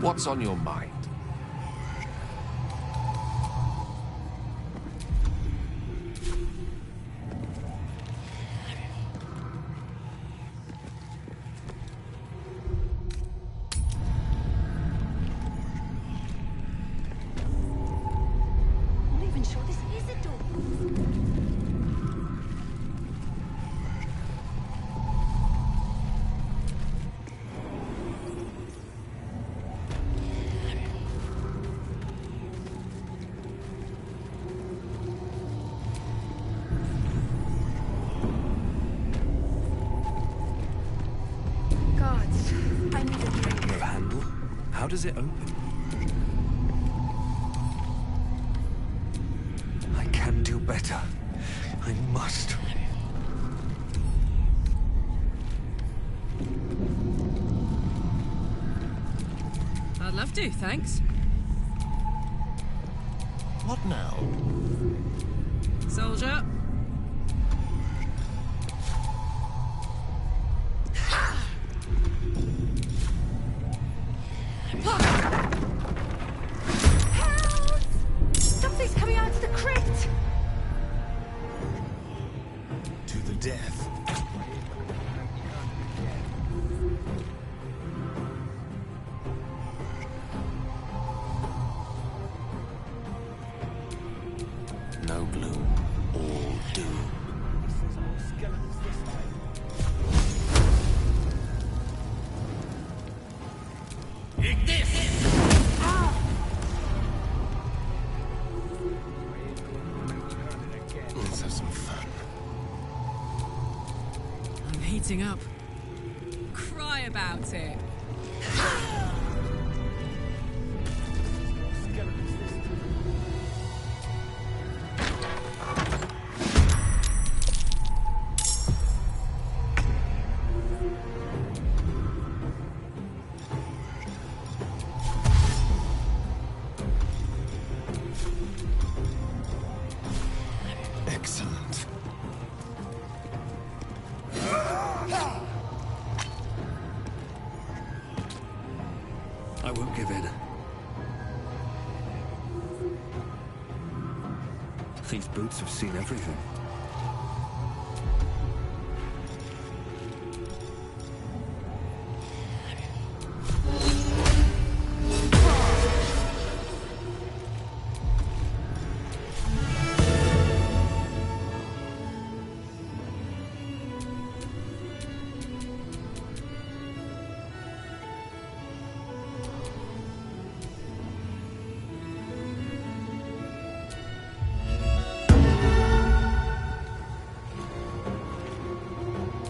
What's on your mind? I'm not even sure this is a door. Gods, I need a drink. No handle? How does it open? I can do better. I must. I'd love to, thanks. What now? Soldier. Something's coming out of the crypt! To the death. No gloom, all doom. Let's have some fun. I'm heating up. Cry about it. Excellent. I won't give in. These boots have seen everything.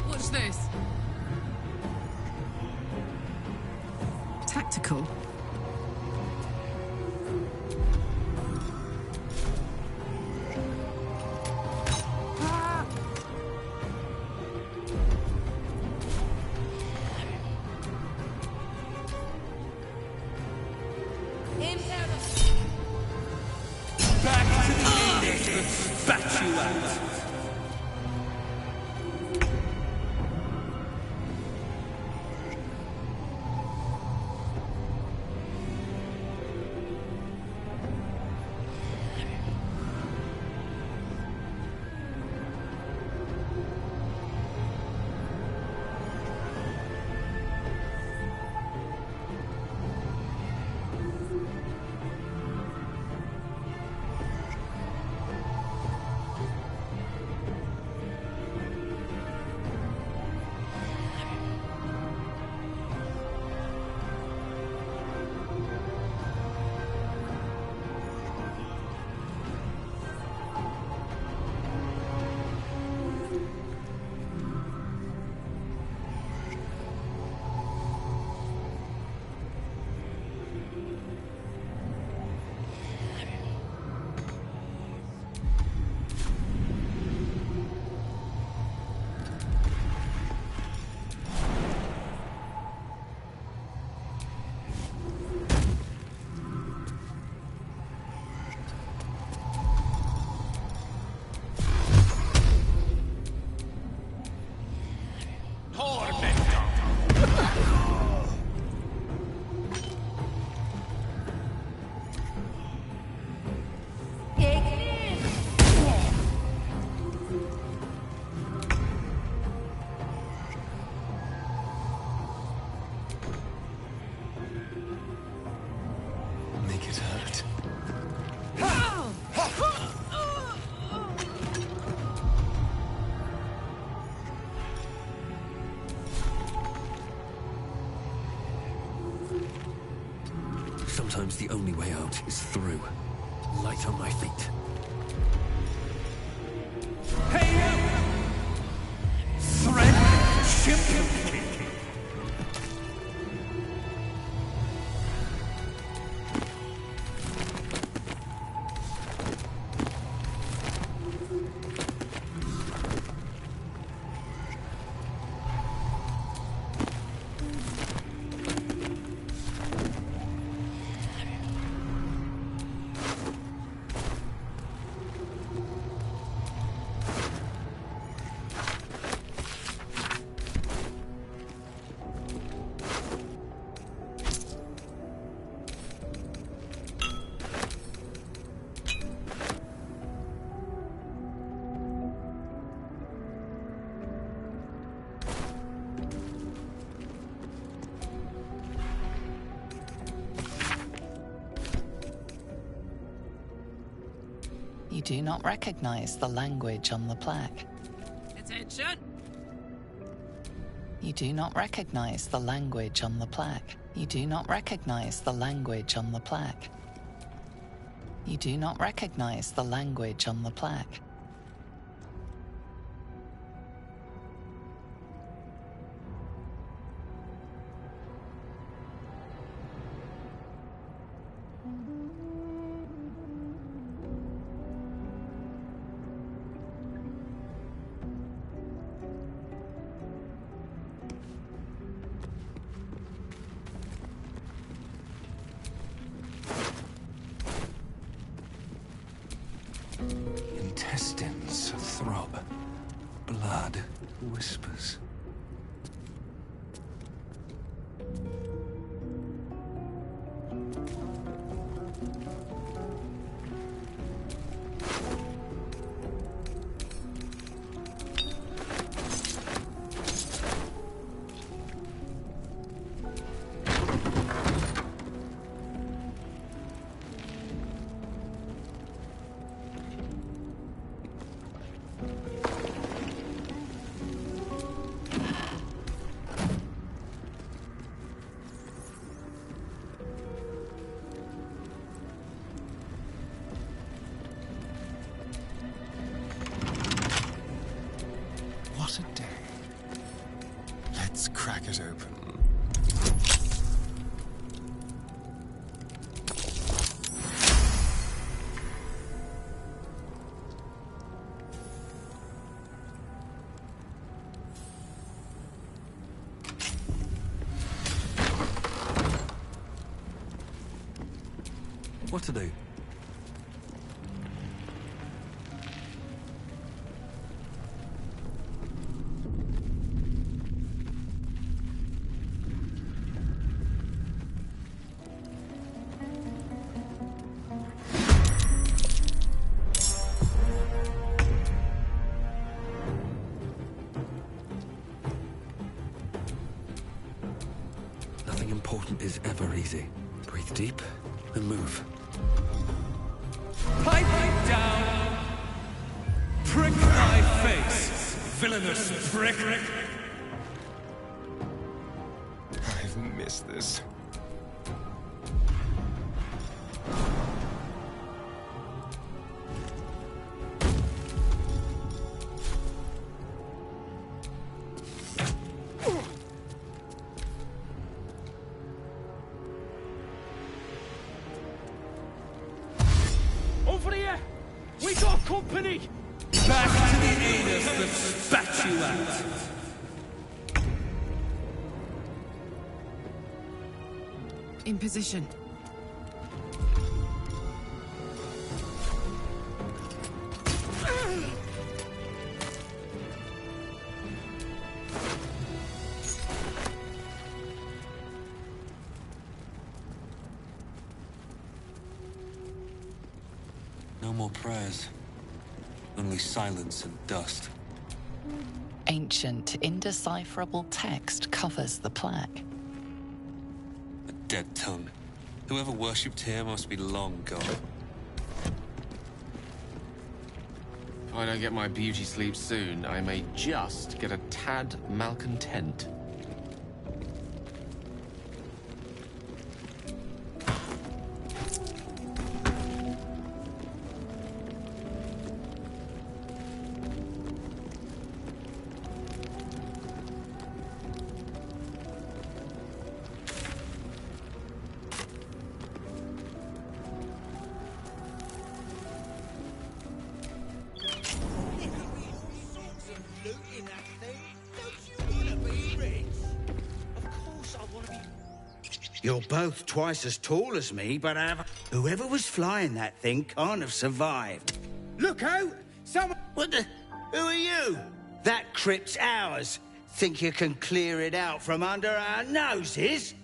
What's this? Tactical. Back to the English that spat you out! Sometimes the only way out is through. Light on my feet. Hey, you! Thread ship! You do not recognize the language on the plaque. Attention! You do not recognize the language on the plaque. You do not recognize the language on the plaque. You do not recognize the language on the plaque. Intestines throb. Blood whispers. What a day. Let's crack it open. What to do? Nothing important is ever easy. Breathe deep and move. Pipe it down! Prick thy face, villainous prick! I've missed this. Over here! We got company! Back to the anus that spat you out! In position. No more prayers. Only silence and dust. Ancient, indecipherable text covers the plaque. A dead tongue. Whoever worshipped here must be long gone. If I don't get my beauty sleep soon, I may just get a tad malcontent. You're both twice as tall as me, but whoever was flying that thing can't have survived. Look out! Someone... What the... Who are you? That crypt's ours. Think you can clear it out from under our noses?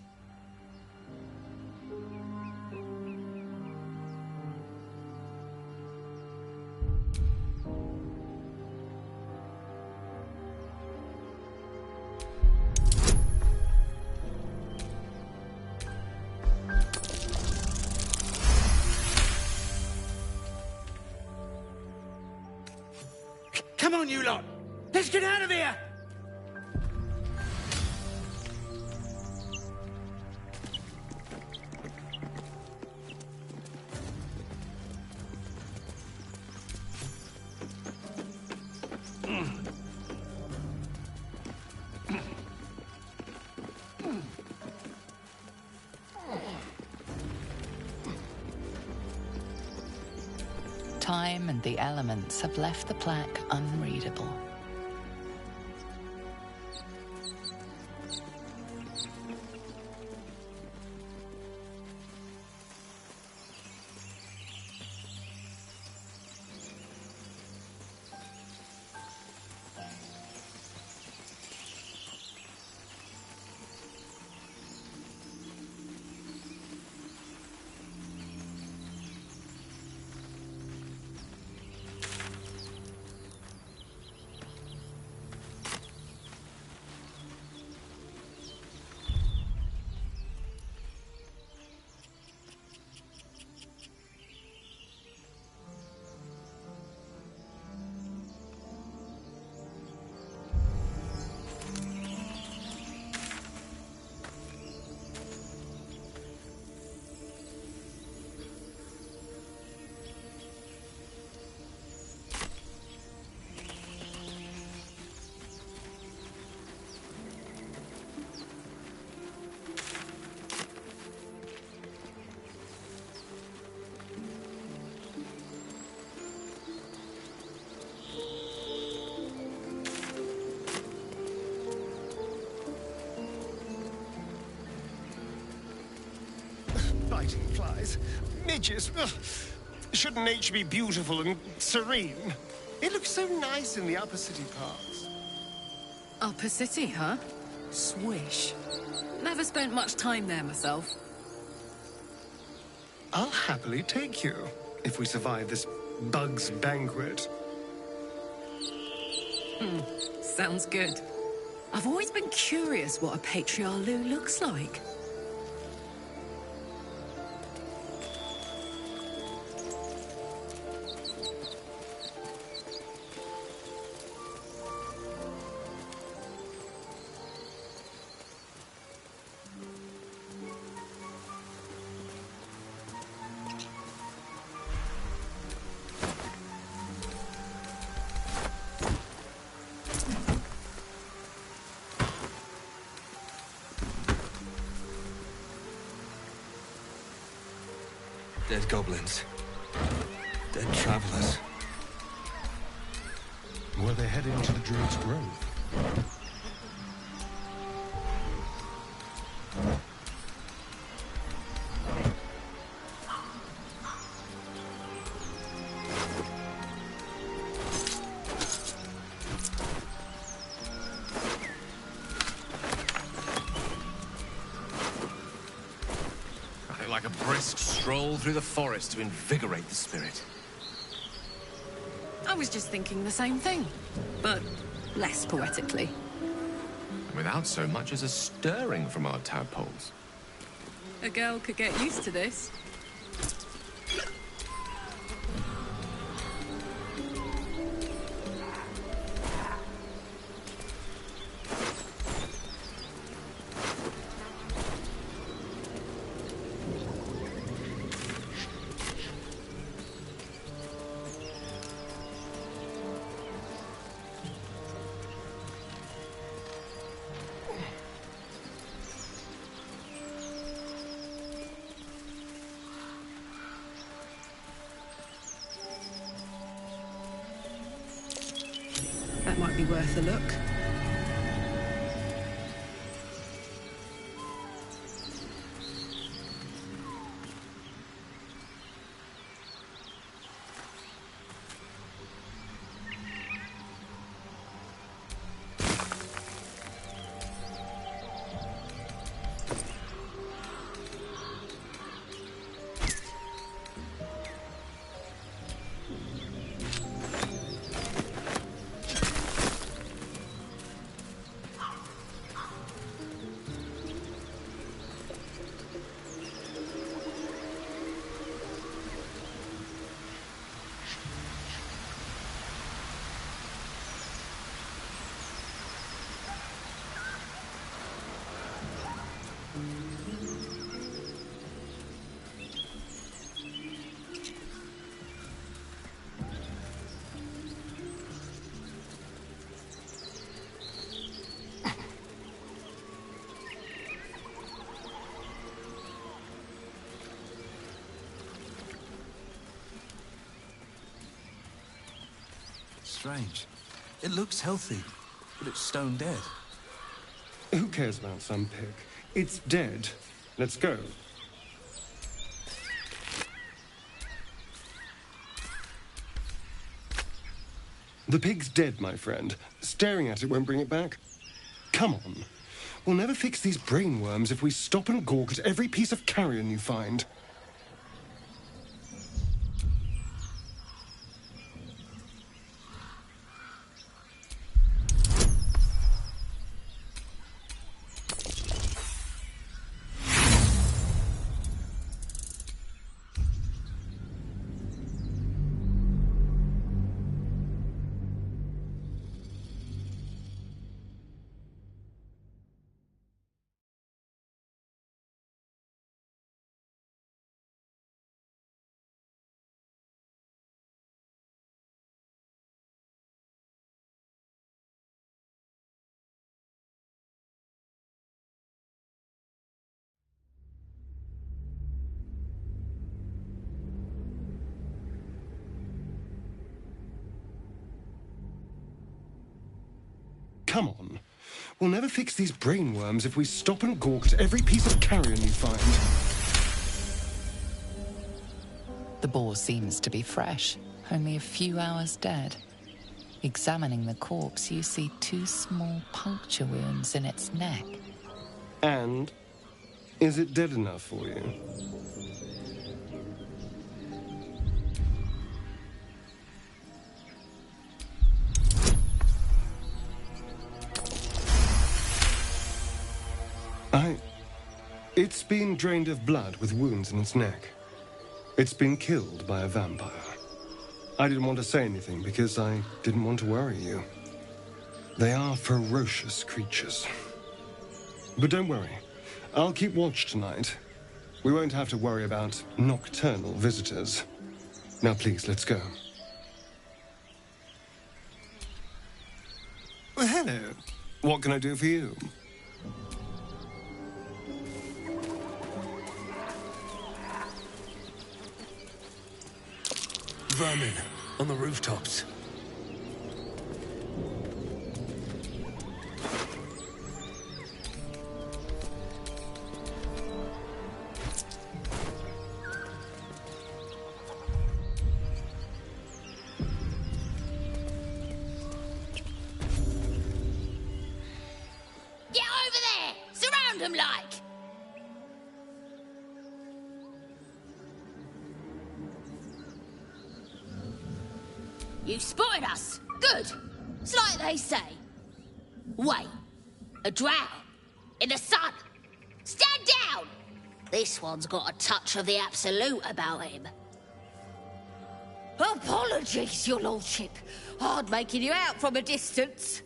Come on, you lot! Let's get out of here! Time and the elements have left the plaque unreadable. Biting flies. Midges. Ugh. Shouldn't nature be beautiful and serene? It looks so nice in the upper city parts. Upper City, huh? Swish. Never spent much time there myself. I'll happily take you, if we survive this bug's banquet. Sounds good. I've always been curious what a patriarch looks like. Dead goblins. Dead travelers. Were they heading to the Druid's Grove? Like a brisk stroll through the forest to invigorate the spirit. I was just thinking the same thing, but less poetically. Without so much as a stirring from our tadpoles. A girl could get used to this. That might be worth a look. strange. It looks healthy, but it's stone dead. Who cares about some pig? It's dead. Let's go. The pig's dead, my friend. Staring at it won't bring it back. Come on. We'll never fix these brainworms if we stop and gawk at every piece of carrion you find. Come on. We'll never fix these brainworms if we stop and gawk at every piece of carrion you find. The boar seems to be fresh, only a few hours dead. Examining the corpse, you see 2 small puncture wounds in its neck. And is it dead enough for you? It's been drained of blood with wounds in its neck. It's been killed by a vampire. I didn't want to say anything because I didn't want to worry you. They are ferocious creatures. But don't worry. I'll keep watch tonight. We won't have to worry about nocturnal visitors. Now please, let's go. Well, hello. What can I do for you? Vermin on the rooftops. Get over there! Surround them like! You spotted us. Good. It's like they say. Wait. A drow. In the sun. Stand down! This one's got a touch of the absolute about him. Apologies, your lordship. Hard making you out from a distance.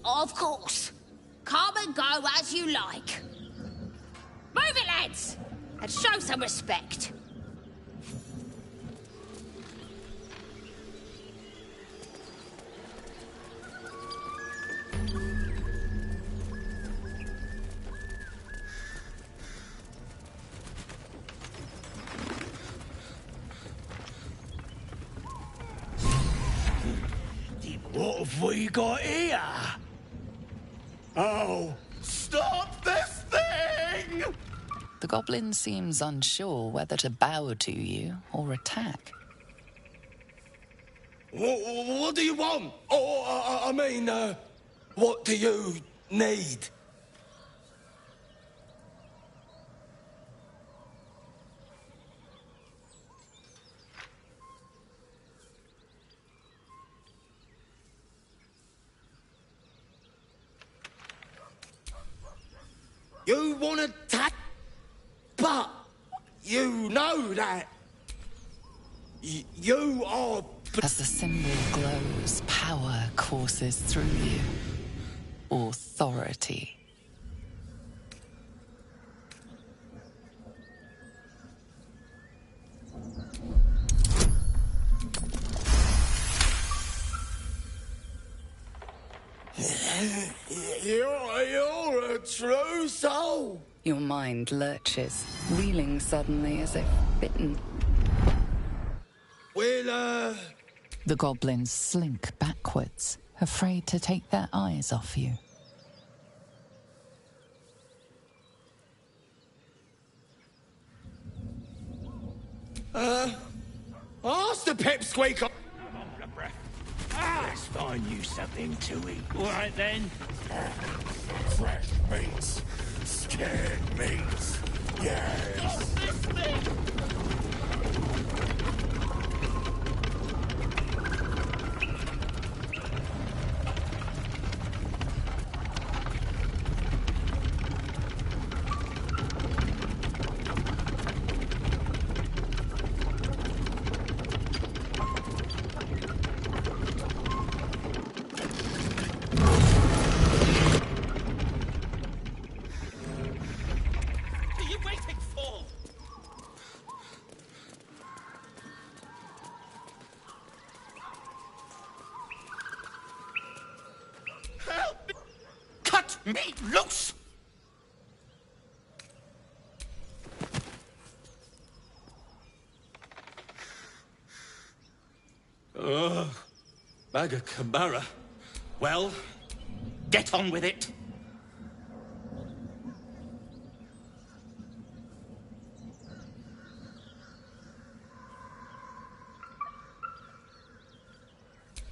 Of course. Come and go as you like. Move it, lads! And show some respect. What have we got here? Oh, stop this thing! The goblin seems unsure whether to bow to you or attack. What do you want? What do you need? You want to attack, but you know that you are As the symbol glows, power courses through you. Authority. You're a true soul. Your mind lurches, reeling suddenly as if bitten. Well, The goblins slink backwards, afraid to take their eyes off you. ask the pipsqueak. Let's find you something to eat. All right, then. Fresh meats, scared meats. Yes. Me loose! Bag of Cabara. Well, Get on with it.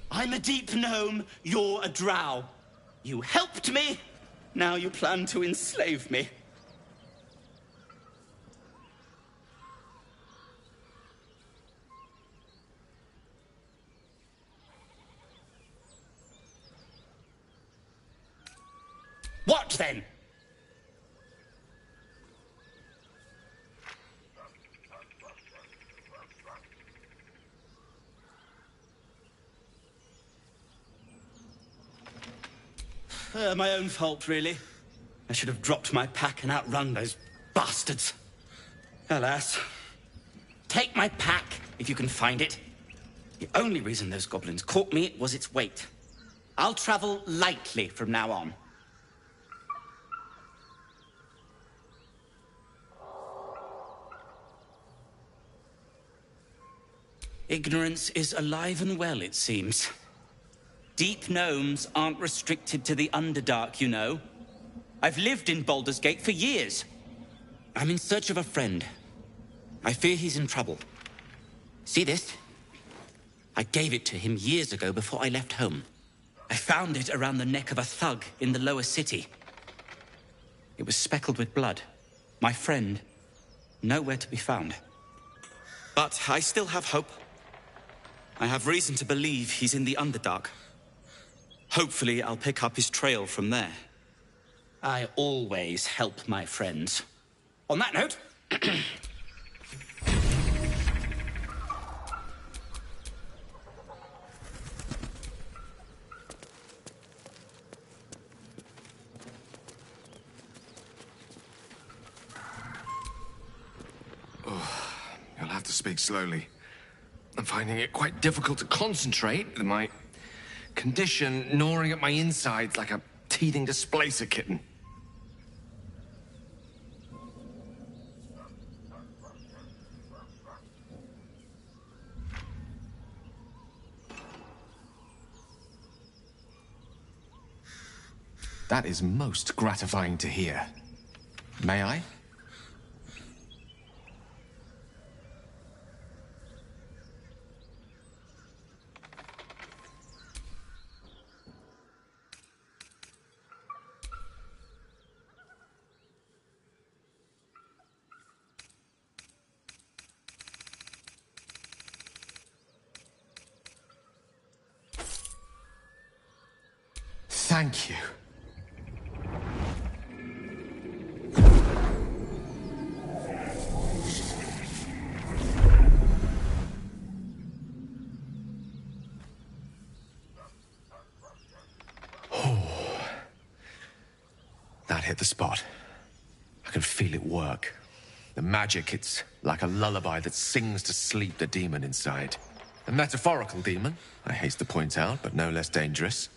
I'm a deep gnome, you're a drow. You helped me, now you plan to enslave me. What then? My own fault, really. I should have dropped my pack and outrun those bastards. Alas. Take my pack, if you can find it. The only reason those goblins caught me was its weight. I'll travel lightly from now on. Ignorance is alive and well, it seems. Deep gnomes aren't restricted to the Underdark, you know. I've lived in Baldur's Gate for years. I'm in search of a friend. I fear he's in trouble. See this? I gave it to him years ago before I left home. I found it around the neck of a thug in the lower city. It was speckled with blood. My friend, nowhere to be found. But I still have hope. I have reason to believe he's in the Underdark. Hopefully, I'll pick up his trail from there. I always help my friends. On that note... You'll have to speak slowly. I'm finding it quite difficult to concentrate with my condition gnawing at my insides like a teething displacer kitten. That is most gratifying to hear. May I? Thank you. hit the spot. I can feel it work. The magic, it's like a lullaby that sings to sleep the demon inside. A metaphorical demon, I haste to point out, but no less dangerous.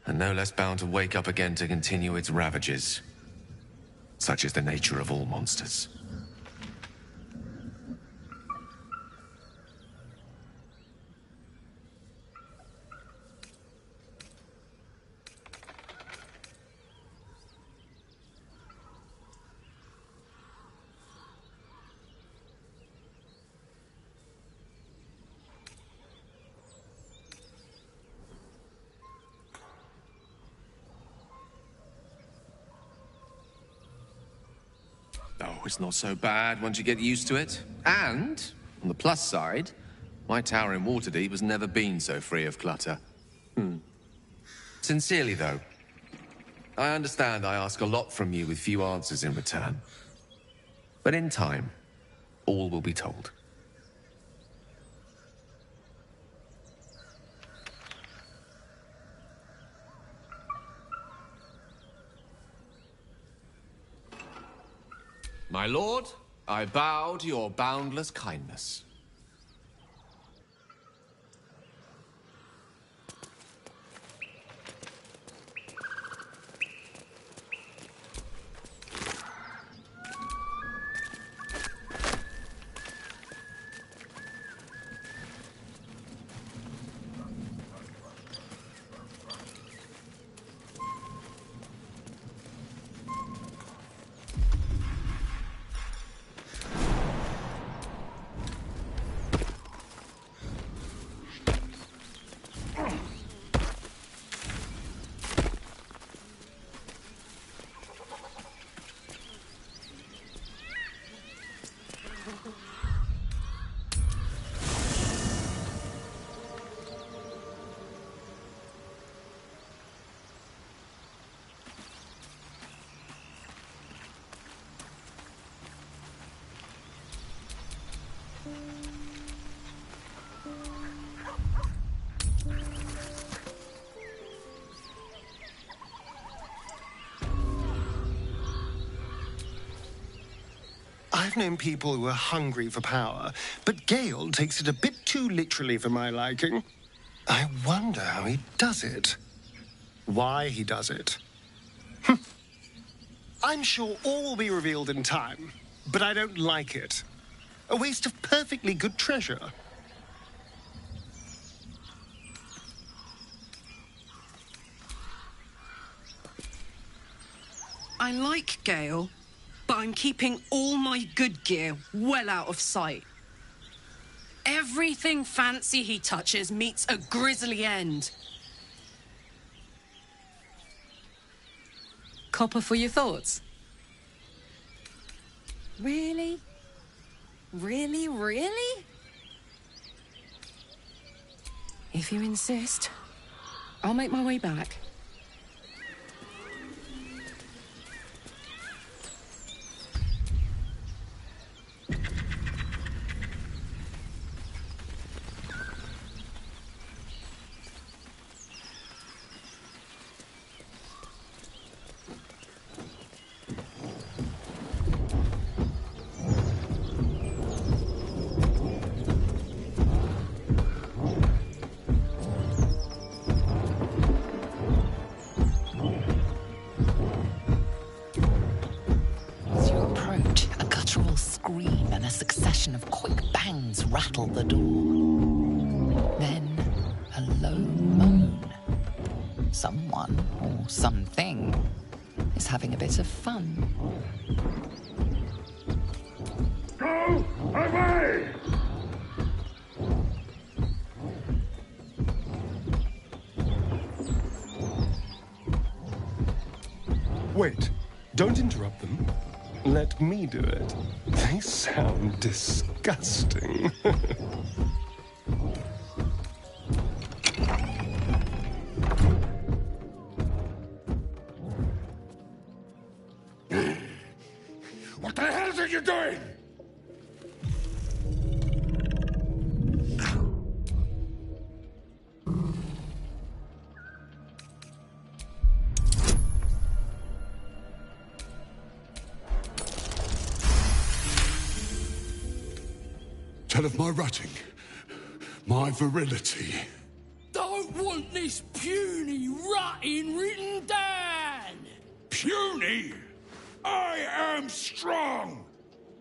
And no less bound to wake up again to continue its ravages. Such is the nature of all monsters. Oh, it's not so bad once you get used to it. And, on the plus side, my tower in Waterdeep has never been so free of clutter. Sincerely, though, I understand I ask a lot from you with few answers in return. But in time, all will be told. My lord, I bow to your boundless kindness. I've known people who are hungry for power, but Gale takes it a bit too literally for my liking. I wonder how he does it. Why he does it. I'm sure all will be revealed in time, but I don't like it. A waste of perfectly good treasure. I like Gale, but I'm keeping all my good gear well out of sight. Everything fancy he touches meets a grisly end. Copper for your thoughts? Really? Really, really? If you insist, I'll make my way back. Of quick bangs rattle the door. Then a low moan. Someone or something is having a bit of fun. Go away! Wait, don't interrupt them. Let me do it. They sound disgusting. What the hell are you doing? tell of my rutting, my virility. Don't want this puny rutting written down! Puny? I am strong!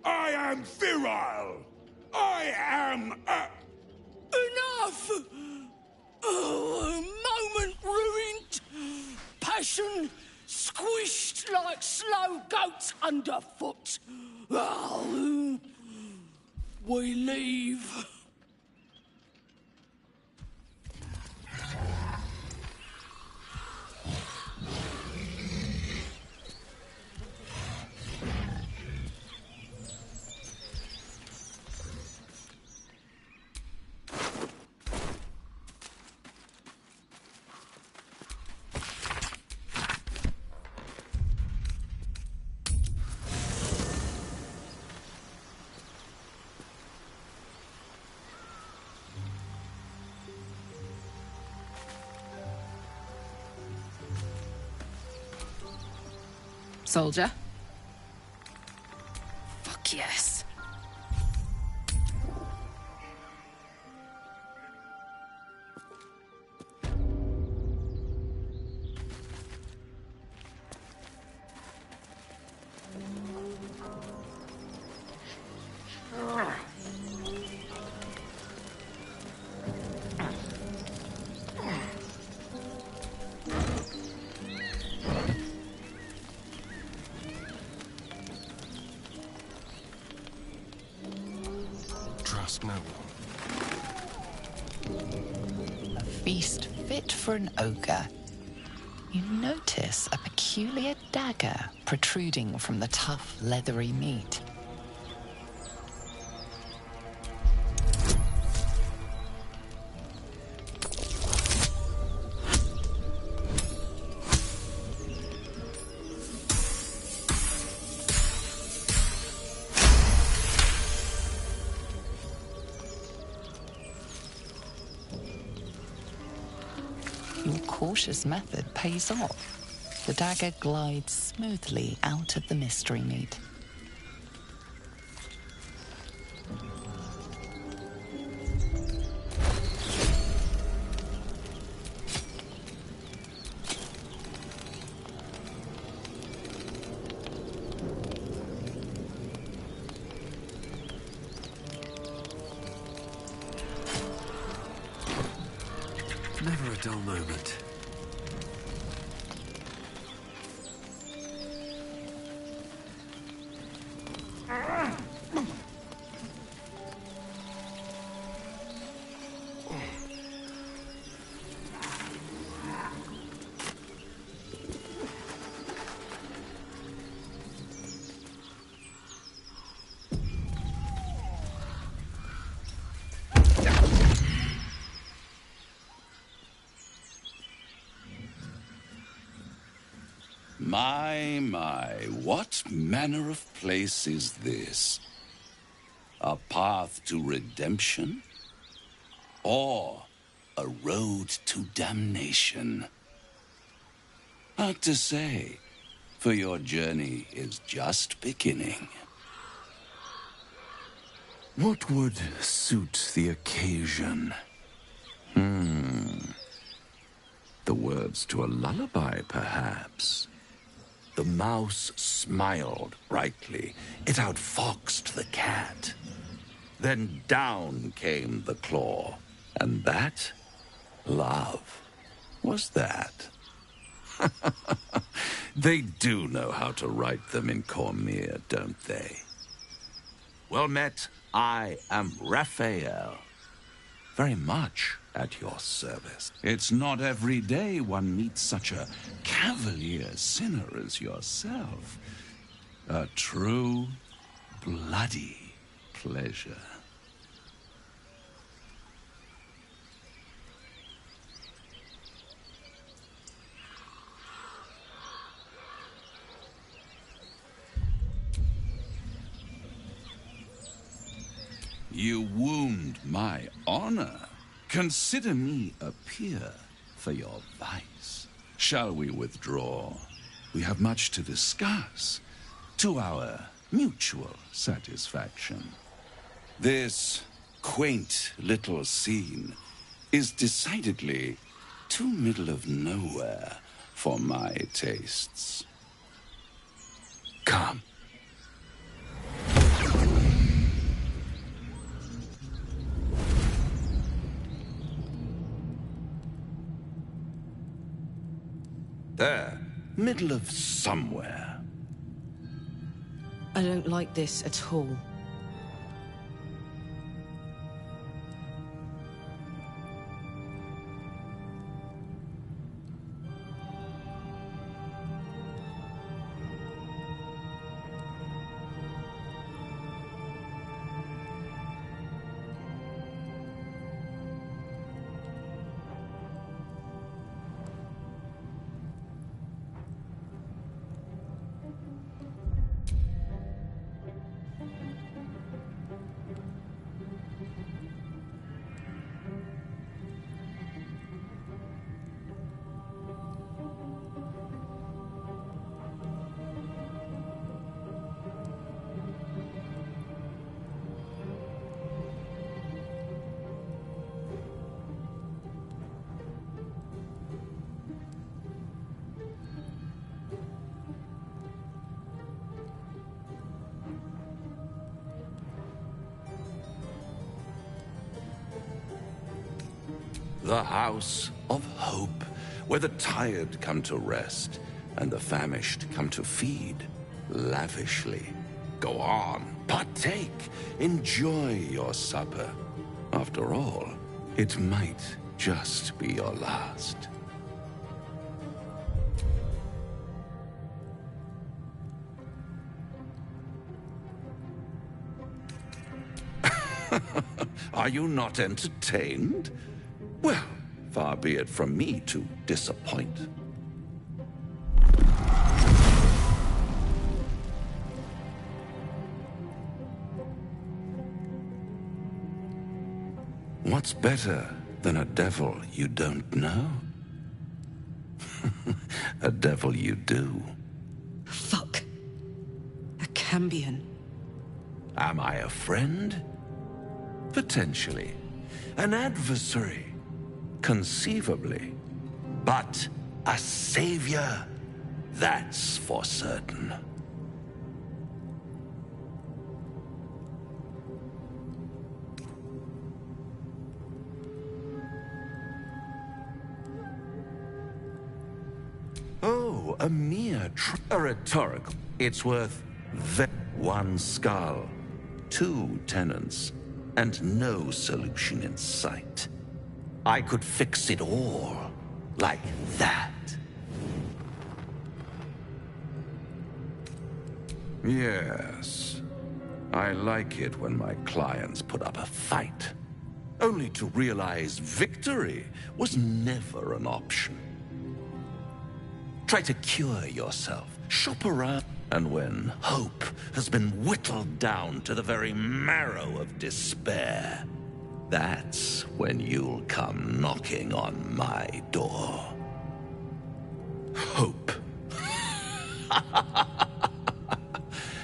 I am virile! I am a... Enough! Oh, a moment ruined. Passion squished like slow goats underfoot. Oh, we leave. Soldier? Fuck yes. Trust no one. A feast fit for an ogre. You notice a peculiar dagger protruding from the tough, leathery meat. Your cautious method pays off. The dagger glides smoothly out of the mystery meat. Never a dull moment. My, what manner of place is this? A path to redemption? Or a road to damnation? Hard to say, for your journey is just beginning. What would suit the occasion? The words to a lullaby, perhaps. The mouse smiled brightly. It outfoxed the cat. Then down came the claw. And that, love, was that. They do know how to write them in Cormier, don't they? Well met, I am Raphael. Very much at your service. It's not every day one meets such a cavalier sinner as yourself. A true, bloody pleasure. You wound my honor. Consider me a peer for your vice. Shall we withdraw? We have much to discuss, to our mutual satisfaction. This quaint little scene is decidedly too middle of nowhere for my tastes. Come. There, middle of somewhere. I don't like this at all. The House of Hope, where the tired come to rest and the famished come to feed lavishly. Go on, partake, enjoy your supper. After all, it might just be your last. Are you not entertained? Well, far be it from me to disappoint. What's better than a devil you don't know? A devil you do. Fuck. A Cambion. Am I a friend? Potentially. An adversary? Conceivably. But a savior? That's for certain. Oh, a mere rhetorical. It's worth one skull, 2 tenants, and no solution in sight. I could fix it all, like that. Yes. I like it when my clients put up a fight, only to realize victory was never an option. Try to cure yourself, shop around, and when hope has been whittled down to the very marrow of despair, that's when you'll come knocking on my door. Hope.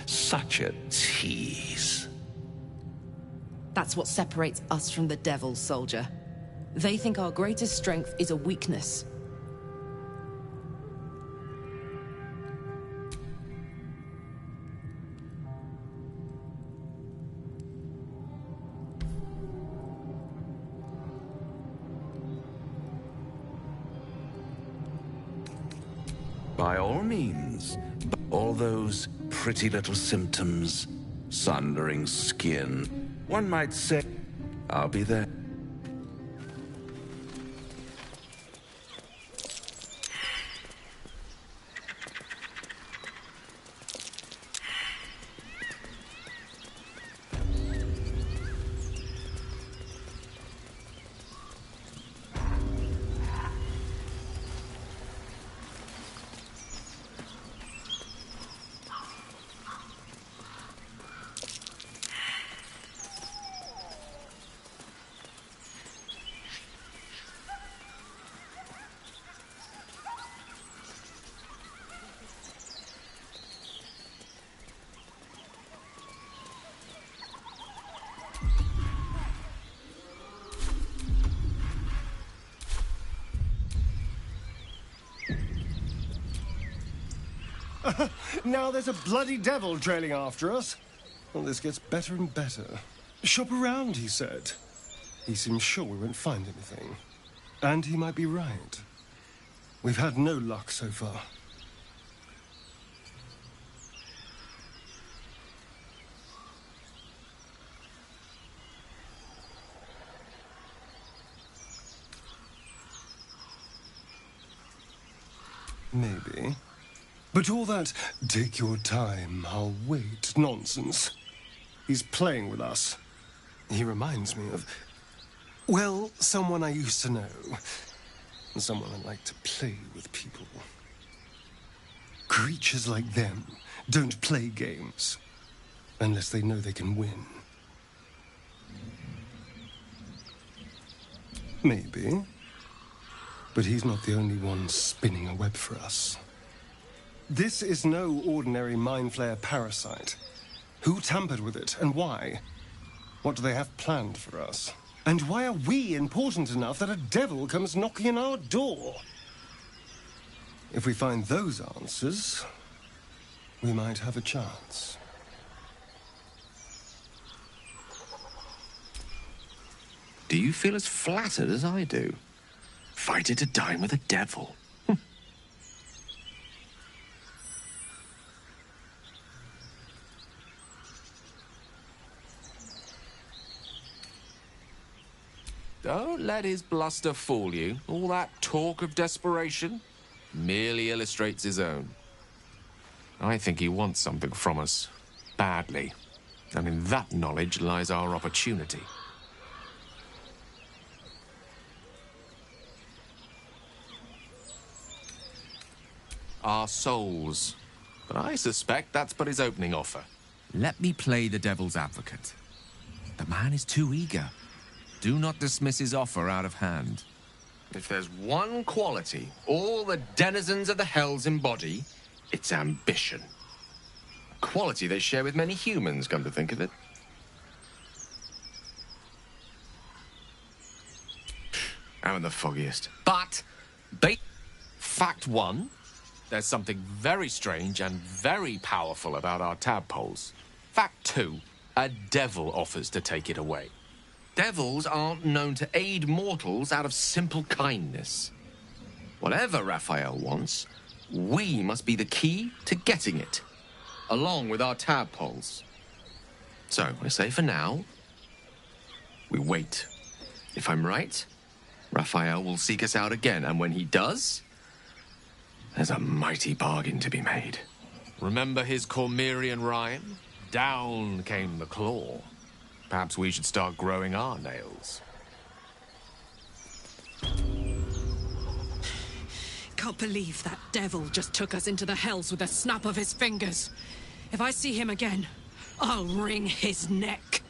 Such a tease. That's what separates us from the devil, soldier. They think our greatest strength is a weakness. By all means, all those pretty little symptoms, sundering skin, one might say, I'll be there. Now there's a bloody devil trailing after us. Well, this gets better and better. Shop around, he said. He seems sure we won't find anything. And he might be right. We've had no luck so far. Maybe. But all that, take your time, I'll wait nonsense. He's playing with us. He reminds me of, well, someone I used to know. Someone I like to play with people. Creatures like them don't play games unless they know they can win. Maybe. But he's not the only one spinning a web for us. This is no ordinary Mind Flayer parasite. Who tampered with it, and why? What do they have planned for us? And why are we important enough that a devil comes knocking on our door? If we find those answers, we might have a chance. Do you feel as flattered as I do? Invited to dine with a devil. Don't let his bluster fool you. All that talk of desperation merely illustrates his own. I think he wants something from us, badly. And in that knowledge lies our opportunity. Our souls. But I suspect that's but his opening offer. Let me play the devil's advocate. The man is too eager. Do not dismiss his offer out of hand. If there's one quality all the denizens of the hells embody, it's ambition. A quality they share with many humans, come to think of it. I'm the foggiest. But, fact one, there's something very strange and very powerful about our tadpoles. Fact two, a devil offers to take it away. Devils aren't known to aid mortals out of simple kindness. Whatever Raphael wants, we must be the key to getting it, along with our tadpoles. So, I say for now, we wait. If I'm right, Raphael will seek us out again, and when he does, there's a mighty bargain to be made. Remember his Cormyrean rhyme? Down came the claw. Perhaps we should start growing our nails. Can't believe that devil just took us into the hells with a snap of his fingers. If I see him again, I'll wring his neck.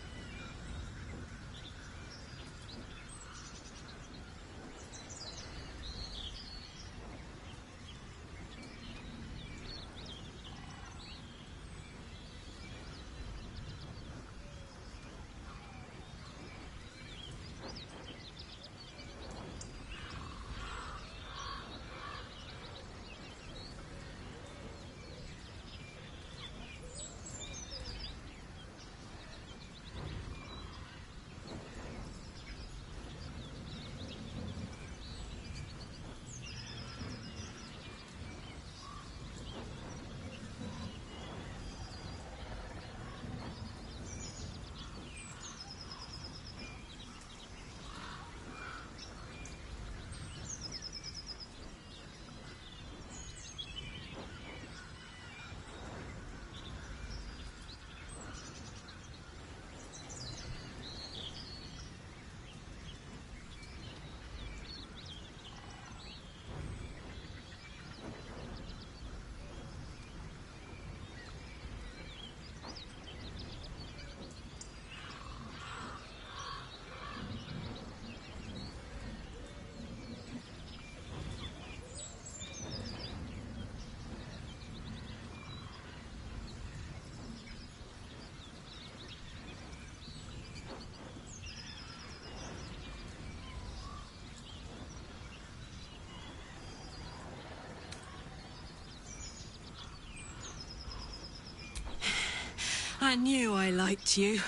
I knew I liked you.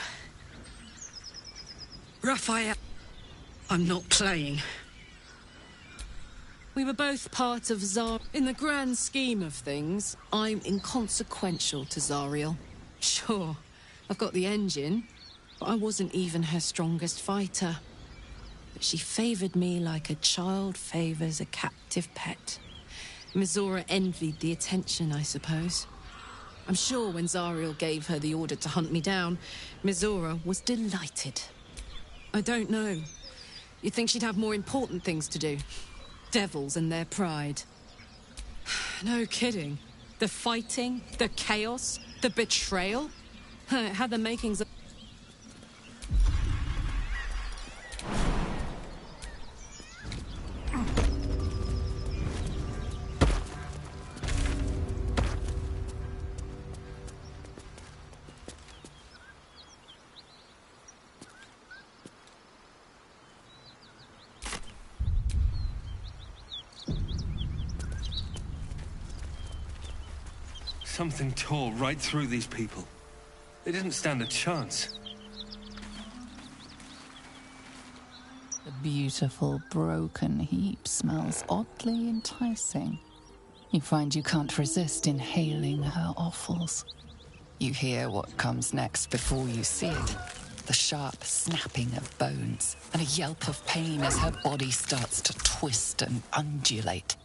Raphael. I'm not playing. We were both part of Zar. In the grand scheme of things, I'm inconsequential to Zariel. Sure, I've got the engine, but I wasn't even her strongest fighter. But she favored me like a child favors a captive pet. Mizora envied the attention, I suppose. I'm sure when Zariel gave her the order to hunt me down, Mizora was delighted. I don't know. You'd think she'd have more important things to do. Devils and their pride. No kidding. The fighting, the chaos, the betrayal. It had the makings of... Something tore right through these people. They didn't stand a chance. The beautiful broken heap smells oddly enticing. You find you can't resist inhaling her offals. You hear what comes next before you see it. The sharp snapping of bones, and a yelp of pain as her body starts to twist and undulate.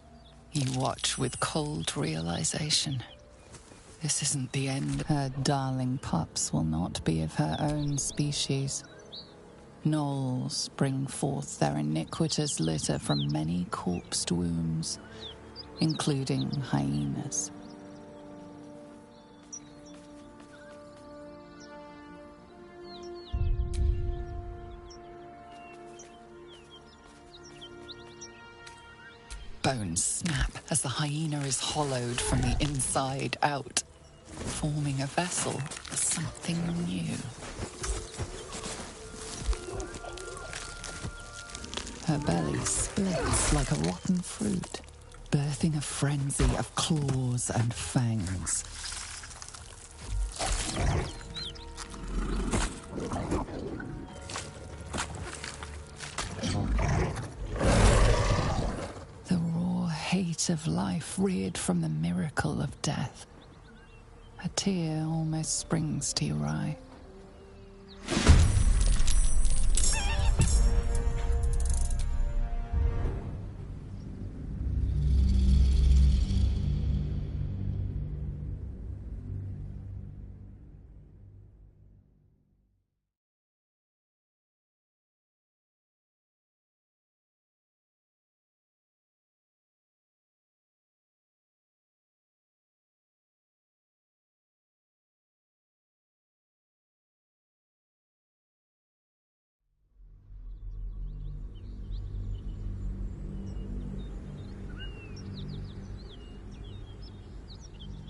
You watch with cold realization. This isn't the end. Her darling pups will not be of her own species. Gnolls bring forth their iniquitous litter from many corpsed wombs, including hyenas. Bones snap as the hyena is hollowed from the inside out, forming a vessel for something new. Her belly splits like a rotten fruit, birthing a frenzy of claws and fangs. The raw hate of life reared from the miracle of death. A tear almost springs to your eye.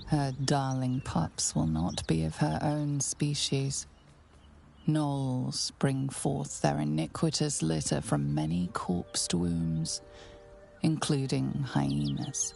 Her darling pups will not be of her own species. Gnolls bring forth their iniquitous litter from many corpsed wombs, including hyenas.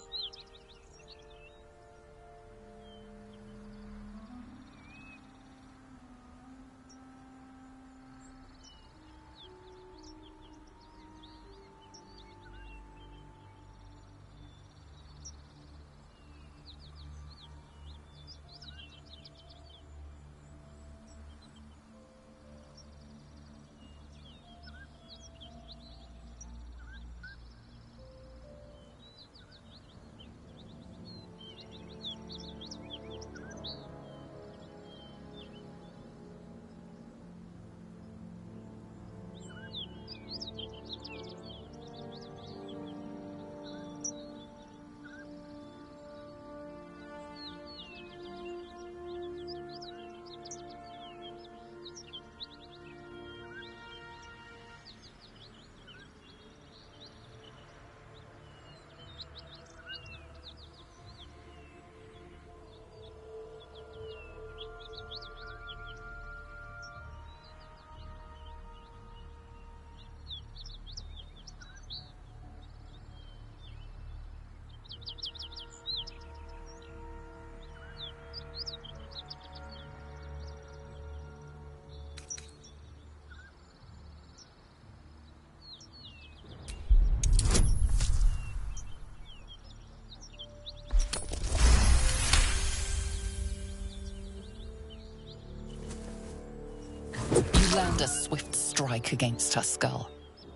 and a swift strike against her skull.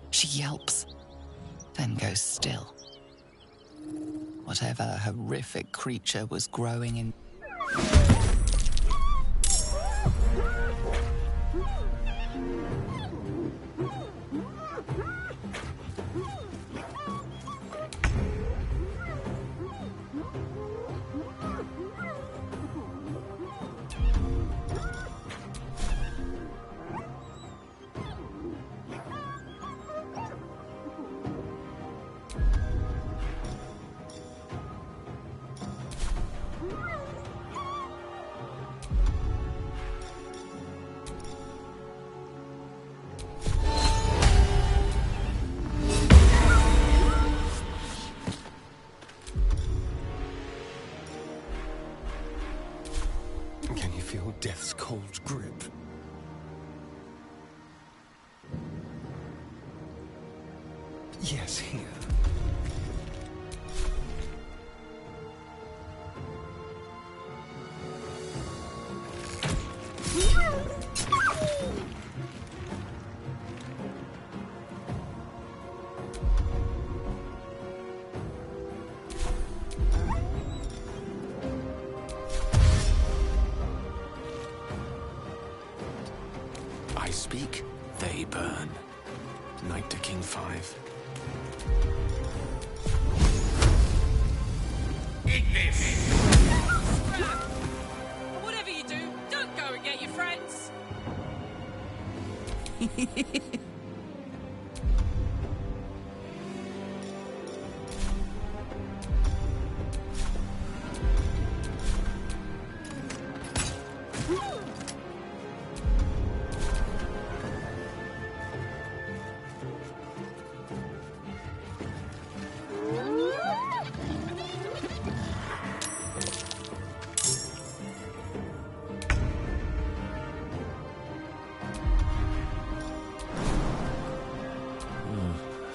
She yelps, then goes still. Whatever horrific creature was growing in... Can you feel death's cold grip? Yes, here. I speak, they burn. Knight to King 5. Whatever you do, don't go and get your friends.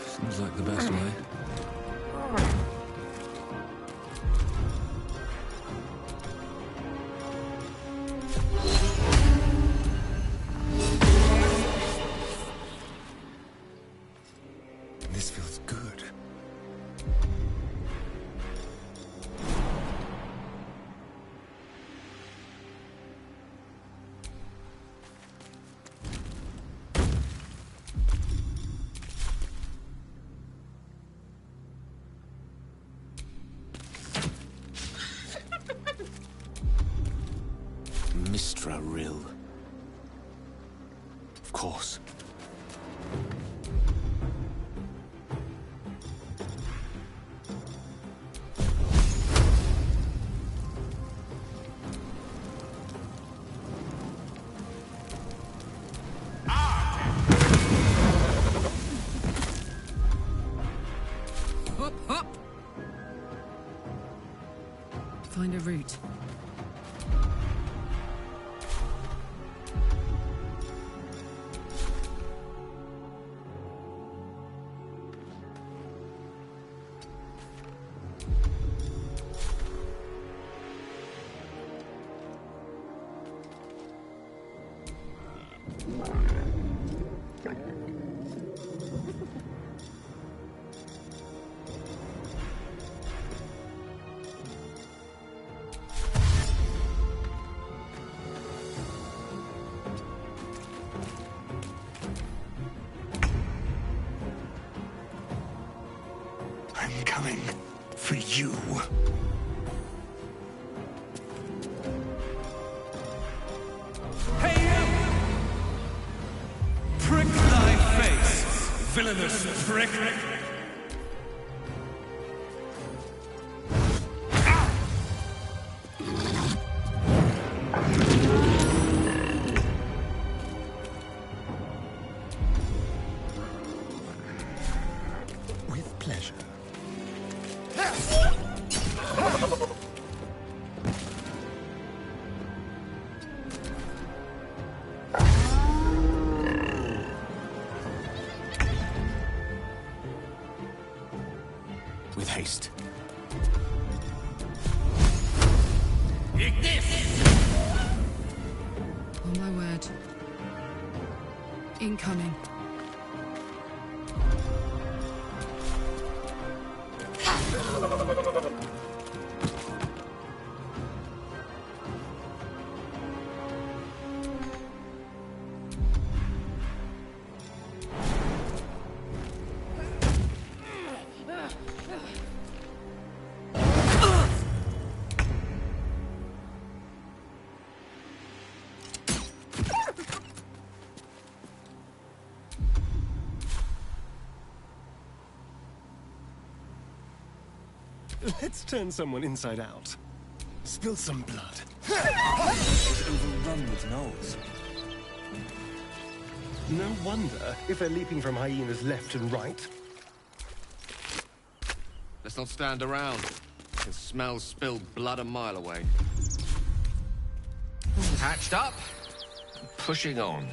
Seems like the best way. This feels good. Mistra Rill. Of course. Hop, hop. Find a route. I'm coming for you. Hey, you! Prick thy face, villainous prick! With pleasure. With haste. On my word. Incoming. Let's turn someone inside out. Spill some blood. It's overrun with gnolls. No wonder if they're leaping from hyenas left and right. Let's not stand around. I can smell spilled blood a mile away. Hatched up, pushing on.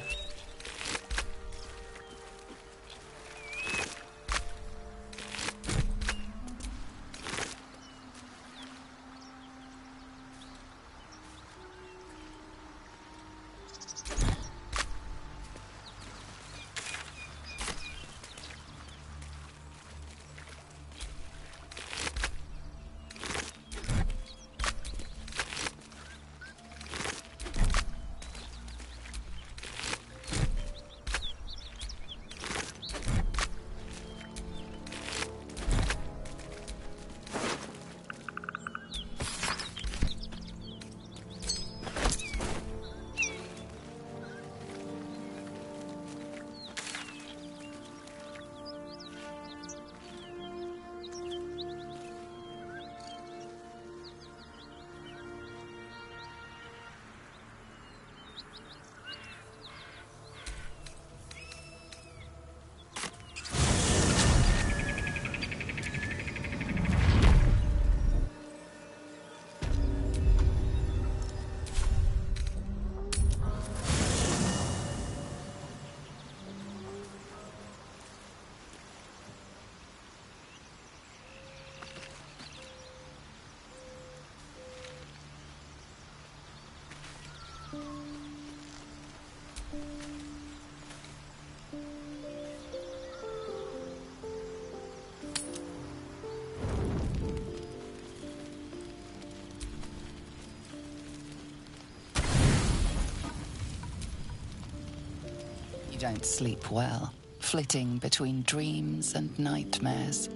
You don't sleep well, flitting between dreams and nightmares.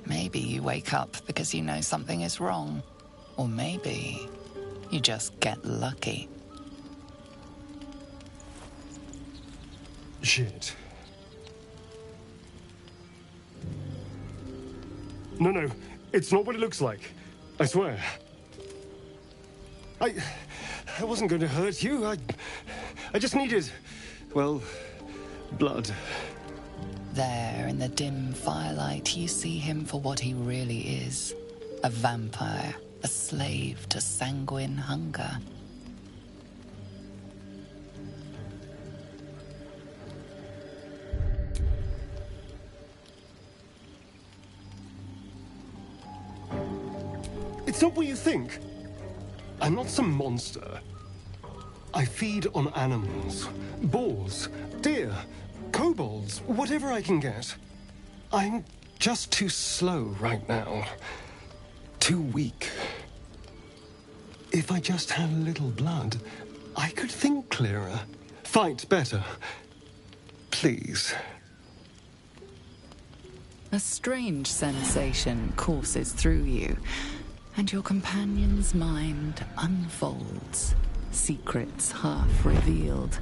Maybe you wake up because you know something is wrong. Or maybe you just get lucky. Shit. No, it's not what it looks like. I swear. I wasn't going to hurt you. I just needed, well, blood. There, in the dim firelight, you see him for what he really is. A vampire, a slave to sanguine hunger. It's not what you think. I'm not some monster. I feed on animals. Boars, deer, kobolds, whatever I can get. I'm just too slow right now. Too weak. If I just had a little blood, I could think clearer. Fight better. Please. A strange sensation courses through you, and your companion's mind unfolds, secrets half revealed.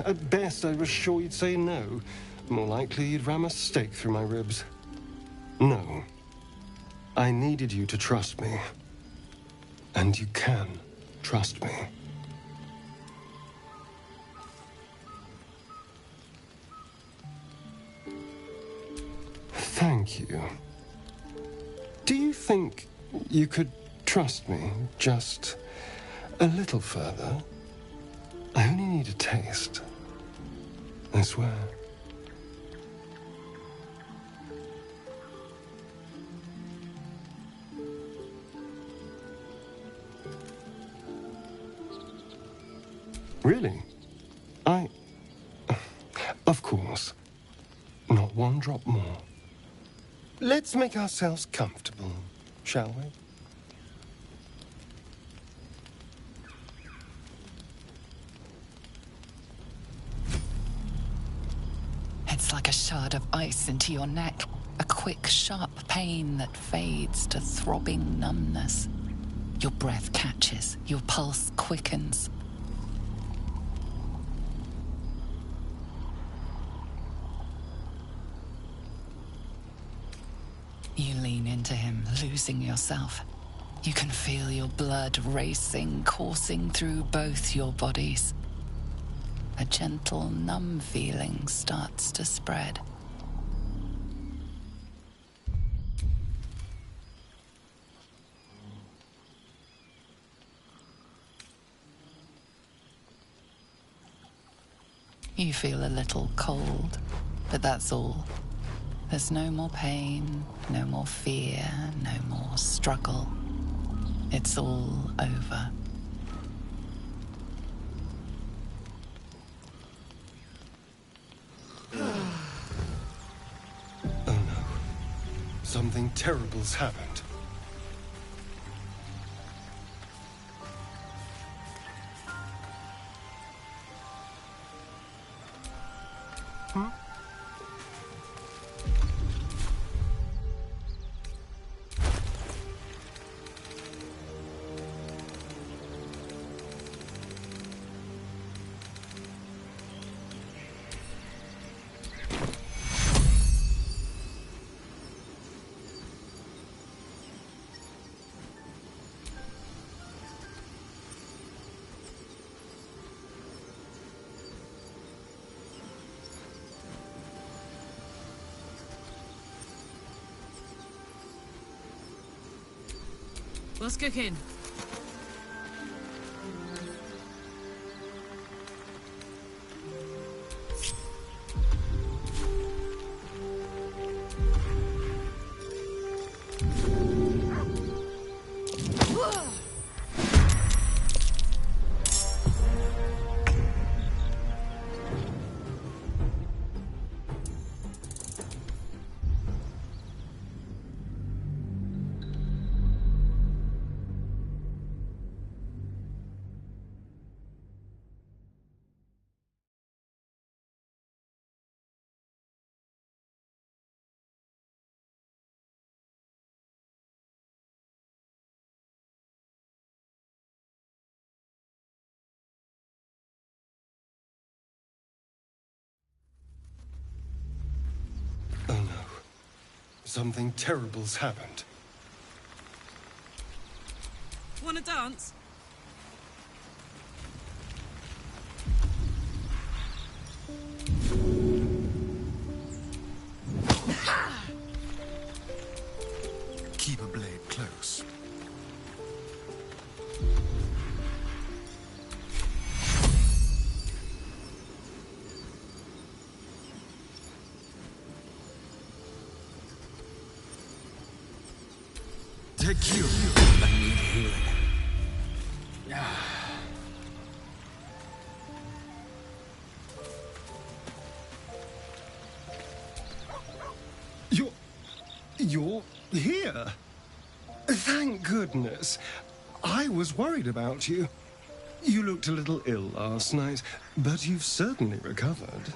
At best, I was sure you'd say no. More likely, you'd ram a stake through my ribs. No. I needed you to trust me. And you can trust me. Thank you. Do you think you could trust me just a little further? I only need a taste. I swear. Really? Of course. Not one drop more. Let's make ourselves comfortable, shall we? It's like a shard of ice into your neck. A quick, sharp pain that fades to throbbing numbness. Your breath catches, your pulse quickens. You lean into him, losing yourself. You can feel your blood racing, coursing through both your bodies. A gentle, numb feeling starts to spread. You feel a little cold, but that's all. There's no more pain, no more fear, no more struggle. It's all over. Oh no. Something terrible's happened. Huh? What's cooking? Oh no. Something terrible's happened. Wanna dance? Keep a blade close. Take you. I need healing. You're here. Thank goodness. I was worried about you. You looked a little ill last night, but you've certainly recovered.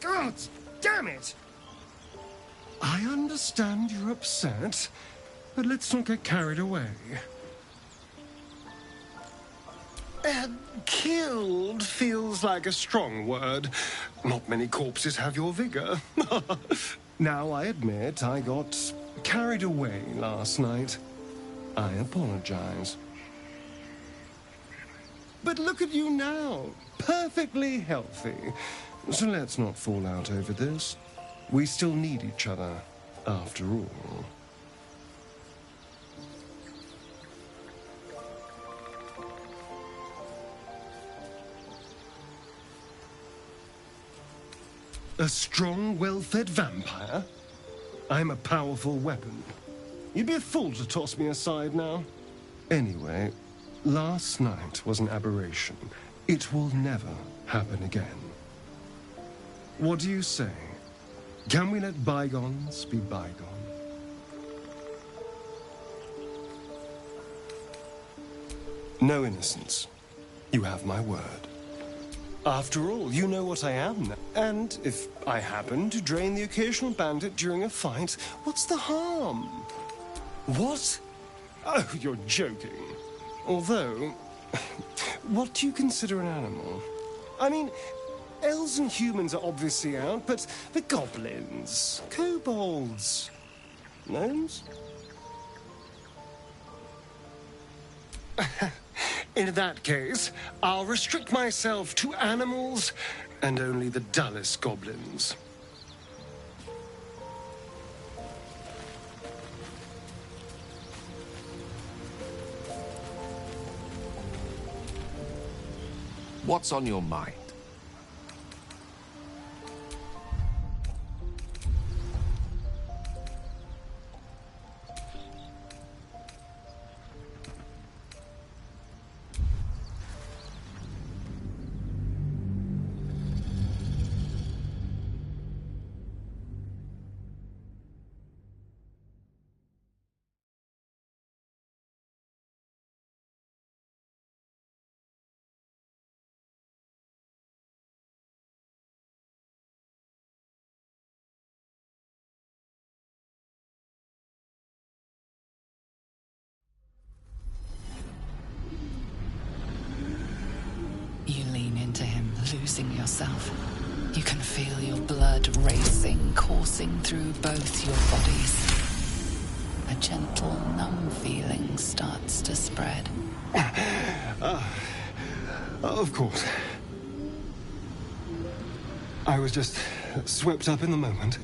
God damn it! I understand you're upset, but let's not get carried away. Killed feels like a strong word. Not many corpses have your vigor. Now, I admit I got carried away last night. I apologize. But look at you now, perfectly healthy. So let's not fall out over this. We still need each other, after all. A strong, well-fed vampire? I'm a powerful weapon. You'd be a fool to toss me aside now. Anyway, last night was an aberration. It will never happen again. What do you say? Can we let bygones be bygones? No innocence. You have my word. After all, you know what I am. And if I happen to drain the occasional bandit during a fight, what's the harm? What? Oh, you're joking. Although, what do you consider an animal? I mean, elves and humans are obviously out, but the goblins, kobolds, gnomes? In that case, I'll restrict myself to animals and only the dullest goblins. What's on your mind? You lean into him, losing yourself. You can feel your blood racing, coursing through both your bodies. A gentle, numb feeling starts to spread. Of course. I was just swept up in the moment.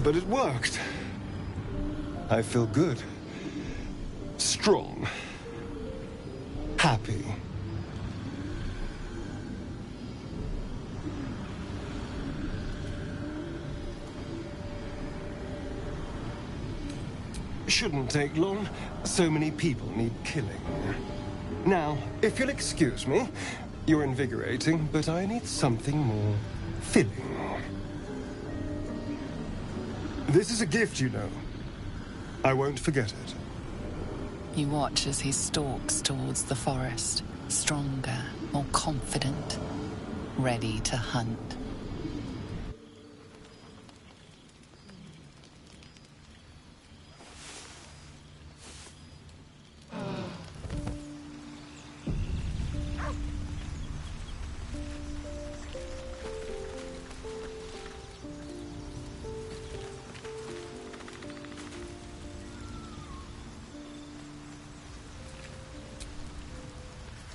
But it worked. I feel good. Strong. Happy. Shouldn't take long. So many people need killing. Now, if you'll excuse me, you're invigorating, but I need something more filling. This is a gift, you know. I won't forget it. You watch as he stalks towards the forest, stronger, more confident, ready to hunt.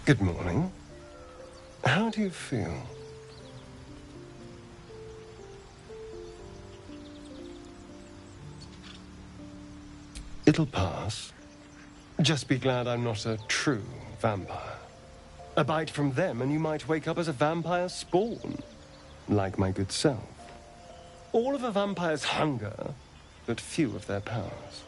Good morning. How do you feel? It'll pass. Just be glad I'm not a true vampire. A bite from them and you might wake up as a vampire spawn. Like my good self. All of a vampire's hunger, but few of their powers.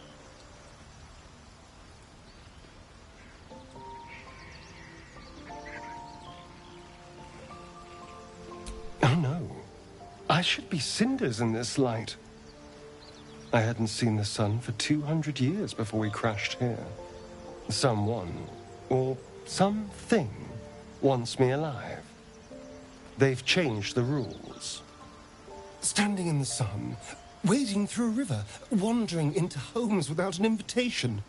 Oh no. I should be cinders in this light. I hadn't seen the sun for 200 years before we crashed here. Someone, or something, wants me alive. They've changed the rules. Standing in the sun, wading through a river, wandering into homes without an invitation.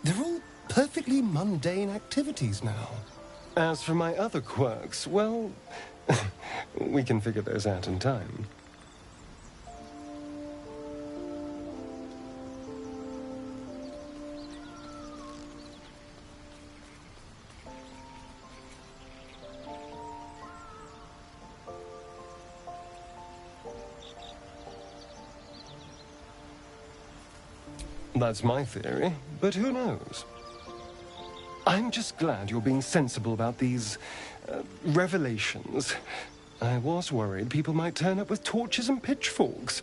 They're all perfectly mundane activities now. As for my other quirks, well, we can figure those out in time. That's my theory, but who knows? I'm just glad you're being sensible about these revelations. I was worried people might turn up with torches and pitchforks.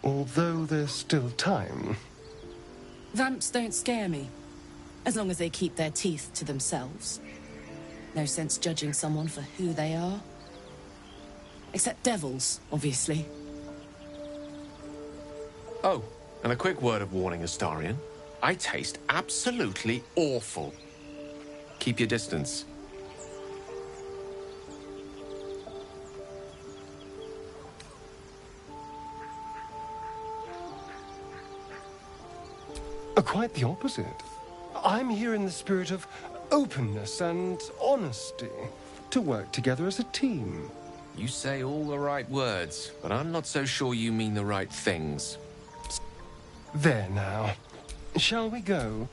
Although there's still time. Vamps don't scare me, as long as they keep their teeth to themselves. No sense judging someone for who they are. Except devils, obviously. Oh, and a quick word of warning, Astarion. I taste absolutely awful. Keep your distance. Quite the opposite. I'm here in the spirit of openness and honesty, to work together as a team. You say all the right words, but I'm not so sure you mean the right things. There now. Shall we go?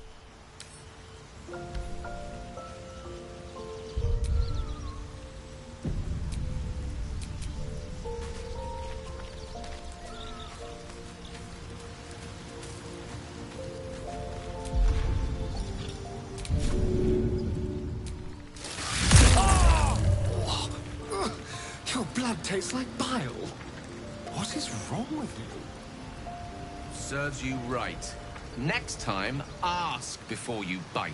Your blood tastes like bile. What is wrong with you? Serves you right. Next time, ask before you bite.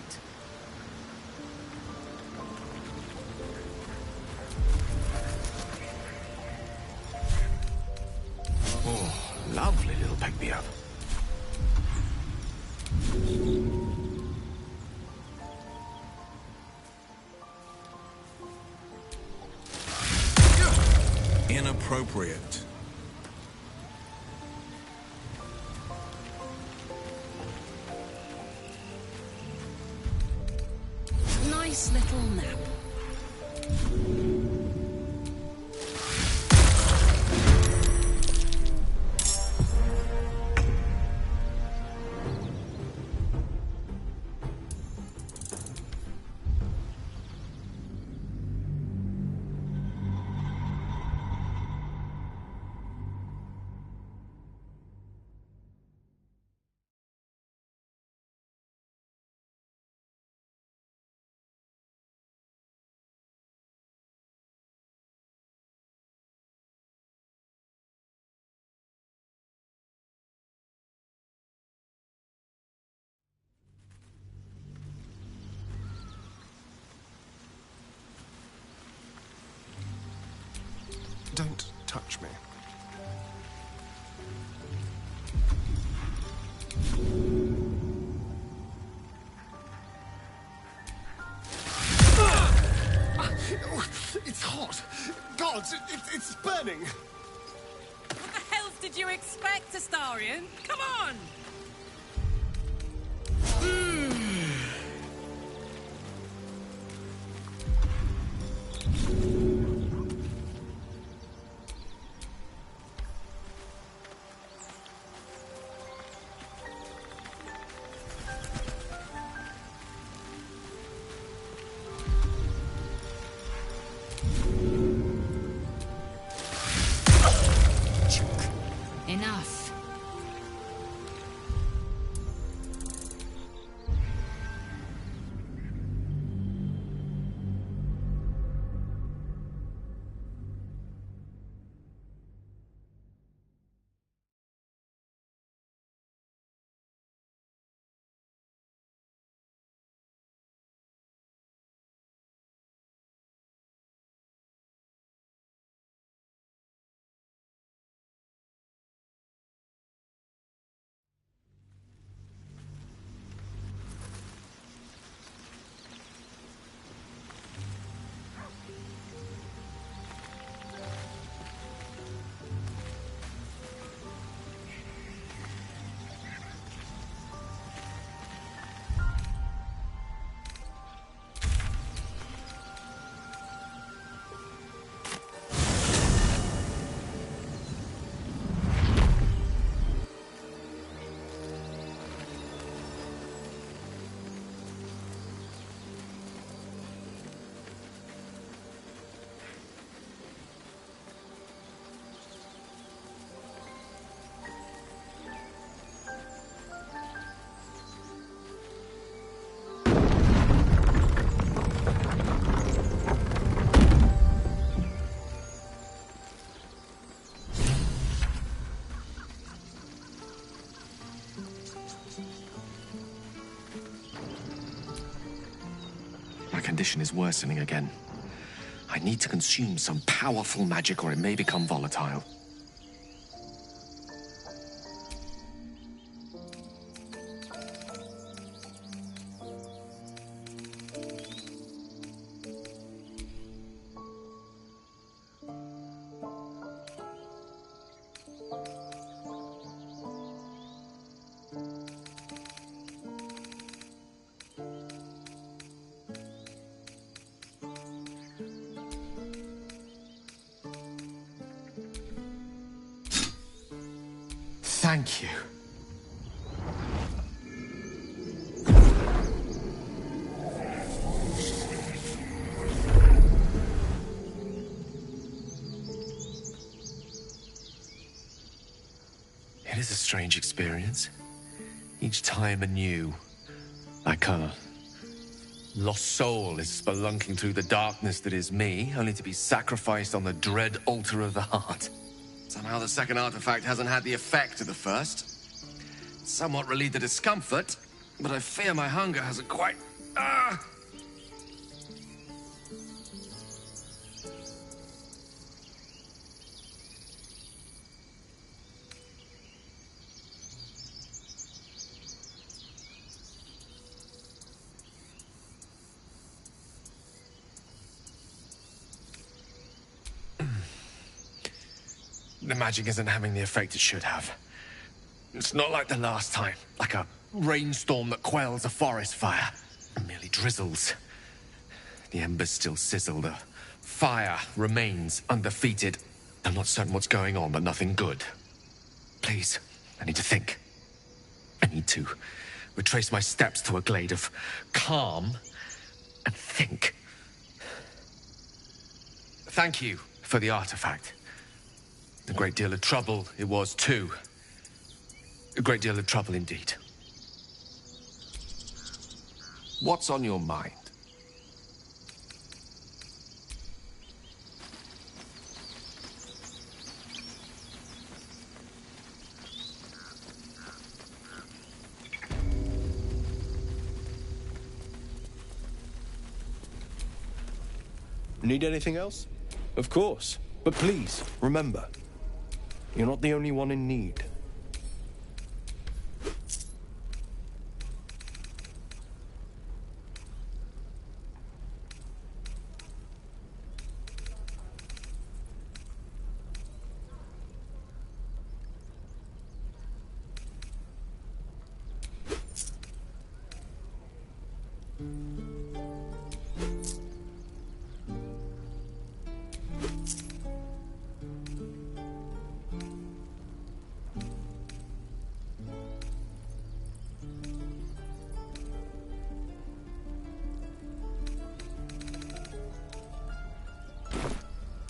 Oh, lovely little pick-me-up. Inappropriate. Nice little nap. Don't touch me. It's hot. Gods, it's burning. What the hell did you expect, Astarion? Come on! condition is worsening again. I need to consume some powerful magic or it may become volatile. Thank you. It is a strange experience. Each time anew. Like a lost soul is spelunking through the darkness that is me, only to be sacrificed on the dread altar of the heart. Somehow the second artifact hasn't had the effect of the first. Somewhat relieved the discomfort, but I fear my hunger hasn't quite... The magic isn't having the effect it should have. It's not like the last time, like a rainstorm that quells a forest fire. It merely drizzles. The embers still sizzle, the fire remains undefeated. I'm not certain what's going on, but nothing good. Please, I need to think. I need to retrace my steps to a glade of calm and think. Thank you for the artifact. A great deal of trouble it was, too. A great deal of trouble indeed. What's on your mind? Need anything else? Of course. But please, remember, you're not the only one in need.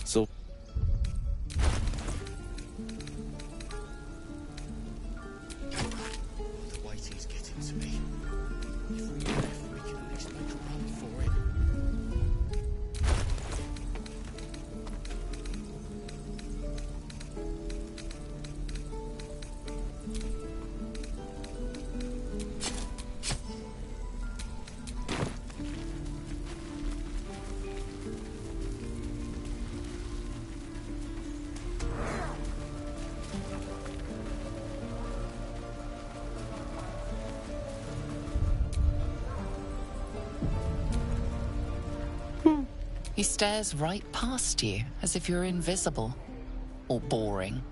So the waiting's getting to me. If we can at least make a run for it. He stares right past you, as if you're invisible. Or boring.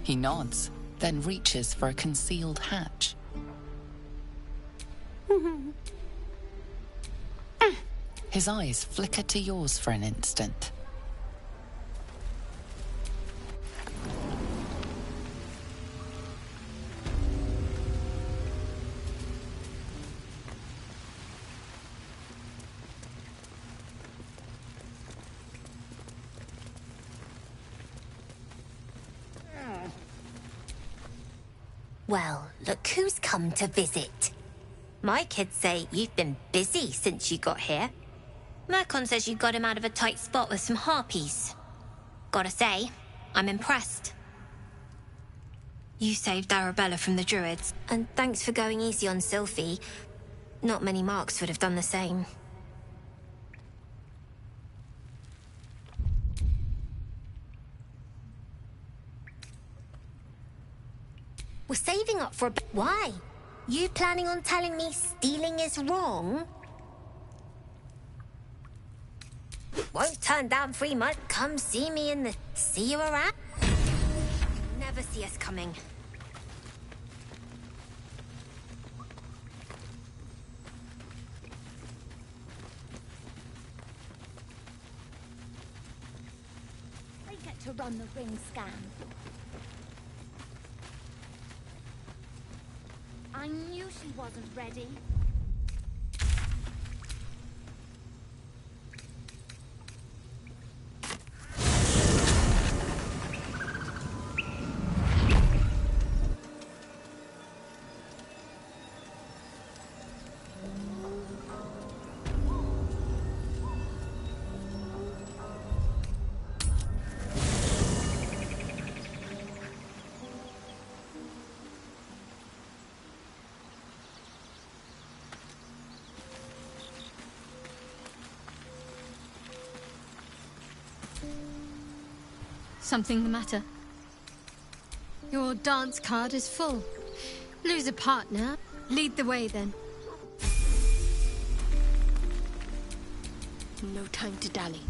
He nods, then reaches for a concealed hatch. His eyes flicker to yours for an instant. Well, look who's come to visit. My kids say you've been busy since you got here. Mercon says you got him out of a tight spot with some harpies. Gotta say, I'm impressed. You saved Arabella from the Druids. And thanks for going easy on Sylphie. Not many marks would have done the same. We're saving up for a... Why? You planning on telling me stealing is wrong? Won't turn down free money. Come see me in the... See you around? Never see us coming. They get to run the ring scan. I knew she wasn't ready. Something the matter? Your dance card is full. Lose a partner. Lead the way, then. No time to dally.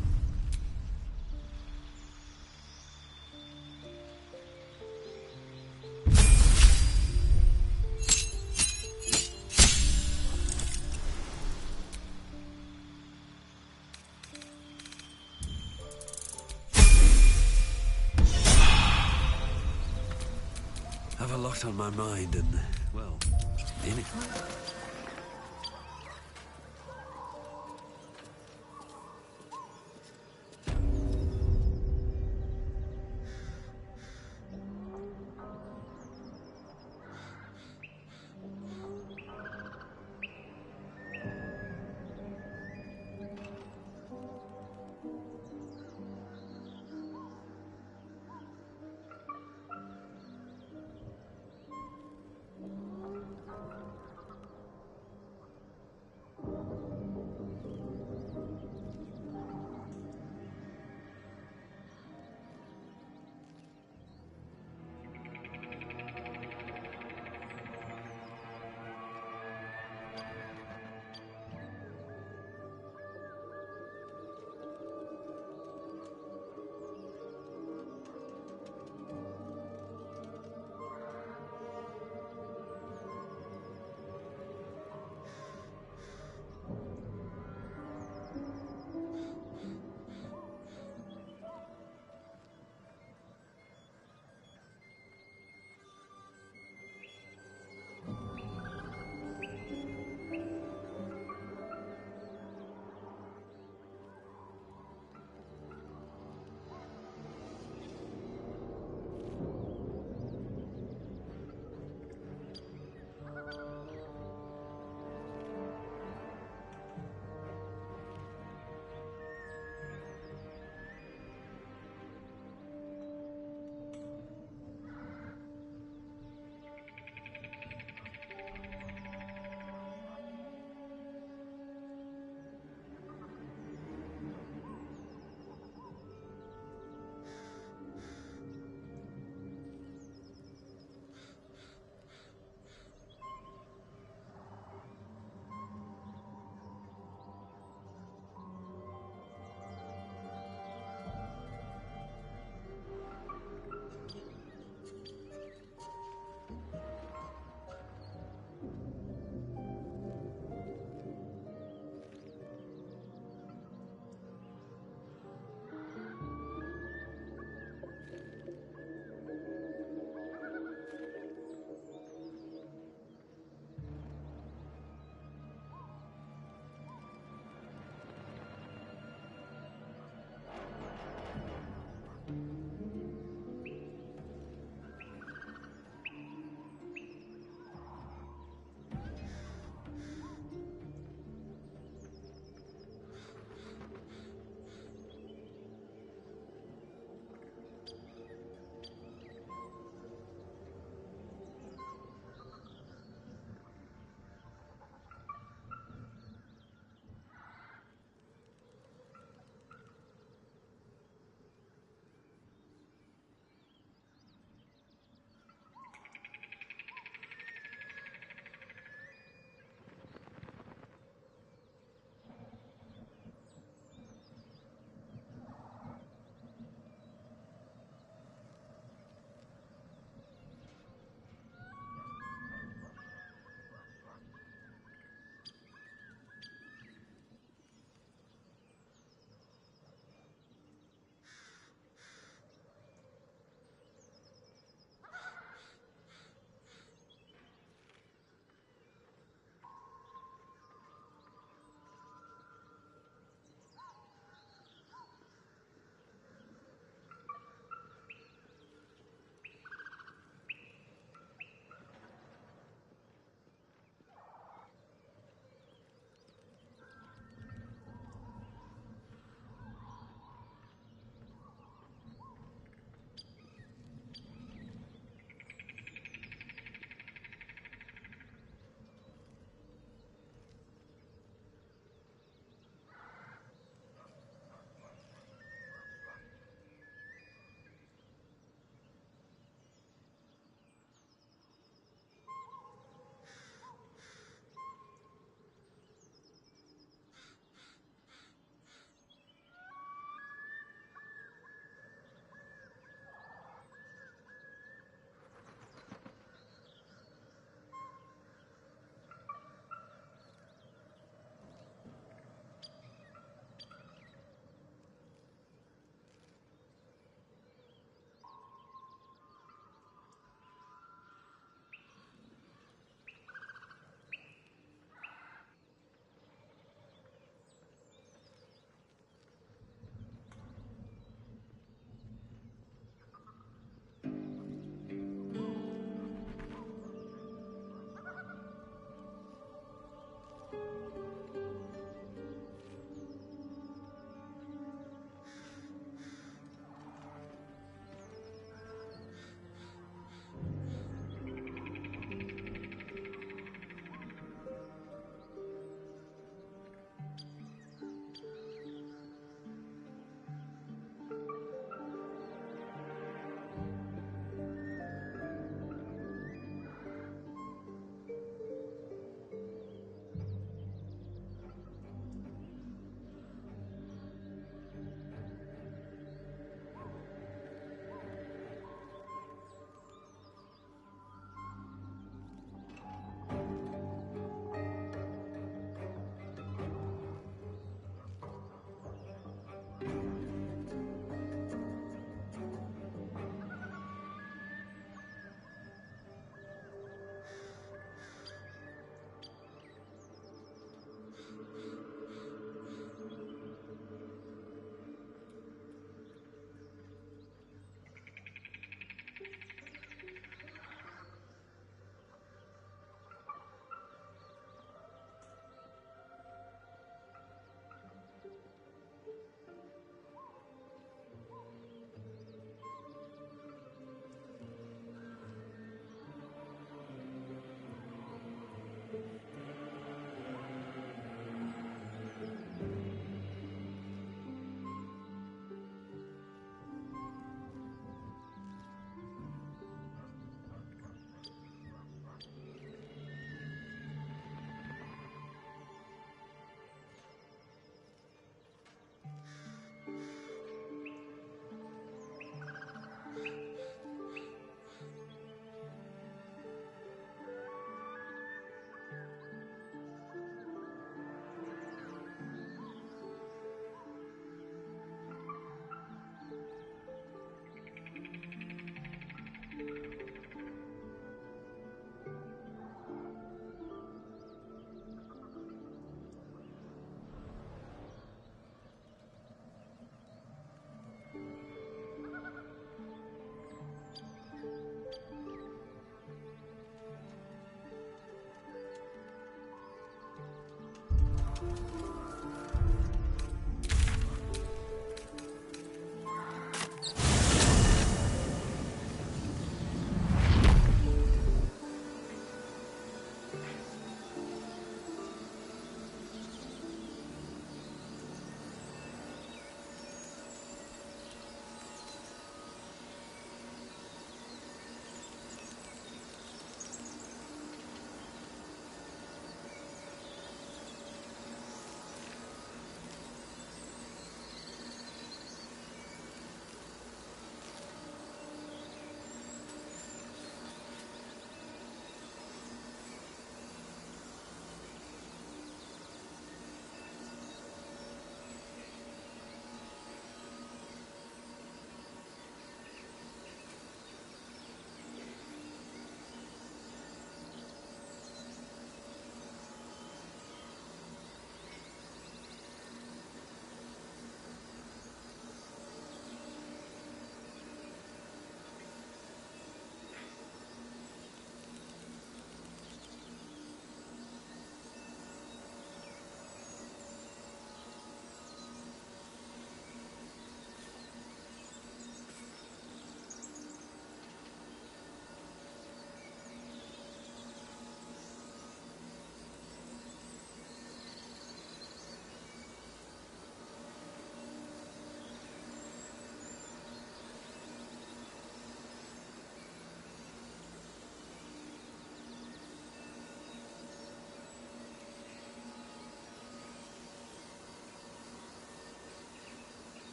Have a lot on my mind and, well, in it.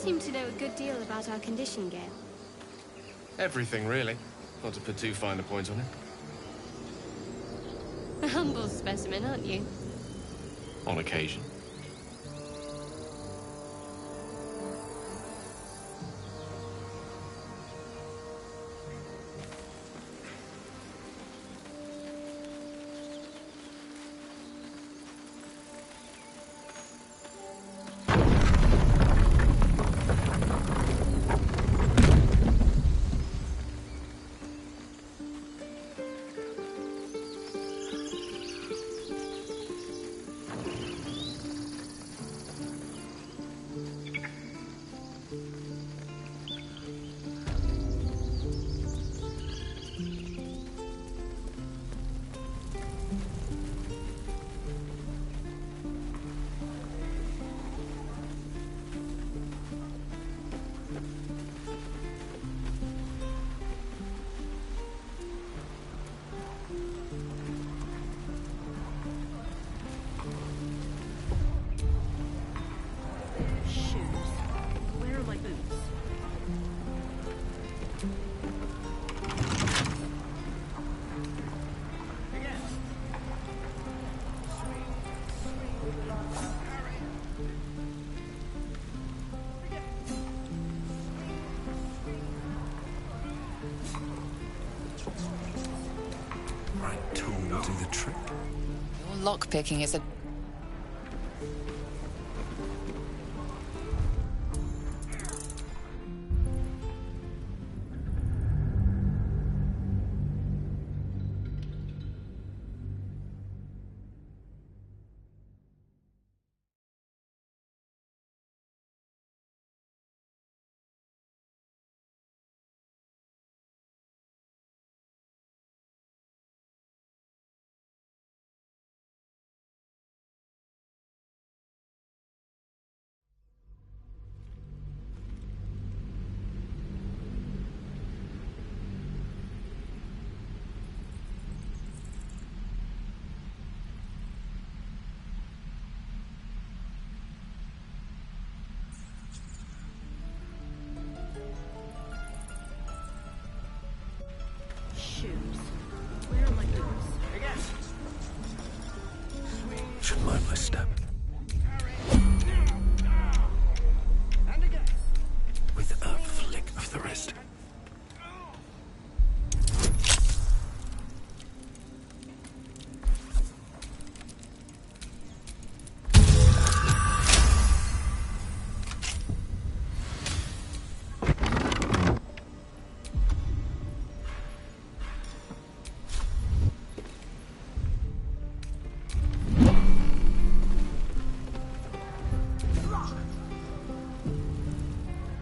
seem to know a good deal about our condition, Gale. Everything, really. Not to put too fine a point on it. A humble specimen, aren't you? On occasion. Right tool will do the trick. Your lockpicking is a... Should mind my step. With a flick of the wrist.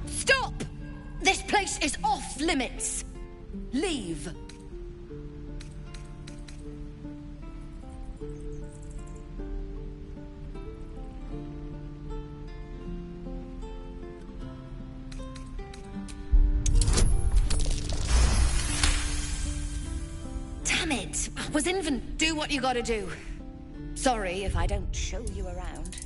Stop! This place is off limits. Leave. Damn it! Was infant. Do what you gotta do. Sorry if I don't show you around.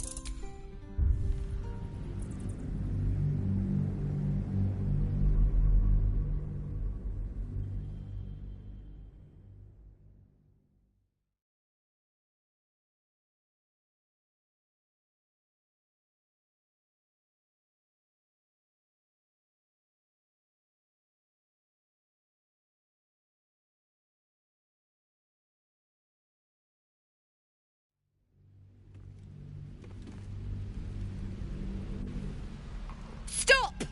Stop!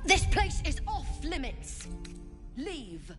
This place is off limits. Leave.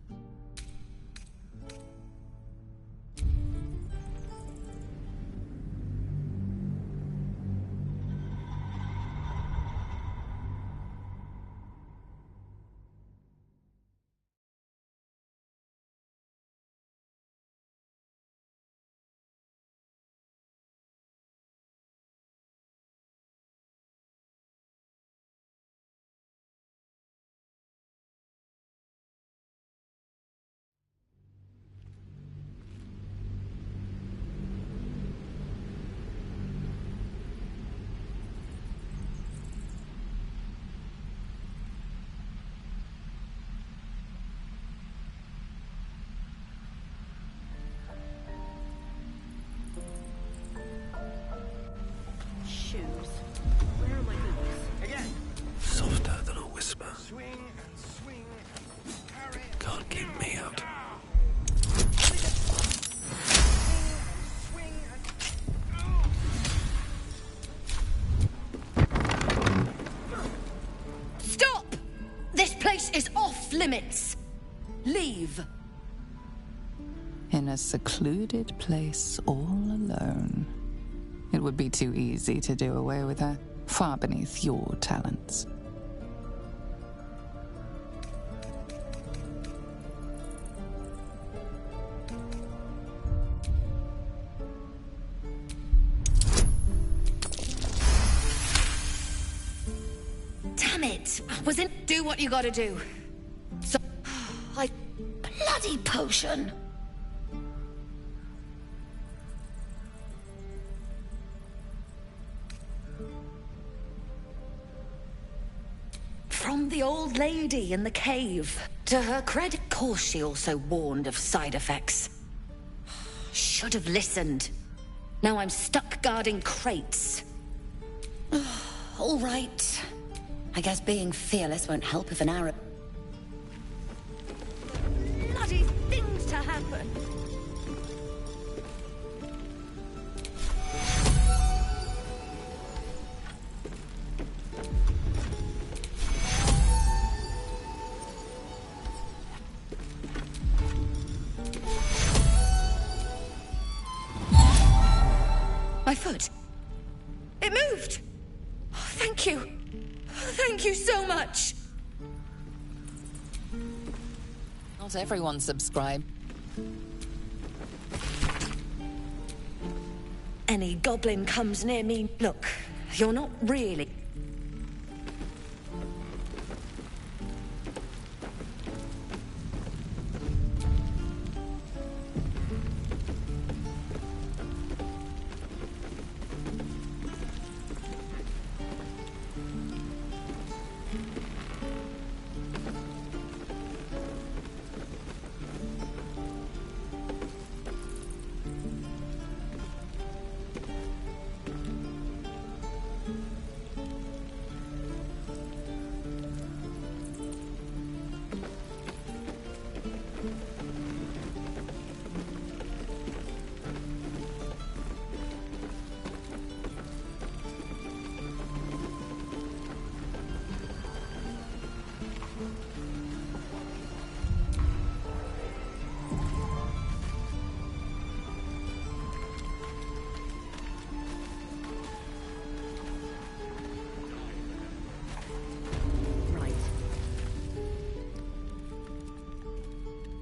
limits. Leave. In a secluded place all alone. It would be too easy to do away with her, far beneath your talents. Damn it! Was it? Do what you gotta do. So, bloody potion. From the old lady in the cave. To her credit, of course she also warned of side effects. Should have listened. Now I'm stuck guarding crates. All right. I guess being fearless won't help if an arrow... Bloody things to happen! My foot. It moved! Oh, thank you. Thank you so much. Not everyone subscribe. Any goblin comes near me, look, you're not really...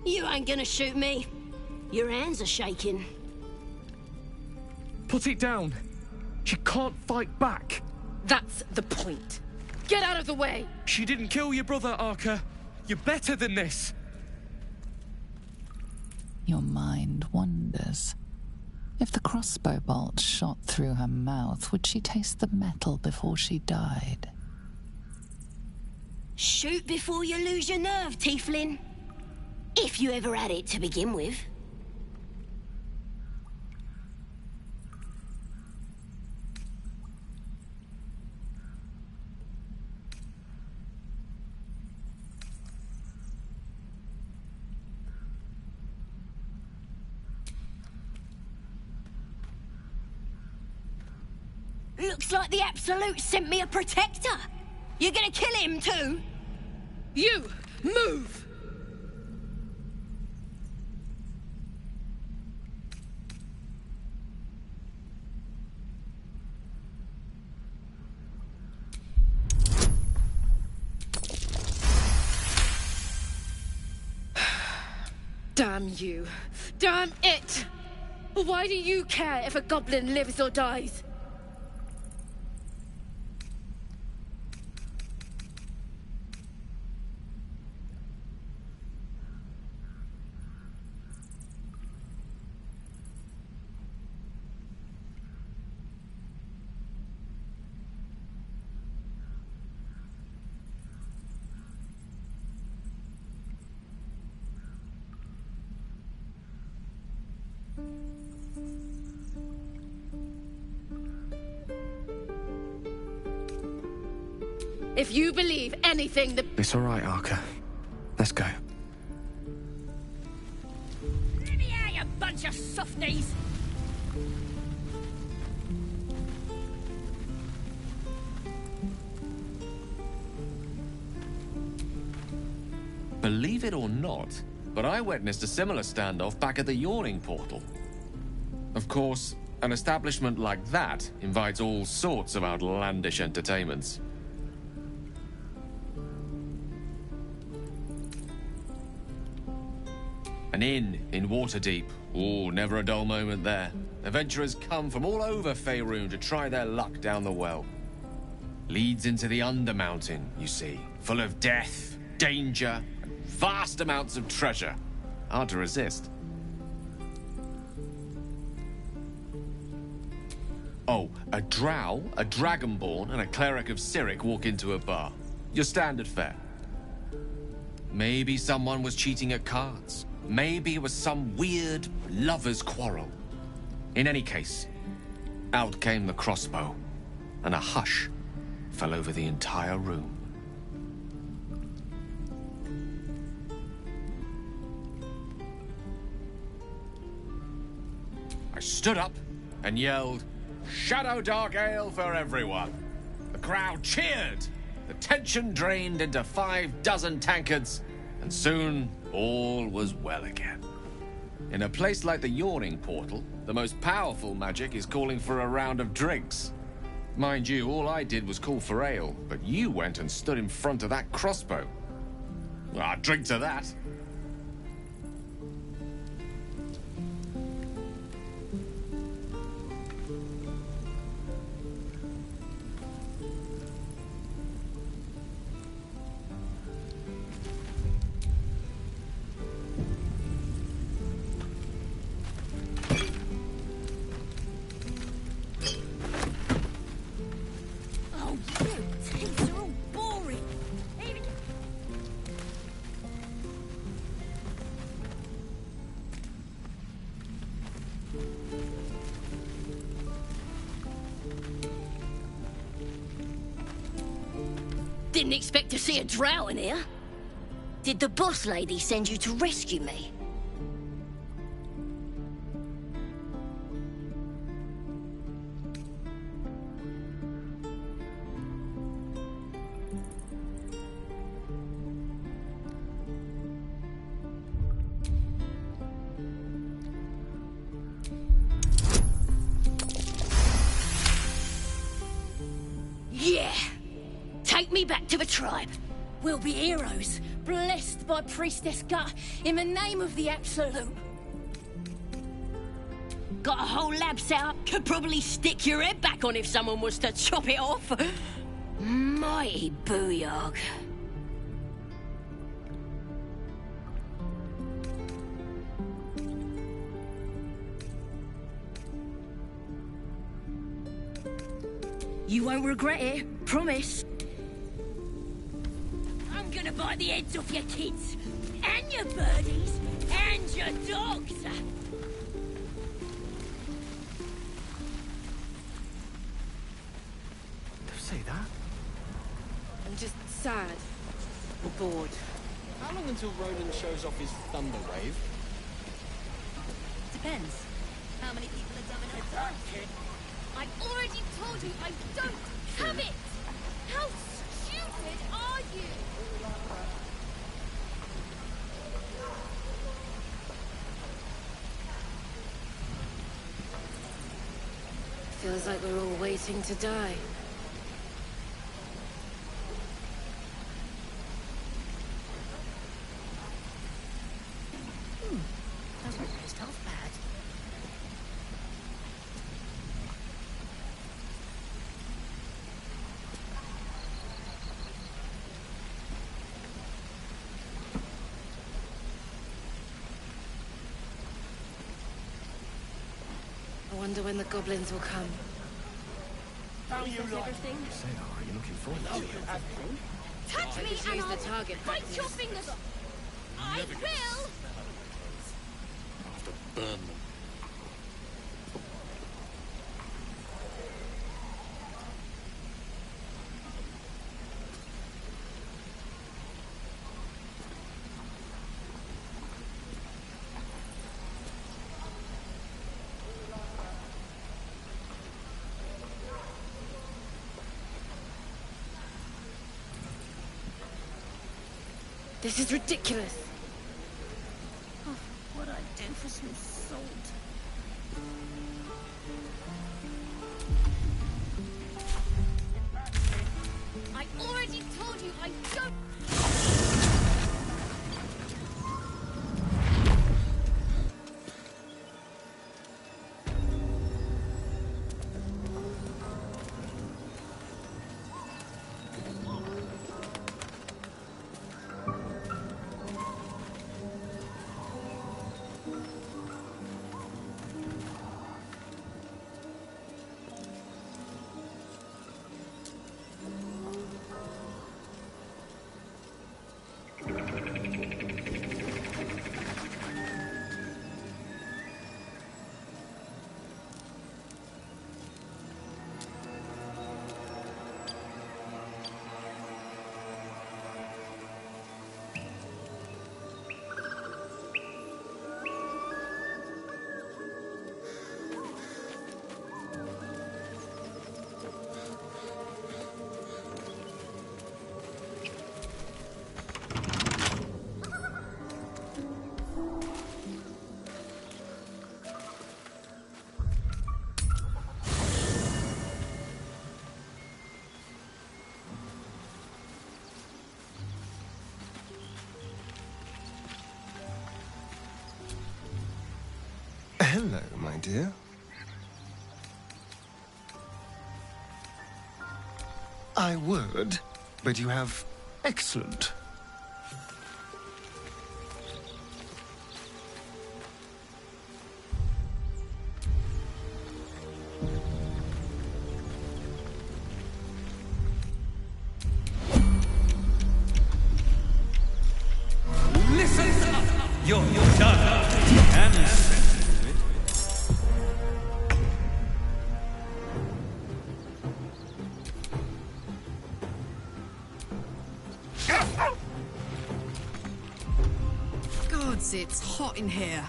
You ain't gonna shoot me. Your hands are shaking. Put it down. She can't fight back. That's the point. Get out of the way! She didn't kill your brother, Arca. You're better than this. Your mind wanders. If the crossbow bolt shot through her mouth, would she taste the metal before she died? Shoot before you lose your nerve, Tiefling. If you ever had it to begin with. Looks like the Absolute sent me a protector. You're gonna kill him too? You! Move! Damn you. Damn it! Why do you care if a goblin lives or dies? If you believe anything that... It's all right, Arca. Let's go. Let me out, you bunch of softies! Believe it or not, but I witnessed a similar standoff back at the Yawning Portal. Of course, an establishment like that invites all sorts of outlandish entertainments. An inn in Waterdeep. Ooh, never a dull moment there. Adventurers come from all over Faerun to try their luck down the well. Leads into the Undermountain, you see, full of death, danger, and vast amounts of treasure. Hard to resist. Oh, a drow, a dragonborn, and a cleric of Cyric walk into a bar. Your standard fare. Maybe someone was cheating at cards. Maybe it was some weird lover's quarrel. In any case, out came the crossbow, and a hush fell over the entire room. I stood up and yelled, "Shadow Dark Ale for everyone!" The crowd cheered. The tension drained into 6 tankards, and soon all was well again. In a place like the Yawning Portal, the most powerful magic is calling for a round of drinks. Mind you, all I did was call for ale, but you went and stood in front of that crossbow. Well, I'd drink to that. Didn't expect to see a drow in here. Did the boss lady send you to rescue me? Yeah! Take me back to the tribe. We'll be heroes, blessed by Priestess Gut, in the name of the Absolute. Got a whole lab set up. Could probably stick your head back on if someone was to chop it off. Mighty booyog. You won't regret it, promise. I'm gonna bite the heads off your kids, and your birdies, and your dogs. Don't say that. I'm just sad. Or bored. How long until Roland shows off his thunder wave? Depends. How many people are dumbing up? I've already told you I don't have it! How stupid are you? Feels like we're all waiting to die. Doesn't taste half bad. I wonder when the goblins will come. How you like? Everything? Say, are you looking forward to it? Touch me just and use I'll the target break practice. your fingers off. I will! I'll have to burn them. This is ridiculous. Oh, what I'd do for some salt. I already told you I don't... Hello, my dear. I would, but you have excellent. Listen up! You're done. And Gods, it's hot in here.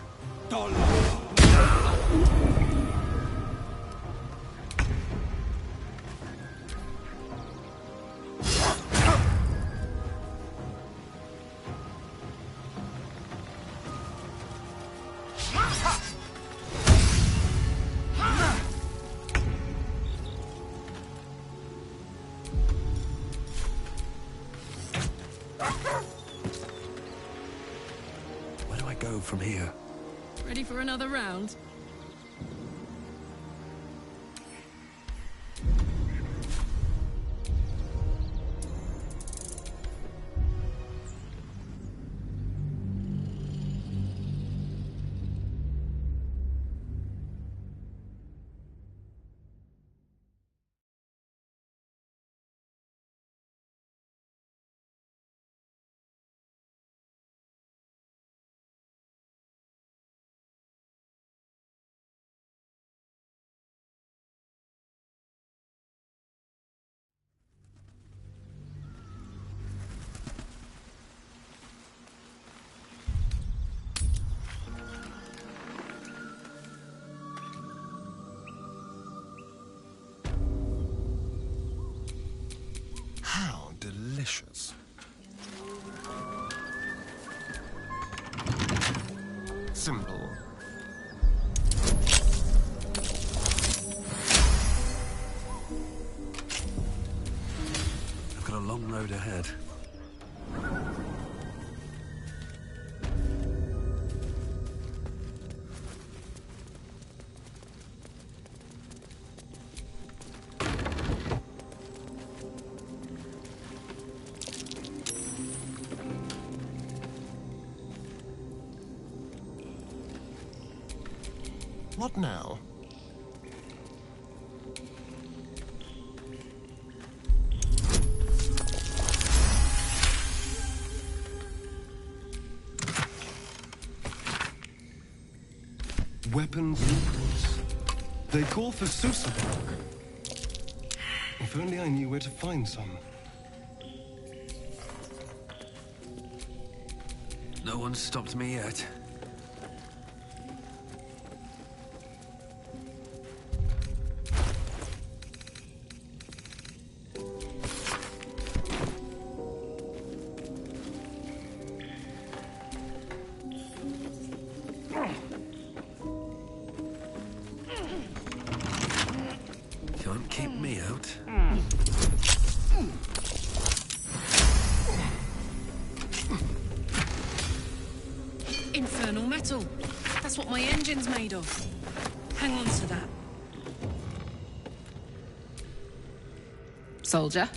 Where do I go from here? Ready for another round? How delicious. Simple. I've got a long road ahead. What now? Weapons leaders. They call for Susabok. If only I knew where to find some. No one's stopped me yet. out. Infernal metal. That's what my engine's made of. Hang on to that. Soldier?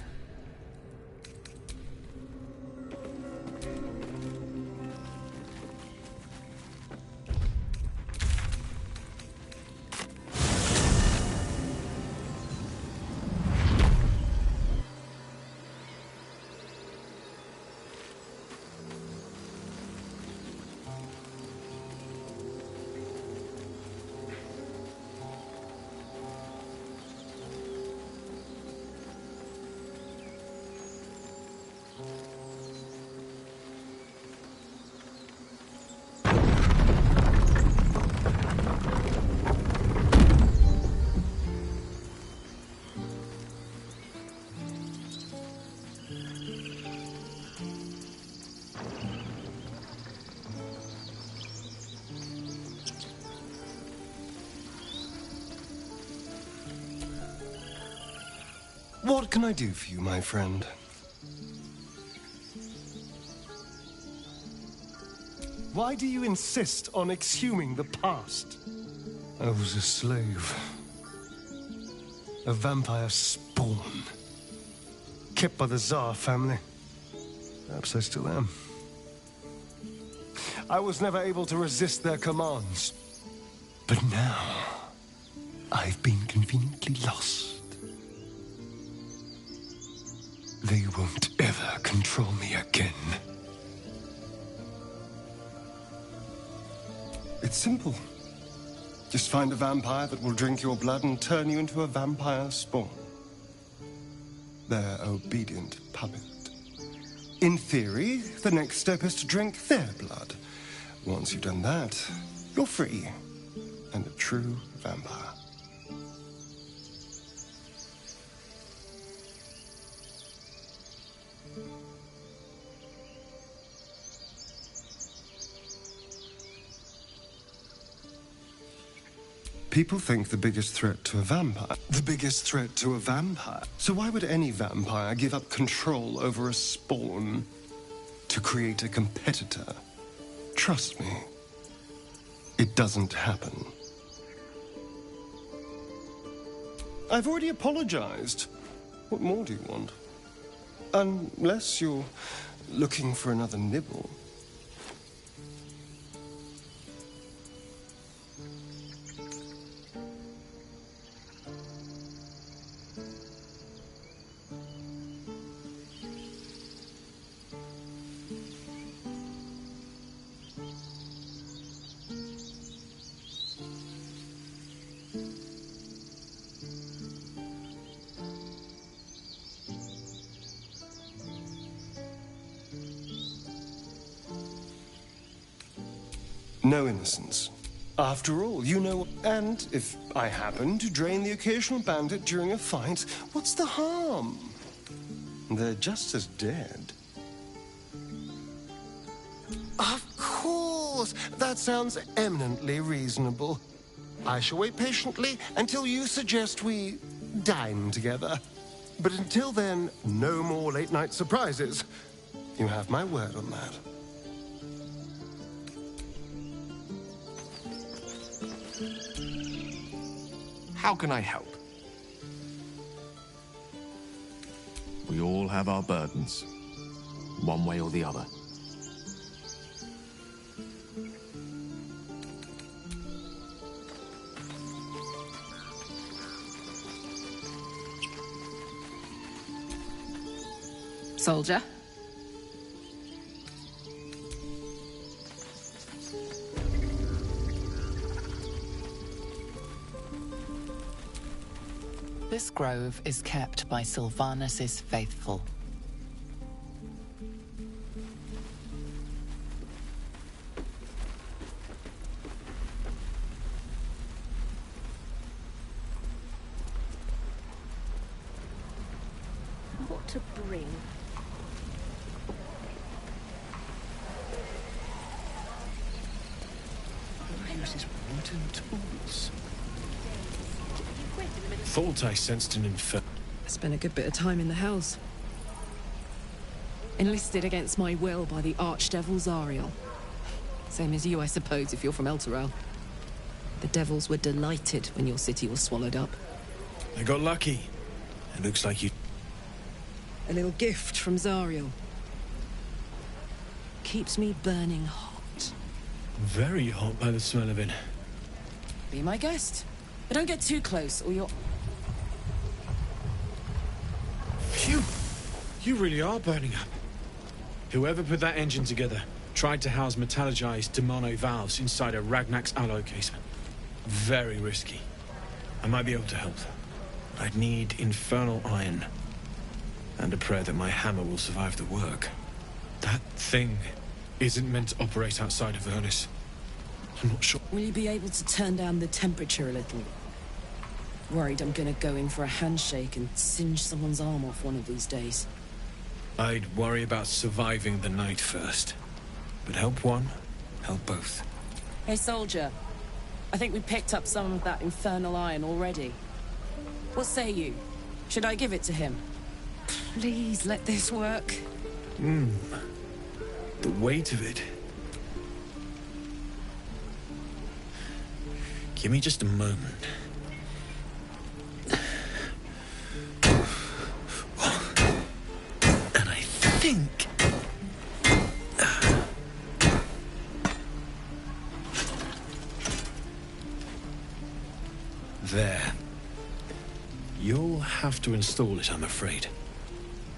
What can I do for you, my friend? Why do you insist on exhuming the past? I was a slave. A vampire spawn. Kept by the Tsar family. Perhaps I still am. I was never able to resist their commands. But now, I've been conveniently lost. They won't ever control me again. It's simple. Just find a vampire that will drink your blood and turn you into a vampire spawn. Their obedient puppet. In theory, the next step is to drink their blood. Once you've done that, you're free. And a true vampire. People think the biggest threat to a vampire... The biggest threat to a vampire? So why would any vampire give up control over a spawn to create a competitor? Trust me, it doesn't happen. I've already apologized. What more do you want? Unless you're looking for another nibble. No innocence. After all, you know... And if I happen to drain the occasional bandit during a fight, what's the harm? They're just as dead. Of course! That sounds eminently reasonable. I shall wait patiently until you suggest we dine together. But until then, no more late-night surprises. You have my word on that. How can I help? We all have our burdens, one way or the other. Soldier? This grove is kept by Sylvanus's faithful. What to bring? Uses wooden tools. Thought I sensed an infer... Spent a good bit of time in the Hells. Enlisted against my will by the Archdevil Zariel. Same as you, I suppose, if you're from Elturel. The devils were delighted when your city was swallowed up. I got lucky. It looks like you... A little gift from Zariel. Keeps me burning hot. Very hot by the smell of it. Be my guest. But don't get too close, or you'll... Phew! You really are burning up. Whoever put that engine together tried to house metallurgized Demano valves inside a Ragnak's alloy casement. Very risky. I might be able to help. But I'd need infernal iron. And a prayer that my hammer will survive the work. That thing isn't meant to operate outside of Ernest. I'm not sure. Will you be able to turn down the temperature a little? Worried I'm gonna go in for a handshake and singe someone's arm off one of these days. I'd worry about surviving the night first. But help one, help both. Hey, soldier. I think we picked up some of that infernal iron already. What say you? Should I give it to him? Please let this work. The weight of it. Give me just a moment. And I think... There. You'll have to install it, I'm afraid.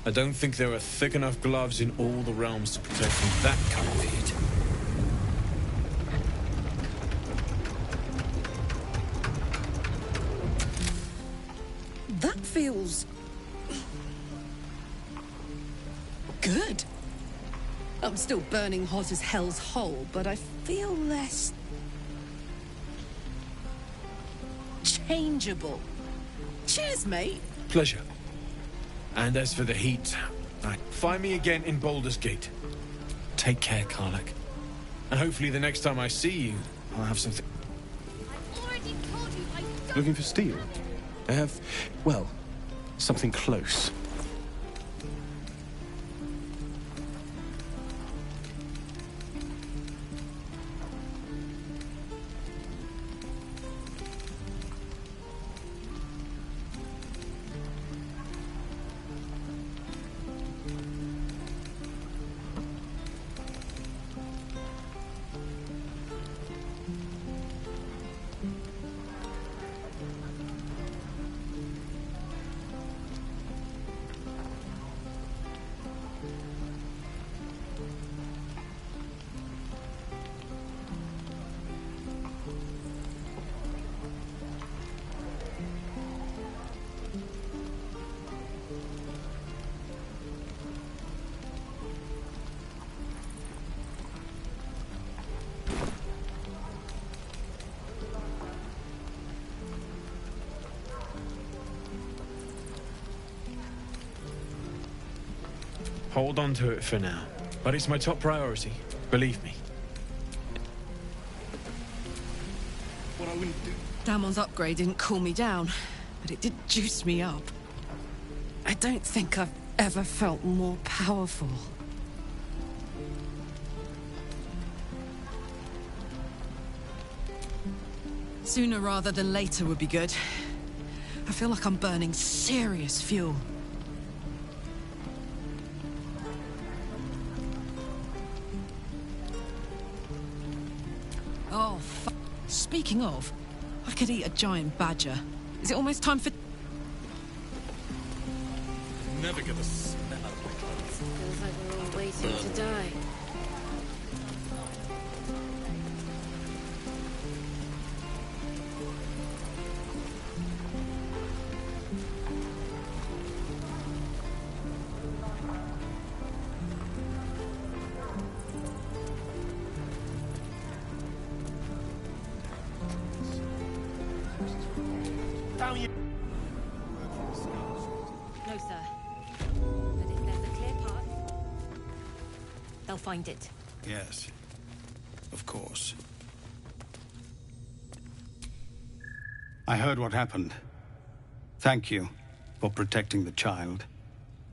I don't think there are thick enough gloves in all the realms to protect from that kind of heat. That feels... good. I'm still burning hot as hell's hole, but I feel less... changeable. Cheers, mate. Pleasure. And as for the heat, find me again in Baldur's Gate. Take care, Karlach. And hopefully the next time I see you, I'll have something... I've already told you I don't... Looking for steel? I have, well, something close. Hold on to it for now. But it's my top priority, believe me. What I wouldn't do... Damon's upgrade didn't cool me down, but it did juice me up. I don't think I've ever felt more powerful. Sooner rather than later would be good. I feel like I'm burning serious fuel. Oh, speaking of, I could eat a giant badger. Is it almost time for... Never get the smell. Feels like we're all waiting to die. No, sir. But if there's a clear path, they'll find it. Yes. Of course. I heard what happened. Thank you. for protecting the child.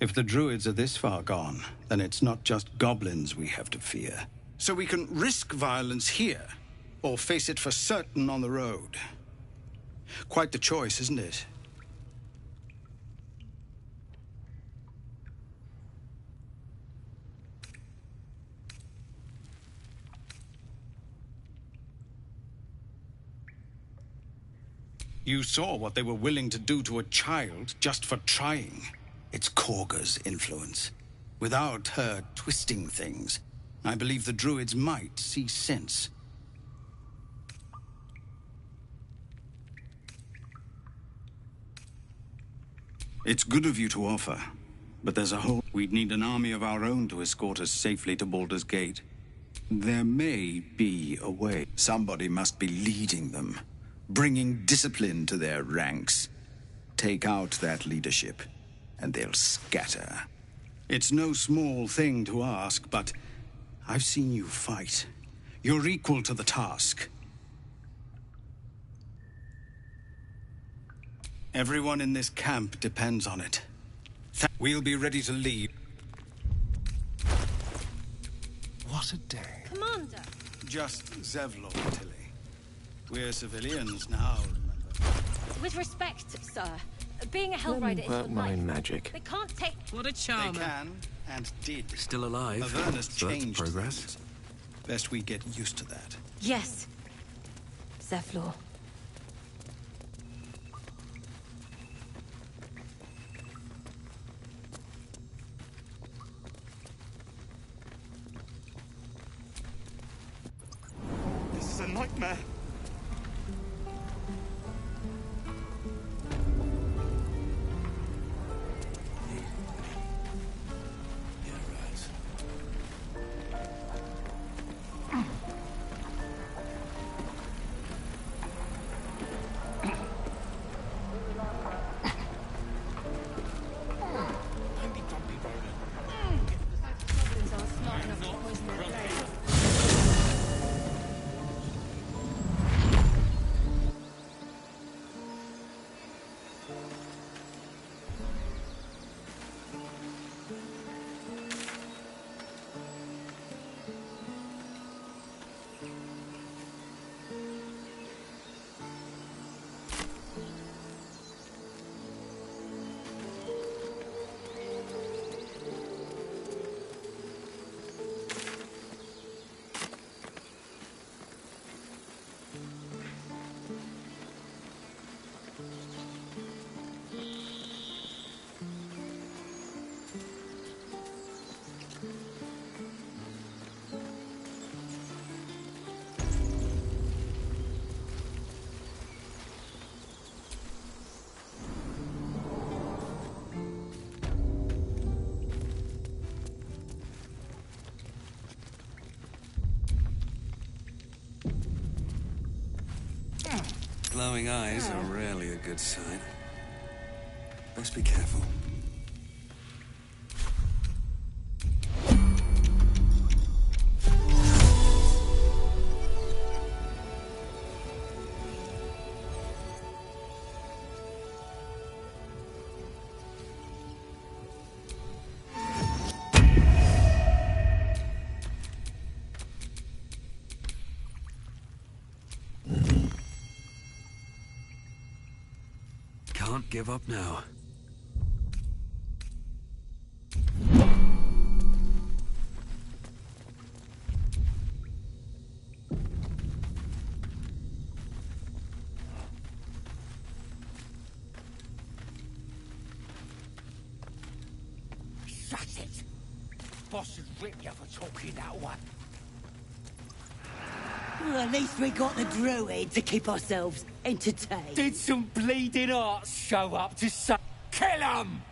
If the druids are this far gone, then it's not just goblins we have to fear. So we can risk violence here, or face it for certain on the road. Quite the choice, isn't it? You saw what they were willing to do to a child just for trying. It's Korga's influence. Without her twisting things, I believe the druids might see sense. It's good of you to offer, but there's a whole... We'd need an army of our own to escort us safely to Baldur's Gate. There may be a way. Somebody must be leading them, bringing discipline to their ranks. Take out that leadership, and they'll scatter. It's no small thing to ask, but I've seen you fight. You're equal to the task. Everyone in this camp depends on it. We'll be ready to leave. What a day. Commander! Just Zevlor, Tilly. We're civilians now, remember? With respect, sir, being a Hellrider is for my life. magic. They can't take... What a charmer. They can, and did. Still alive. Avernus So that's changed progress. things. Best we get used to that. Yes. Zevlor. This is a nightmare. Glowing eyes are rarely a good sign. Best be careful. Can't give up now. Shut it! Boss would rip you for talking that way. Well, at least we got the druid to keep ourselves entertained. Did some bleeding arts show up to say, kill 'em?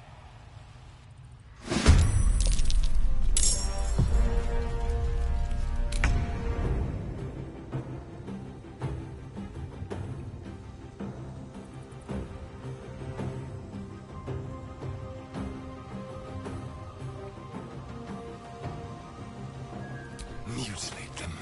Mutilate them.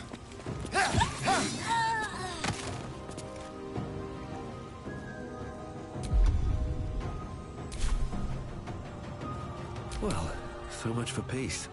Well, so much for peace.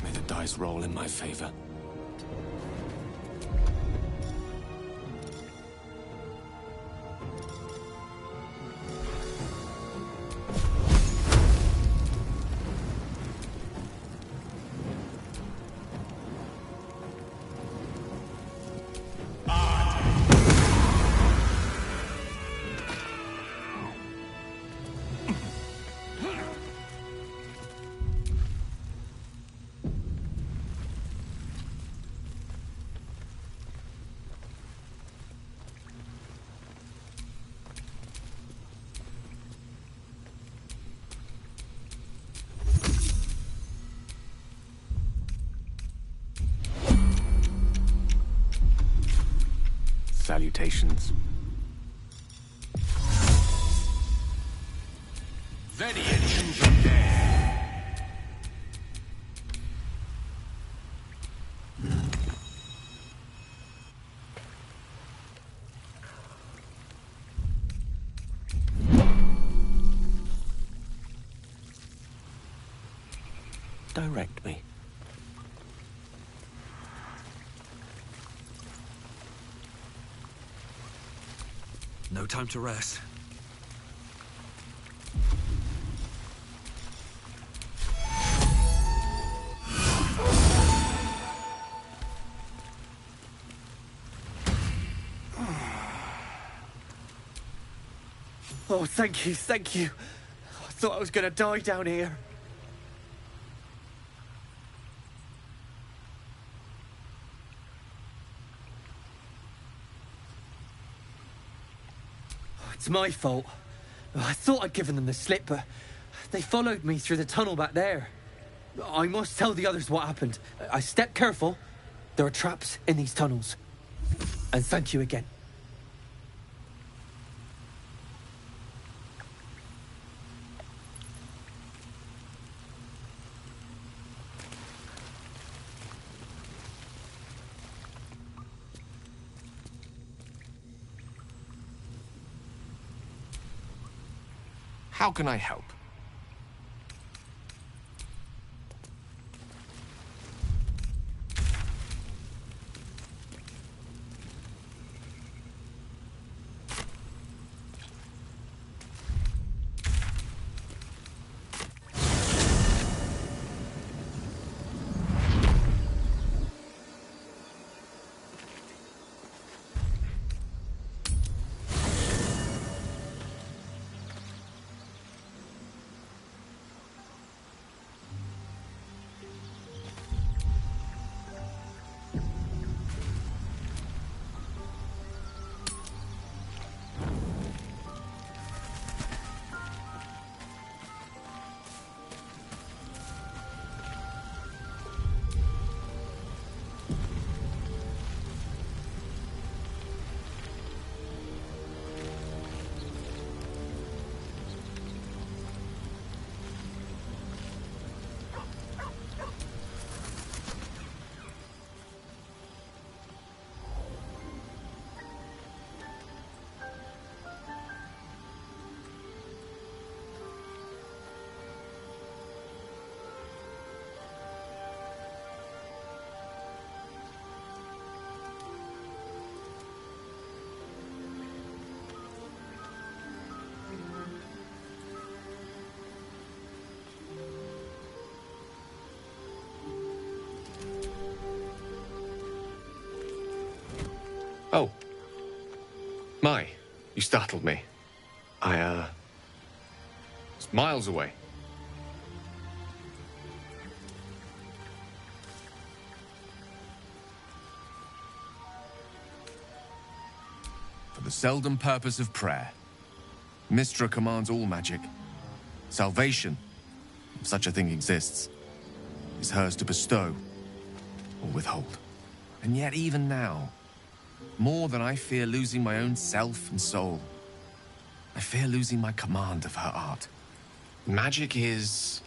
May the dice roll in my favor. Salutations. Variations of death. Direct me. No time to rest. Oh, thank you, thank you. I thought I was gonna die down here. It's my fault. I thought I'd given them the slip, but they followed me through the tunnel back there. I must tell the others what happened. I stepped careful. There are traps in these tunnels. And thank you again. How can I help? Oh. My, you startled me. It's miles away. For the seldom purpose of prayer, Mystra commands all magic. Salvation, if such a thing exists, is hers to bestow or withhold. And yet even now, more than I fear losing my own self and soul, I fear losing my command of her art. Magic is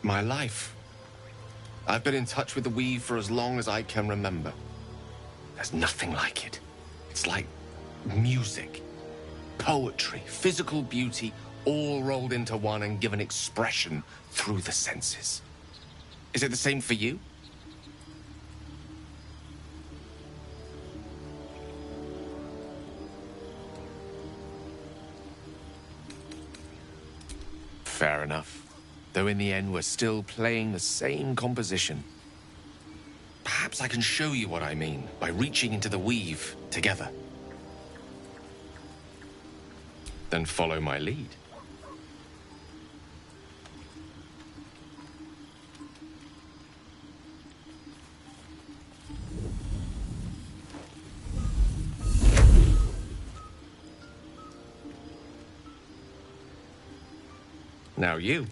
my life. I've been in touch with the weave for as long as I can remember. There's nothing like it. It's like music, poetry, physical beauty, all rolled into one and given expression through the senses. Is it the same for you? Fair enough. Though in the end, we're still playing the same composition. Perhaps I can show you what I mean by reaching into the weave together. Then follow my lead. Now you.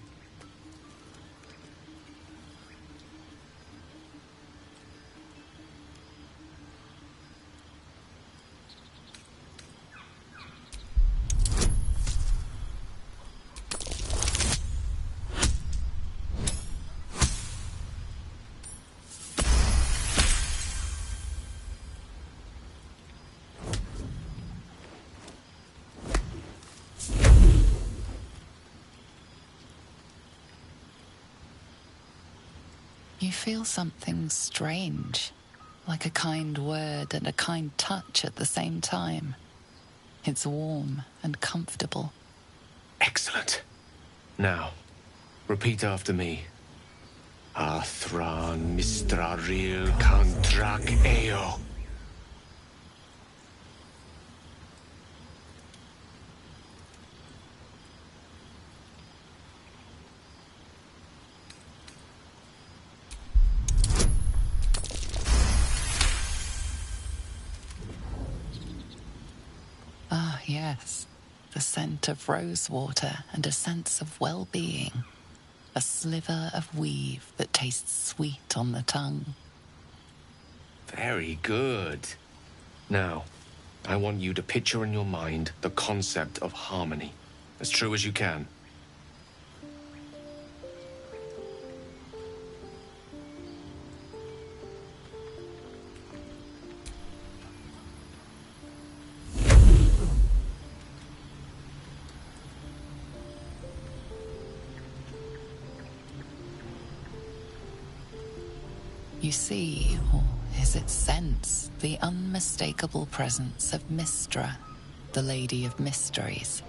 You feel something strange, like a kind word and a kind touch at the same time. It's warm and comfortable. Excellent. Now, repeat after me. Athran Mistraril Kantrak Eo. Yes, the scent of rosewater and a sense of well-being. A sliver of weave that tastes sweet on the tongue. Very good. Now, I want you to picture in your mind the concept of harmony, as true as you can. You see, or is it sense, the unmistakable presence of Mystra, the Lady of Mysteries.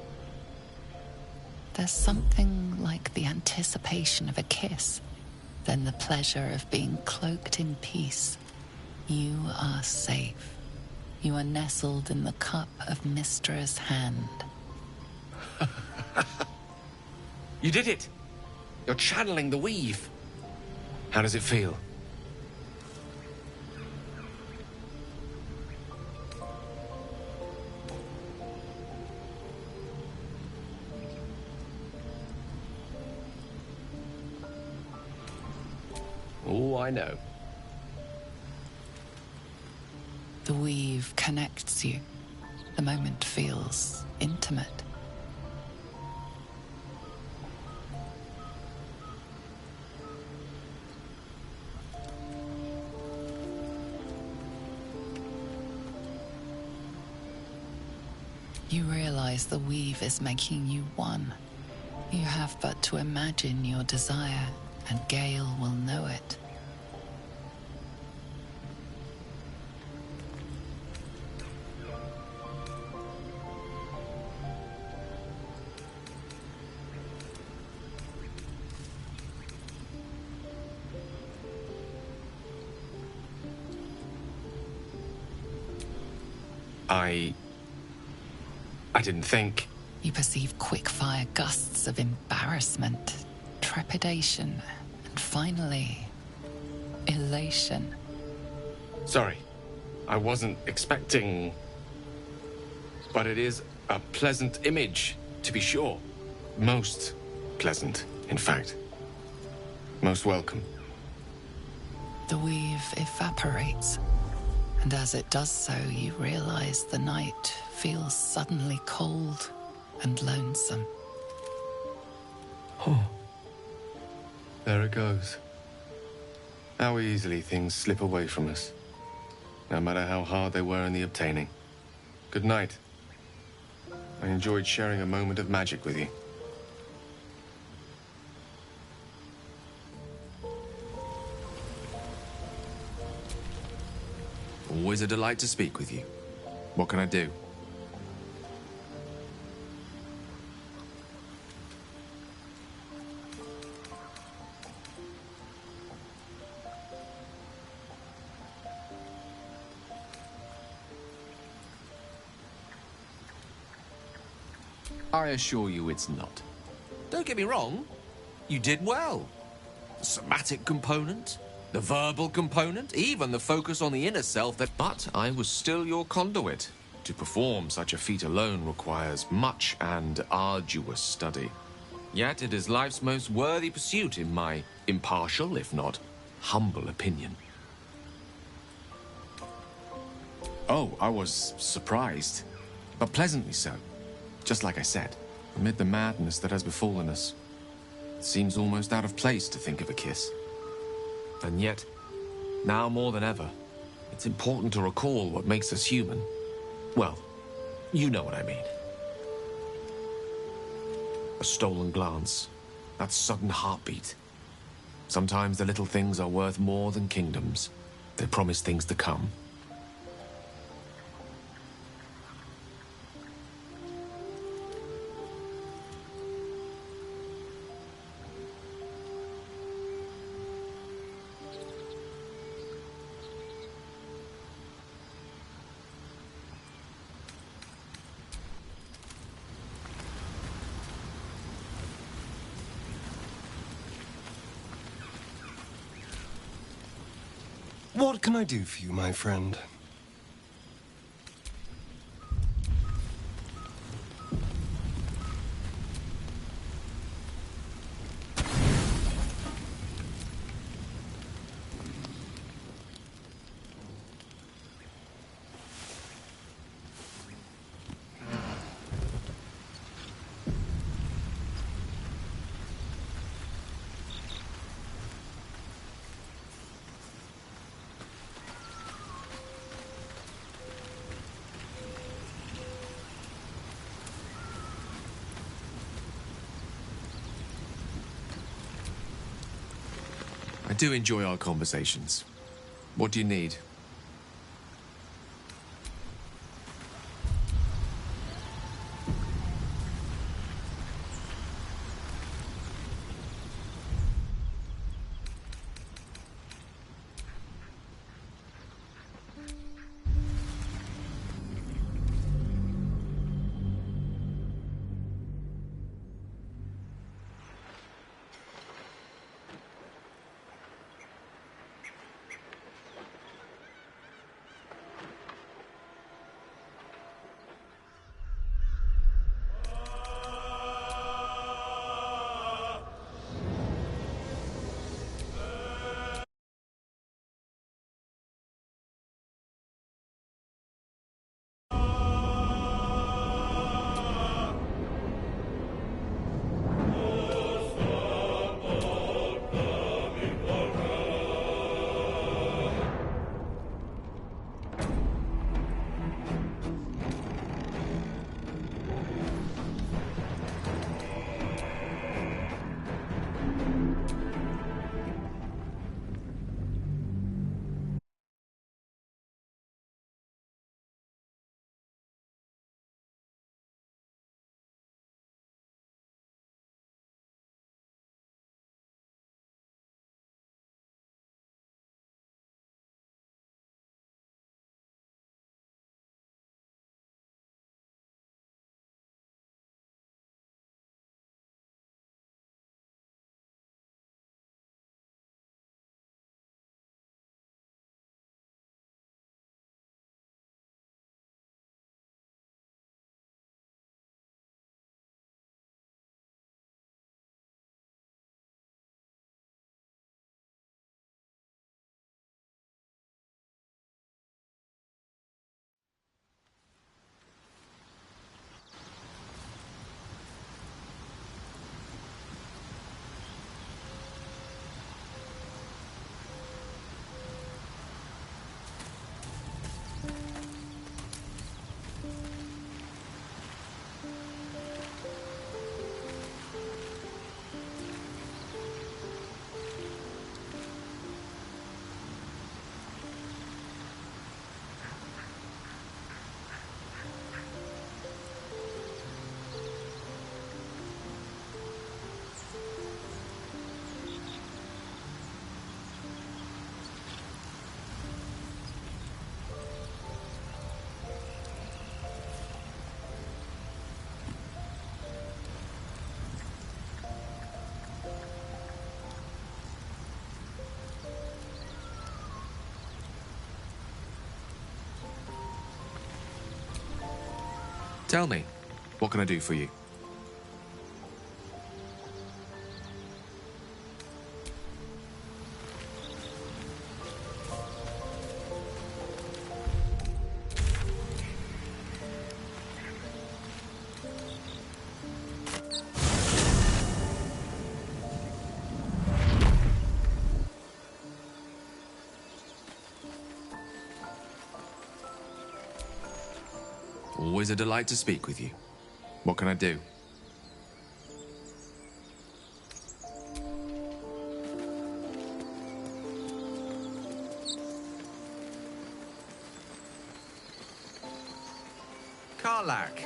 There's something like the anticipation of a kiss, then the pleasure of being cloaked in peace. You are safe. You are nestled in the cup of Mystra's hand. You did it! You're channeling the weave. How does it feel? Oh, I know. The weave connects you. The moment feels intimate. You realize the weave is making you one. You have but to imagine your desire, and Gale will know it. I didn't think. You perceive quick-fire gusts of embarrassment, trepidation, and finally, elation. Sorry, I wasn't expecting... But it is a pleasant image, to be sure. Most pleasant, in fact. Most welcome. The weave evaporates, And as it does so, you realize the night feels suddenly cold and lonesome. Oh. There it goes. How easily things slip away from us, no matter how hard they were in the obtaining. Good night. I enjoyed sharing a moment of magic with you. Always a delight to speak with you. What can I do? I assure you it's not. Don't get me wrong, you did well. The somatic component, the verbal component, even the focus on the inner self that... But I was still your conduit. To perform such a feat alone requires much and arduous study. Yet it is life's most worthy pursuit in my impartial, if not humble opinion. Oh, I was surprised, but pleasantly so. Just like I said, amid the madness that has befallen us, it seems almost out of place to think of a kiss. And yet, now more than ever, it's important to recall what makes us human. Well, you know what I mean. A stolen glance, that sudden heartbeat. Sometimes the little things are worth more than kingdoms. They promise things to come. What can I do for you, my friend? I do enjoy our conversations. What do you need? Tell me, what can I do for you? Always a delight to speak with you. What can I do? Karlak,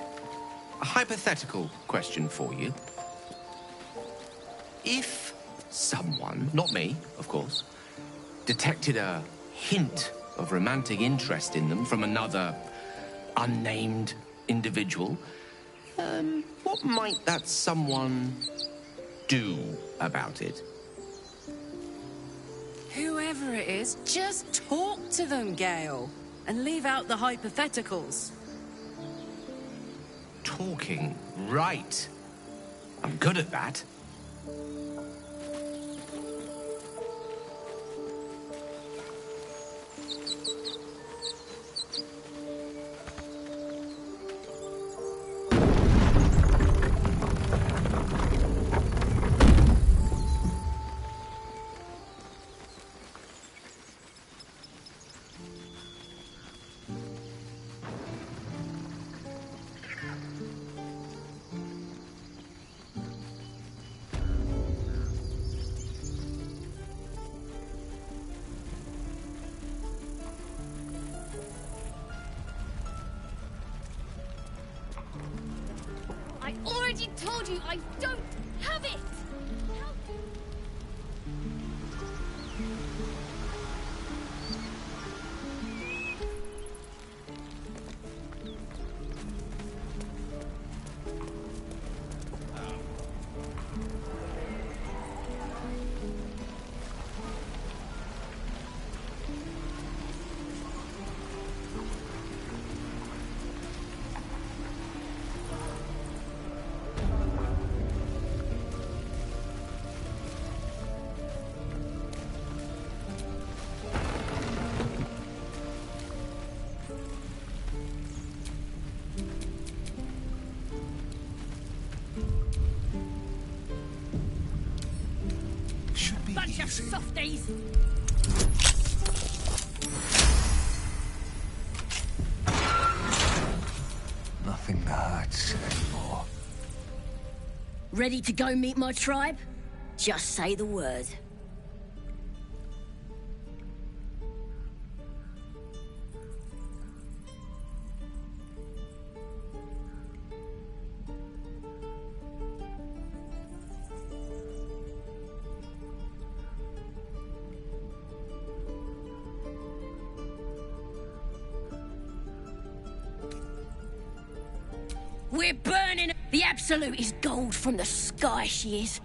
a hypothetical question for you. If someone, not me, of course, detected a hint of romantic interest in them from another unnamed individual, what might that someone do about it? Whoever it is, just talk to them, Gale, and leave out the hypotheticals. Talking, right. I'm good at that. I already told you I don't have it! Bunch of softies! Nothing hurts anymore. Ready to go meet my tribe? Just say the word. We're burning. The Absolute is gold from the sky, she is.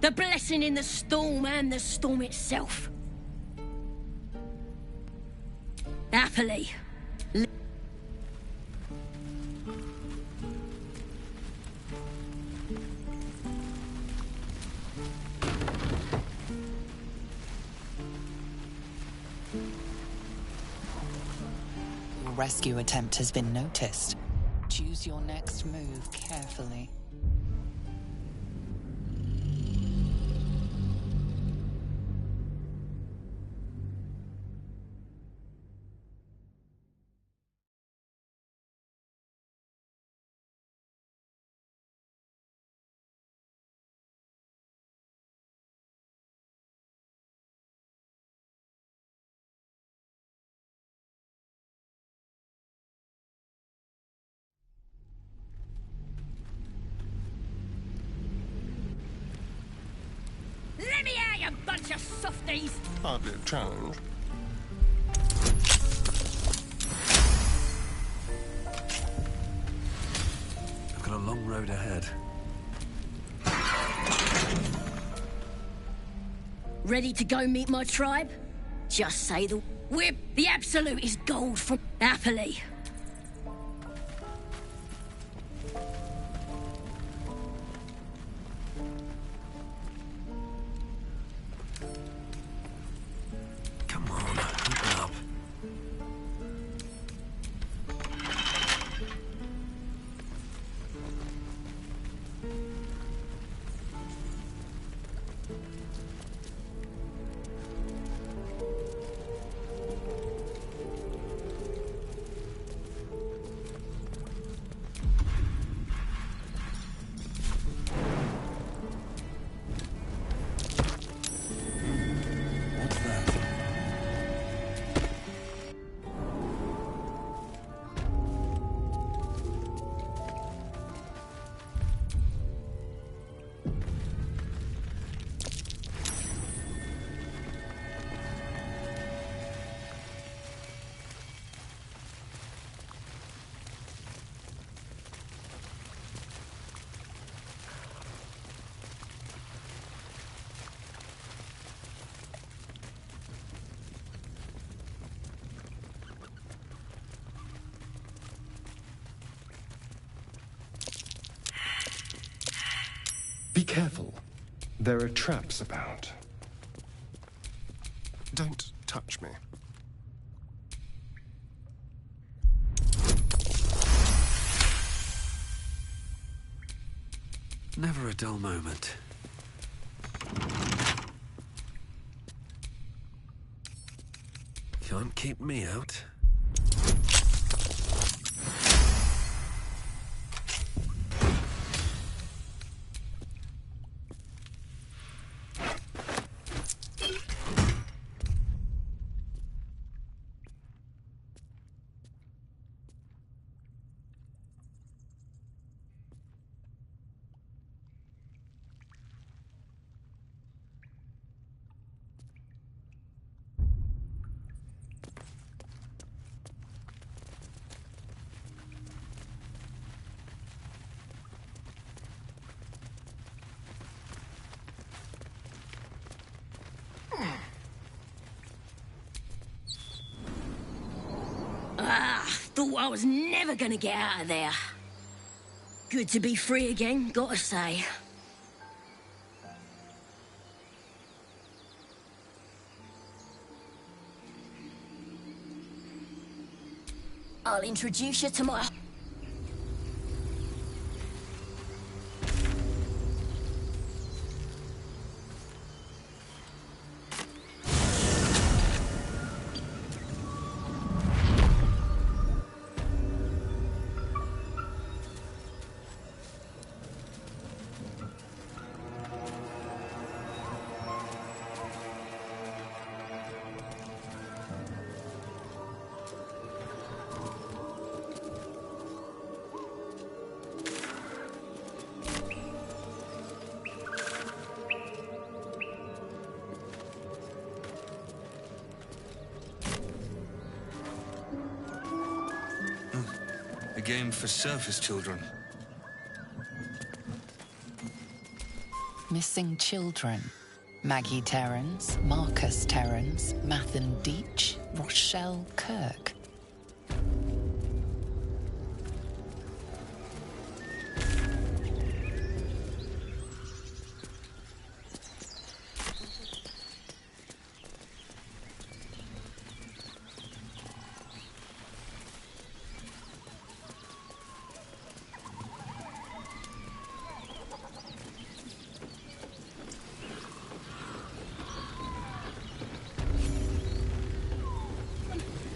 The blessing in the storm and the storm itself. Happily. Your rescue attempt has been noticed. Choose your next move carefully. Let me out, you bunch of softies! Hardly a challenge. I've got a long road ahead. Ready to go meet my tribe? Just say the... The Absolute is gold from... Happily. Be careful. There are traps about. Don't touch me. Never a dull moment. Can't keep me out. Thought I was never gonna get out of there. Good to be free again, gotta say. I'll introduce you to my... A game for surface children. Missing children. Maggie Terrans, Marcus Terrans, Mathan Deach, Rochelle Kirk.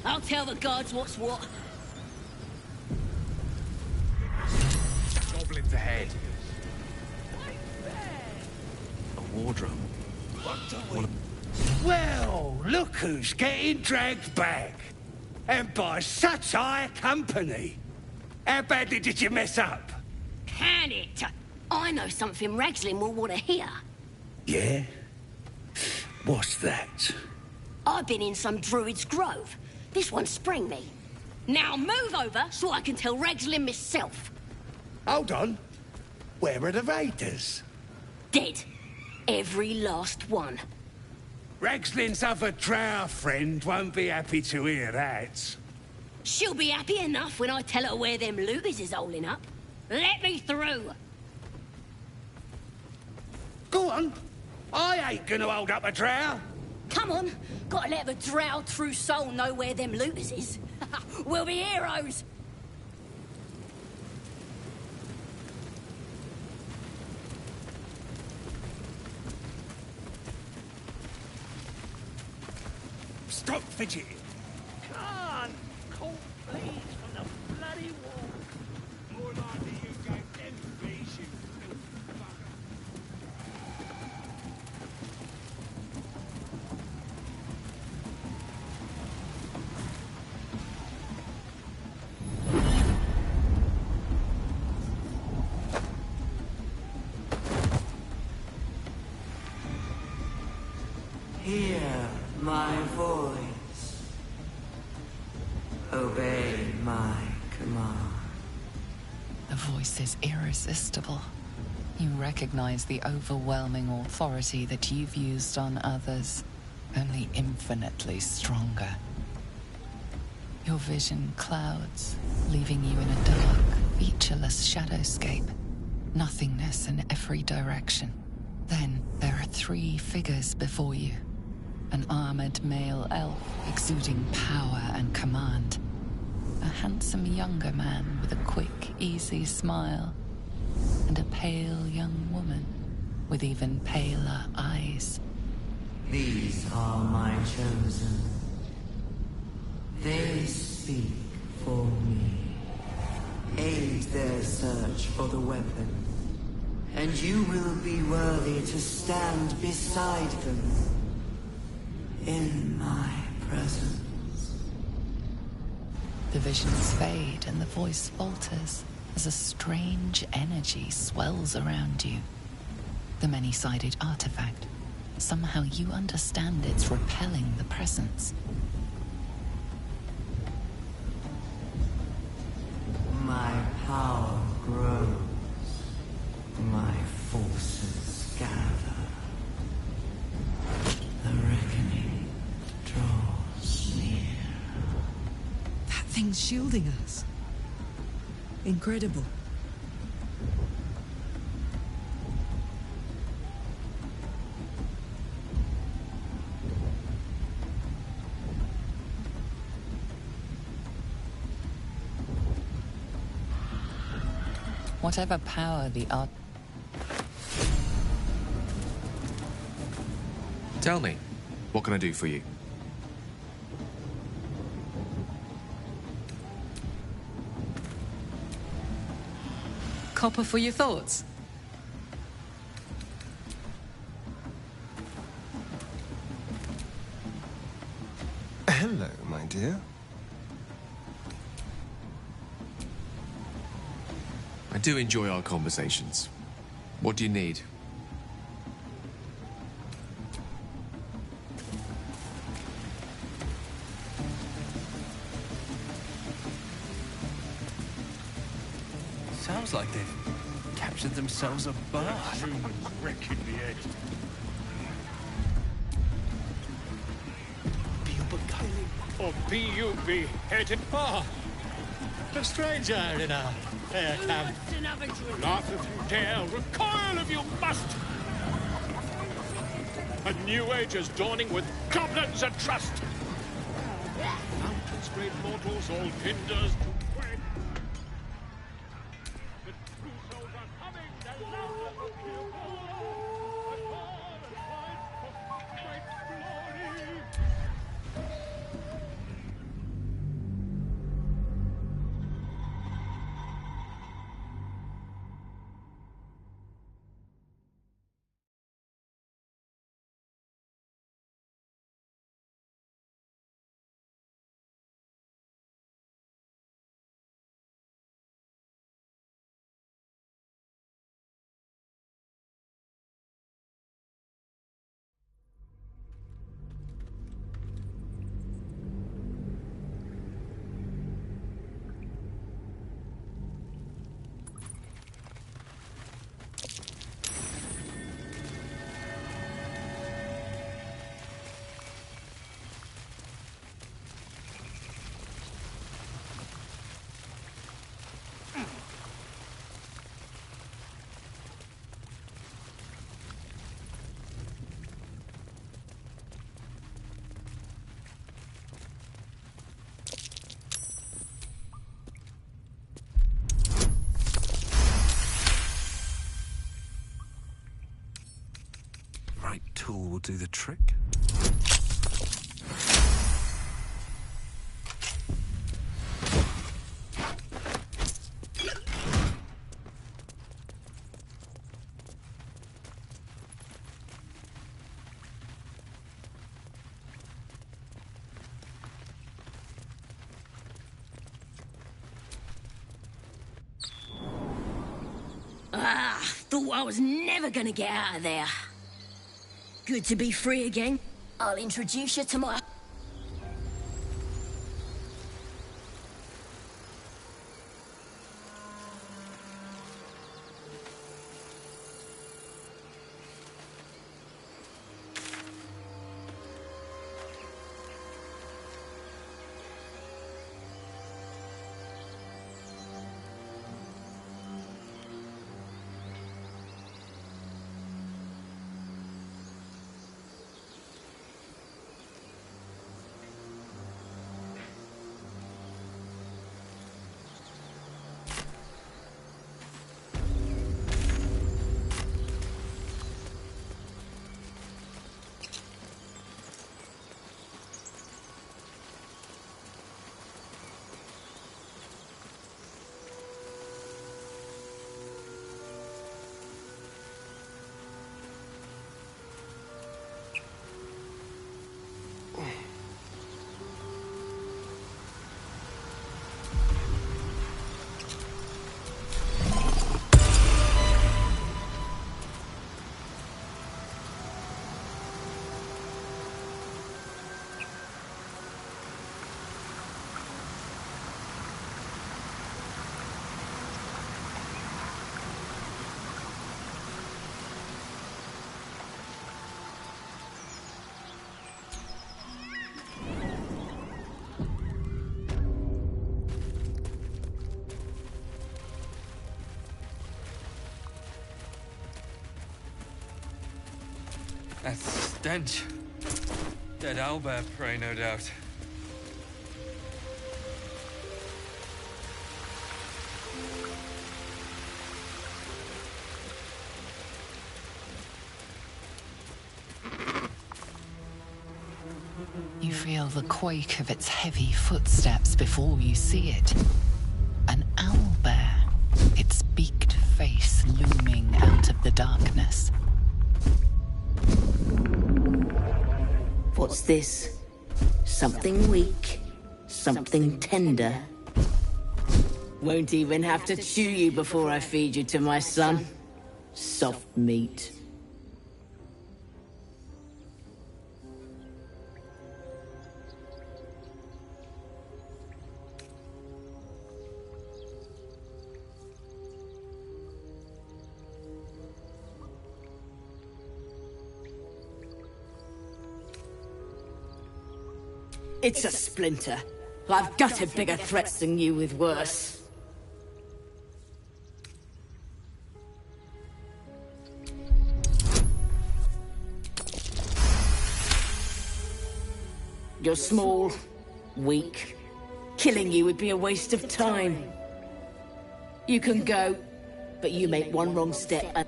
I'll tell the guards what's what. Goblins ahead. A wardrobe. Well, look who's getting dragged back. And by such high company. How badly did you mess up? Can it? I know something Ragslin will want to hear. Yeah? What's that? I've been in some druid's grove. This one sprang me. Now move over so I can tell Ragslin myself. Hold on. Where are the raiders? Dead. Every last one. Ragslin's other drow friend won't be happy to hear that. She'll be happy enough when I tell her where them looters is holding up. Let me through. Go on. I ain't gonna hold up a drow. Come on. Gotta let the drow true soul know where them looters is. We'll be heroes. Stop fidgeting. Can't call please from the bloody wall. More likely you gave them fees, you filthy bugger. Hear my voice. Obey my command. The voice is irresistible. You recognize the overwhelming authority that you've used on others, only infinitely stronger. Your vision clouds, leaving you in a dark, featureless shadowscape. nothingness in every direction. Then there are 3 figures before you. An armored male elf exuding power and command. A handsome younger man with a quick, easy smile. And a pale young woman with even paler eyes. These are my chosen. They speak for me. Aid their search for the weapon, and you will be worthy to stand beside them in my presence. The visions fade and the voice falters as a strange energy swells around you. The many-sided artifact. Somehow you understand it's repelling the presence. My power grows. My forces gather. The reckoning draws near. That thing's shielding us. Incredible. Whatever power the art... Tell me, what can I do for you? Copper for your thoughts? Hello, my dear. I do enjoy our conversations. What do you need? Sounds like they've captured themselves a bird. Humans wrecking the edge. Or be you beheaded? Ah, a stranger in a fair camp. Laugh if you dare, recoil if you must. A new age is dawning with goblins and trust. Mountains, great mortals, all hinders to quay. The true souls are coming, the louder the kill. And all and fight for great glory. Right tool will do the trick. Ah, thought I was never gonna get out of there. Good to be free again. I'll introduce you to my... That stench. Dead owlbear prey, no doubt. You feel the quake of its heavy footsteps before you see it. An owlbear, its beaked face looming out of the darkness. What's this? Something weak, something tender. Won't even have to chew you before I feed you to my son. Soft meat. It's a splinter. I've gutted bigger threats than you with worse. You're small, weak. Killing you would be a waste of time. You can go, but you make one wrong step and...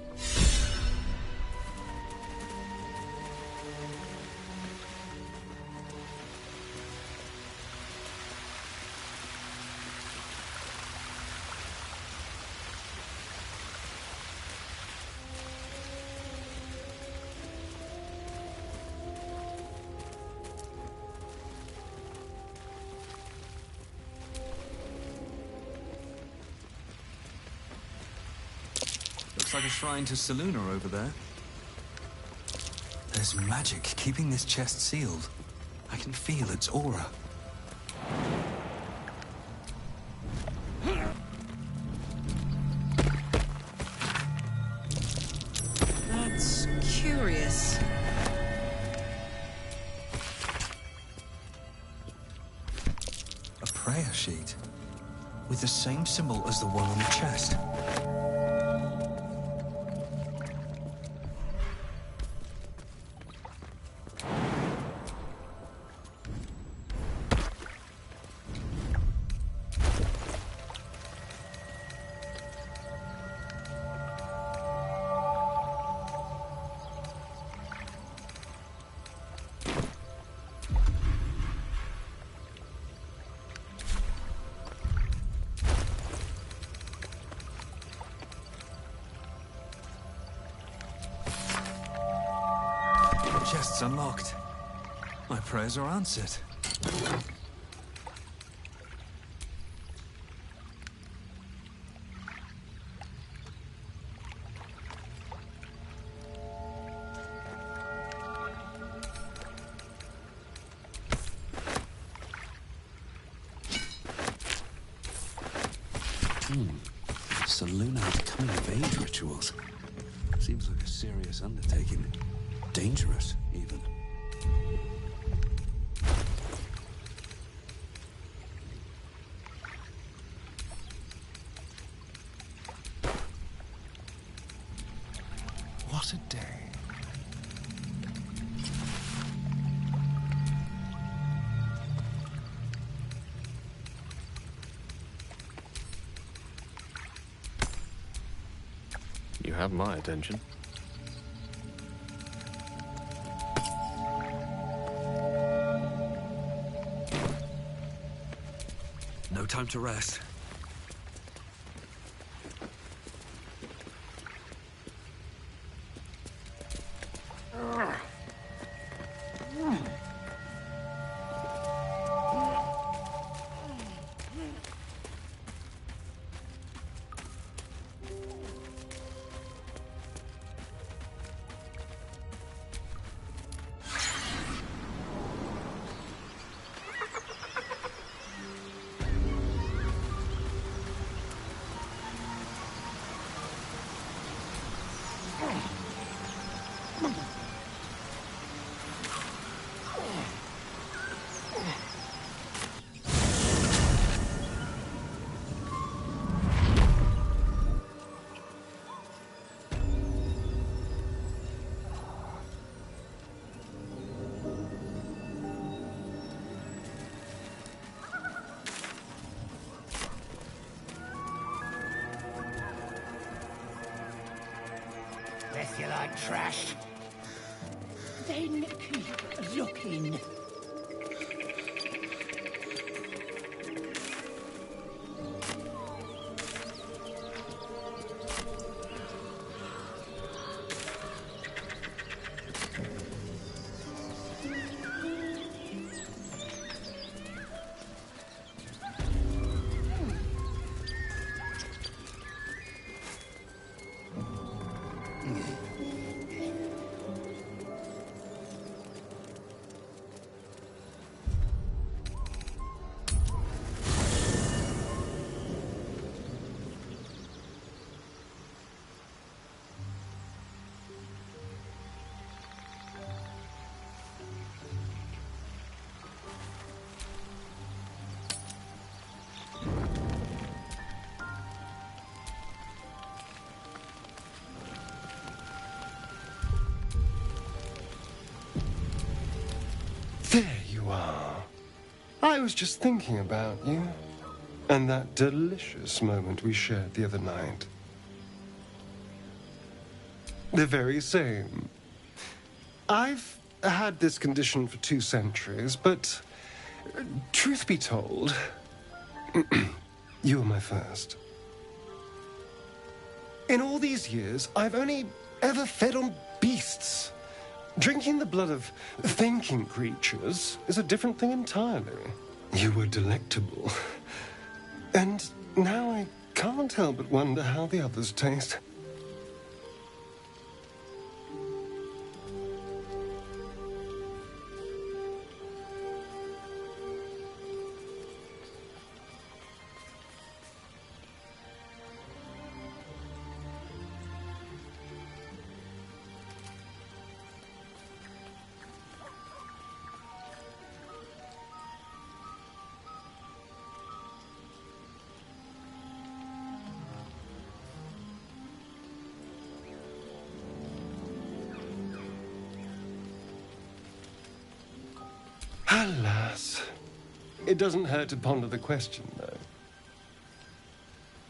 Looks like a shrine to Seluna over there. There's magic keeping this chest sealed. I can feel its aura. That's curious. A prayer sheet with the same symbol as the one on the chest. Chest's unlocked. My prayers are answered. Seluna coming of age rituals. Seems like a serious undertaking. Dangerous, even. What a day. You have my attention. No time to rest. Guess you like trash. Then keep looking. There you are. I was just thinking about you. And that delicious moment we shared the other night. The very same. I've had this condition for 2 centuries, but truth be told, you were my first. In all these years, I've only ever fed on beasts. Drinking the blood of thinking creatures is a different thing entirely. You were delectable. And now I can't help but wonder how the others taste. Alas. It doesn't hurt to ponder the question, though.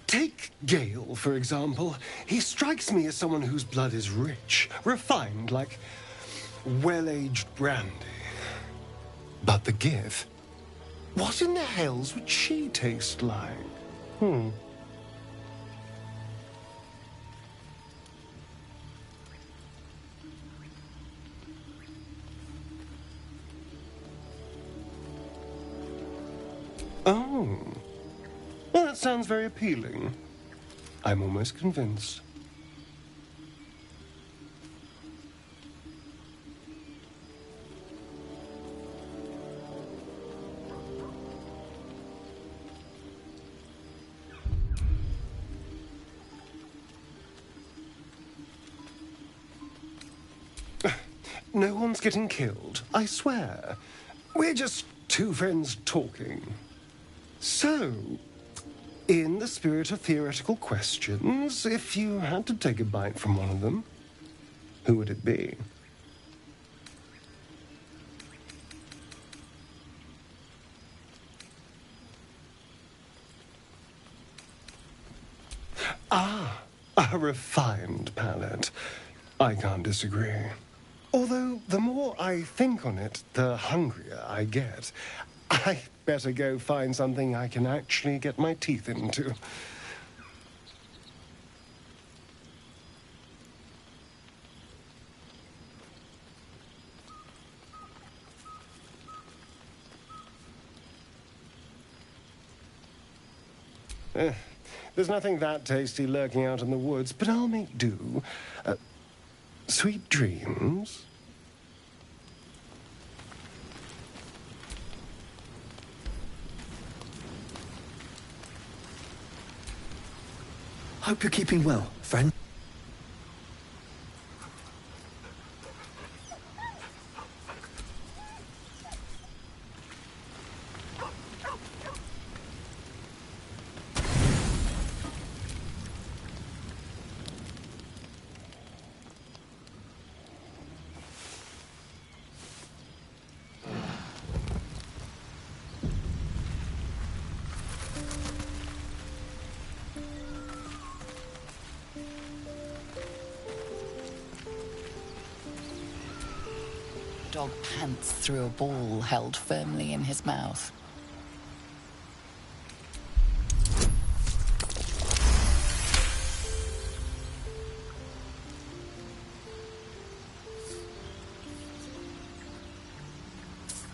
Take Gale, for example. He strikes me as someone whose blood is rich, refined, like well-aged brandy. But the Gith? What in the hells would she taste like? Oh. Well, that sounds very appealing. I'm almost convinced. No one's getting killed, I swear. We're just 2 friends talking. So, in the spirit of theoretical questions, if you had to take a bite from one of them, who would it be? Ah, a refined palate. I can't disagree. Although, the more I think on it, the hungrier I get. I better go find something I can actually get my teeth into. There's nothing that tasty lurking out in the woods, but I'll make do. Sweet dreams. Hope you're keeping well, friend. Dog pants through a ball held firmly in his mouth.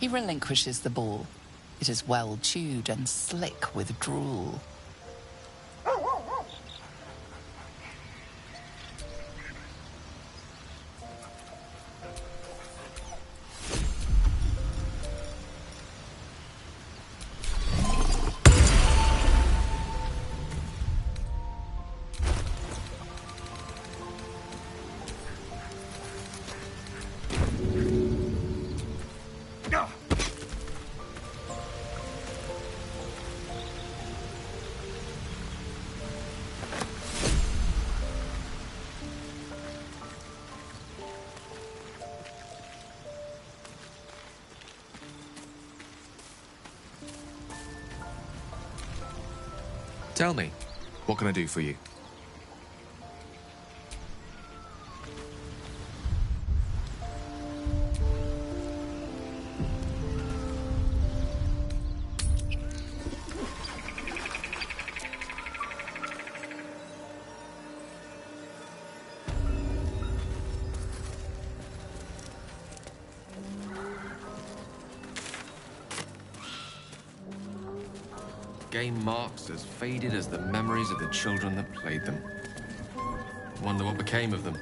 He relinquishes the ball. It is well chewed and slick with drool. Tell me, what can I do for you? Game marks as faded as the memories of the children that played them. Wonder what became of them.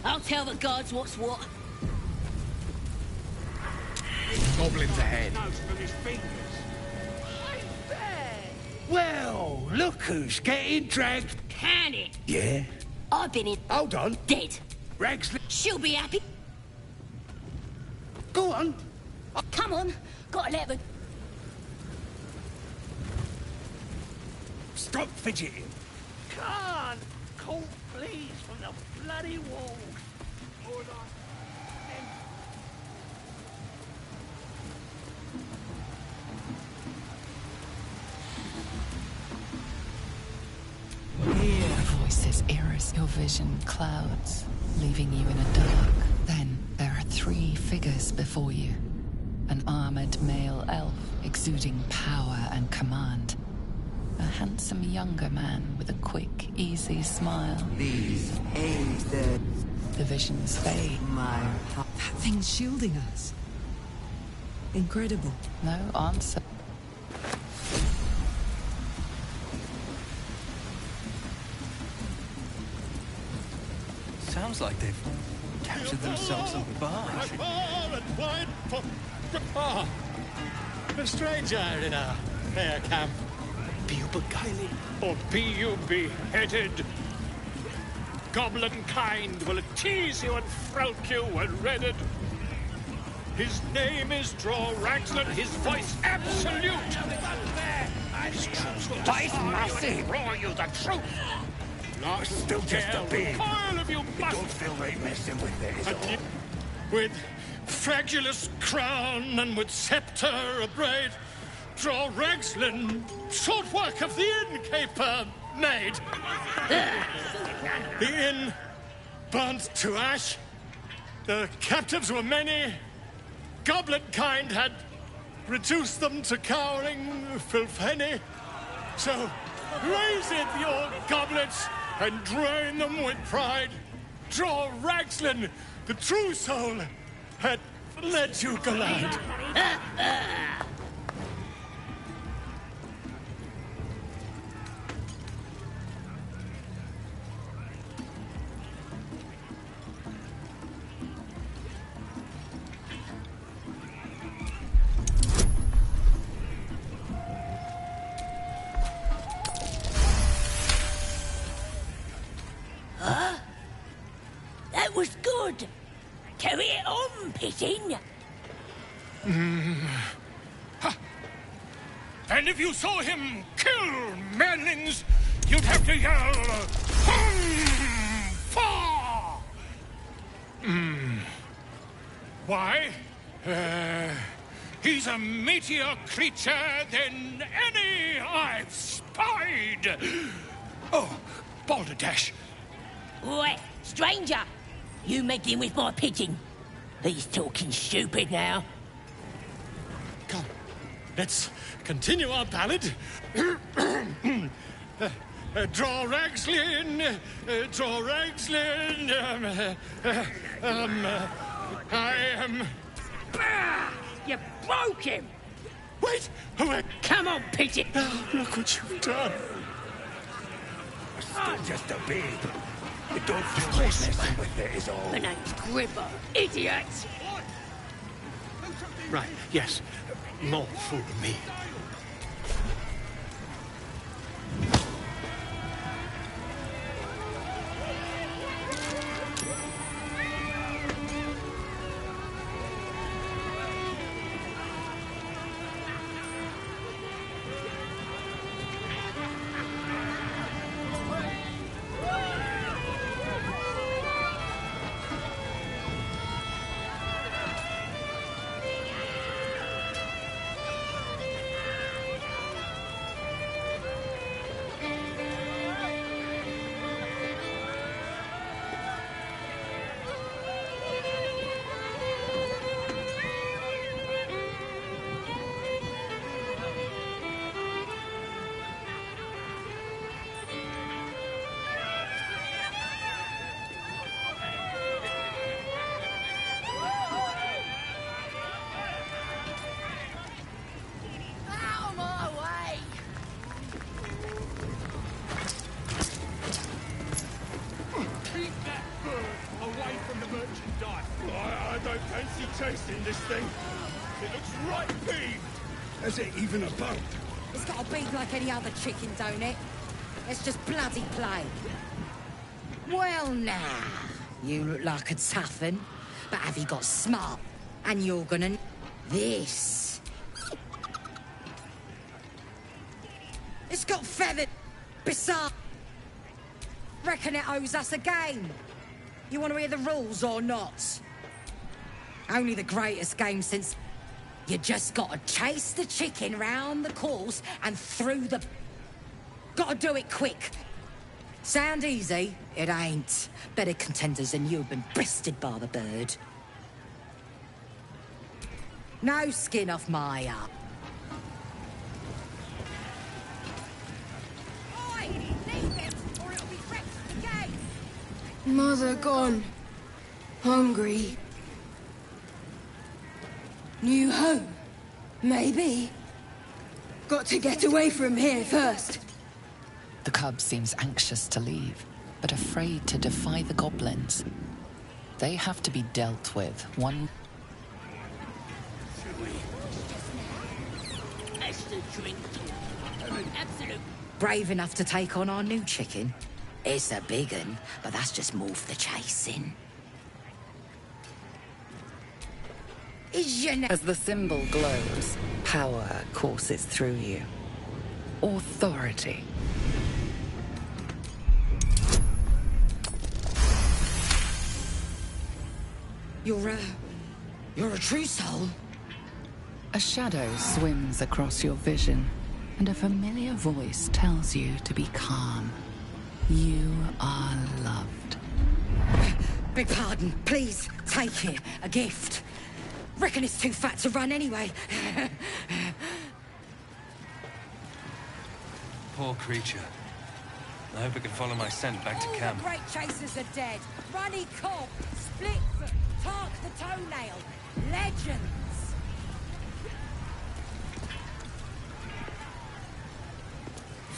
I'll tell the gods what's what. Goblins ahead. Well, look who's getting dragged. Can it? Yeah? I've been in. Hold on. Dead. Rags... She'll be happy. Go on. Come on. Gotta let the... Stop fidgeting. Can't. Cold bleeds from the bloody walls. Hold on. Voices iris your vision clouds, leaving you in a dark. Then there are three figures before you. An armored male elf exuding power and command. A handsome younger man with a quick, easy smile. These aid their... The visions fade. That thing's shielding us. Incredible. No answer. Sounds like they've captured themselves up behind. Ah, a stranger in a fair camp. Be you beguiling, or be you beheaded? Goblin kind will tease you and frowk you when redded. His name is Draw Raglan, his voice absolute. His troops will disarm you and roar you the truth. Last Still just a bit. Coil of you must Don't feel right messing with this. With fragulous crown and with sceptre abraid, Draw Raglan, short work of the innkeeper made. The inn burnt to ash. The captives were many. Goblin kind had reduced them to cowering filthenny. So raise it, your goblets, and drain them with pride. Draw Raglan, the true soul, had led you gallant. Good. Carry it on, Pigeon. And if you saw him kill manlings, you'd have to yell, Fa! Why? He's a meatier creature than any I've spied. Oh, Balderdash. Oi, stranger! You meddling with my pigeon. He's talking stupid now. Come, let's continue our ballad. Draw Ragslin, draw Ragslin. I am. You broke him! Wait! Wait! Come on, pigeon! Oh, look what you've done. I'm just a babe. You don't feel like messing with it is all. My name's Gribber, idiot! Right, yes. More fool me. Chasing this thing. It looks right peeved. Has it even a boat? It's got a beak like any other chicken, don't it? It's just bloody plain. Well, now, you look like a tough un, but have you got smart? And you're gonna... This. It's got feathered... Bizarre. Reckon it owes us a game. You want to hear the rules or not? Only the greatest game since... You just gotta chase the chicken round the course and through the... Gotta do it quick. Sound easy? It ain't. Better contenders than you have been breasted by the bird. No skin off my arm. Oi! Leave it, or it'll be wrecked again! Mother gone. Hungry. New home? Maybe. Got to get away from here first. The cub seems anxious to leave, but afraid to defy the goblins. They have to be dealt with, one... Brave enough to take on our new chicken? It's a big un, but that's just more for the chasing. As the symbol glows, power courses through you. Authority. You're a true soul. A shadow swims across your vision, and a familiar voice tells you to be calm. You are loved. Beg pardon, please, take it. A gift. Reckon it's too fat to run anyway. Poor creature. I hope I can follow my scent back to camp. The great chasers are dead. Runny cob, split foot, Tark the toenail. Legends.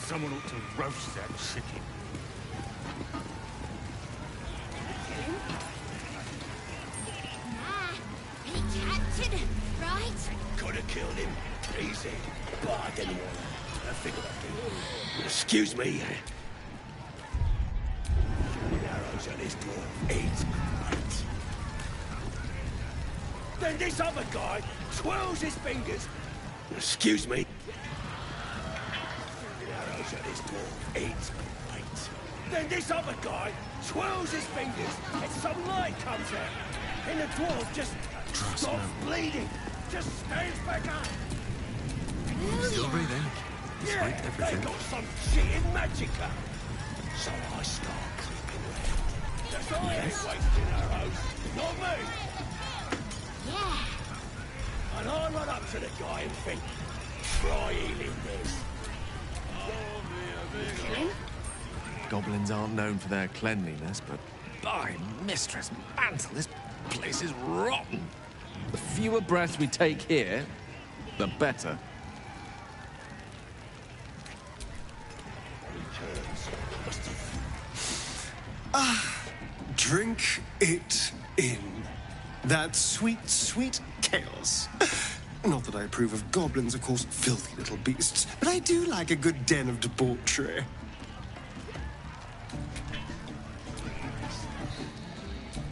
Someone ought to roast that chicken. He captured, right? Could have killed him. Easy. But I didn't want to. I figured I'd do. Excuse me. The arrows on his dwarf ain't great. Then this other guy twirls his fingers. Excuse me. Arrows at his dwarf. It's great. Then this other guy twirls his fingers and some light comes out. And the dwarf just stops bleeding. Just stands back up. Still breathing. Yeah, they got some cheating magicka. So I start creeping round. That's all I ain't wasting arrows. Not me. Yeah. And I run up to the guy and think, try healing this. Kill him? Goblins aren't known for their cleanliness, but by Mistress Mantle, this place is rotten. The fewer breaths we take here, the better. Drink it in. That sweet, sweet chaos. Not that I approve of goblins, of course, filthy little beasts, but I do like a good den of debauchery.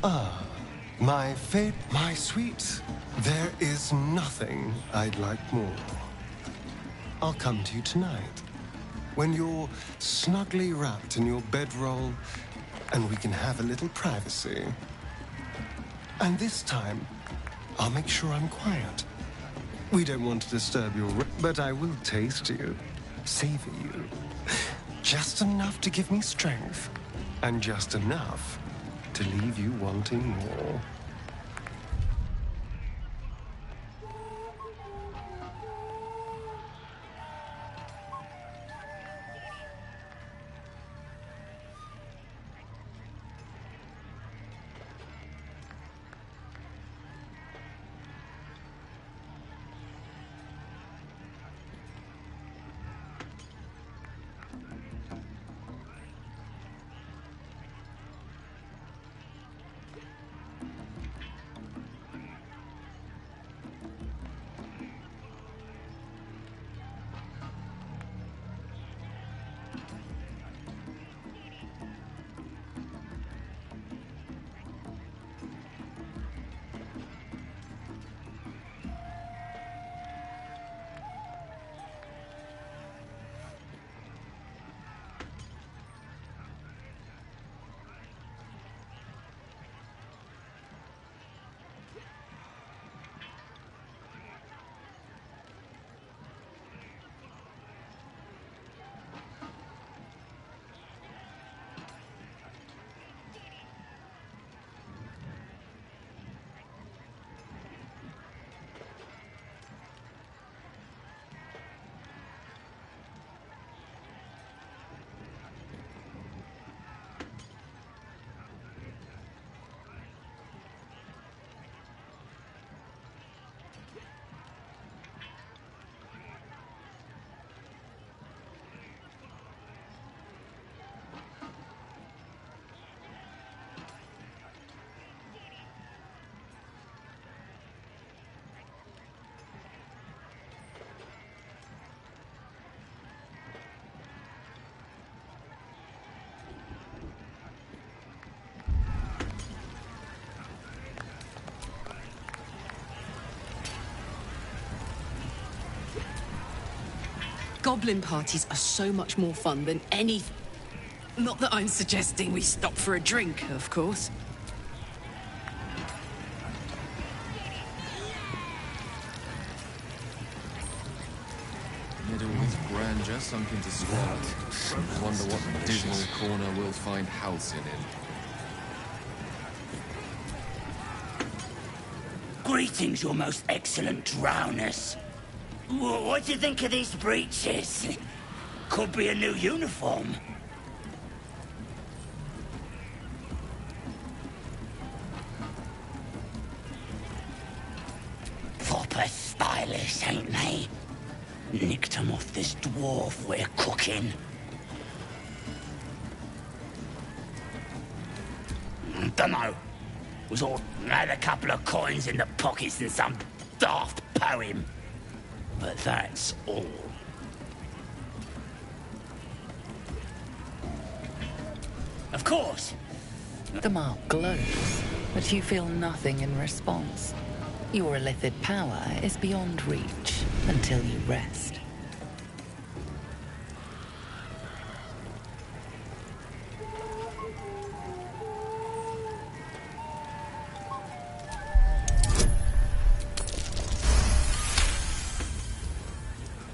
Ah, my sweet. There is nothing I'd like more. I'll come to you tonight, when you're snugly wrapped in your bedroll, and we can have a little privacy. And this time, I'll make sure I'm quiet. We don't want to disturb your but I will taste you, savor you. Just enough to give me strength, and just enough to leave you wanting more. Goblin parties are so much more fun than any... Not that I'm suggesting we stop for a drink, of course. Middle with grandeur sunk into squalor. Wonder what dismal corner we'll find Halcyon in. Greetings, your most excellent drowners. What do you think of these breeches? Could be a new uniform. Proper stylish, ain't they? Nicked 'em off this dwarf we're cooking. Dunno. Was all had a couple of coins in the pockets and some daft poem. But that's all. Of course. The mark glows, but you feel nothing in response. Your illithid power is beyond reach until you rest.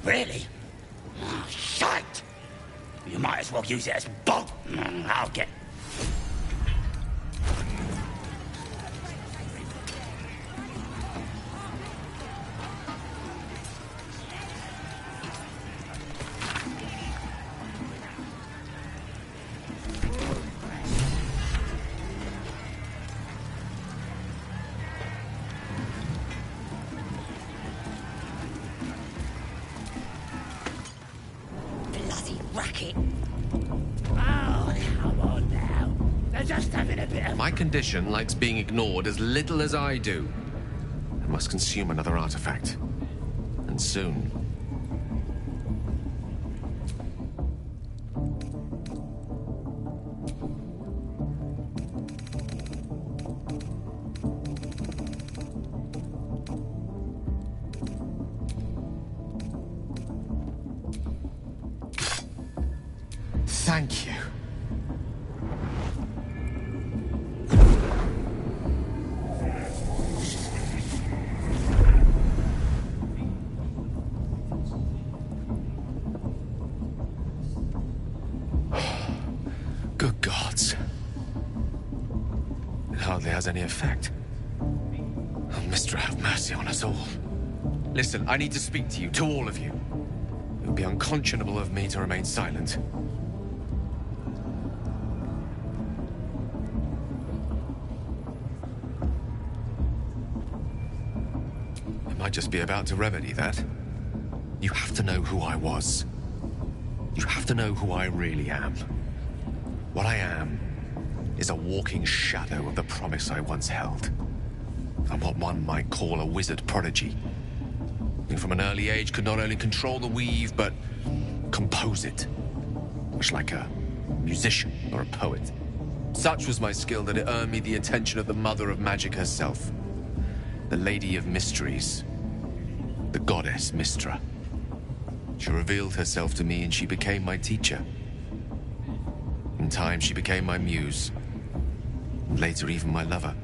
Really? Oh, shite! You might as well use it as bog. I'll get... My condition likes being ignored as little as I do. I must consume another artifact. And soon. Thank you. Good gods. It hardly has any effect. Oh, Mister, have mercy on us all. Listen, I need to speak to you, to all of you. It would be unconscionable of me to remain silent. I might just be about to remedy that. You have to know who I was. You have to know who I really am. What I am is a walking shadow of the promise I once held. I'm what one might call a wizard prodigy. Who from an early age could not only control the weave, but compose it. Much like a musician or a poet. Such was my skill that it earned me the attention of the mother of magic herself. The Lady of Mysteries. The goddess Mystra. She revealed herself to me and she became my teacher. In time, she became my muse. And later, even my lover.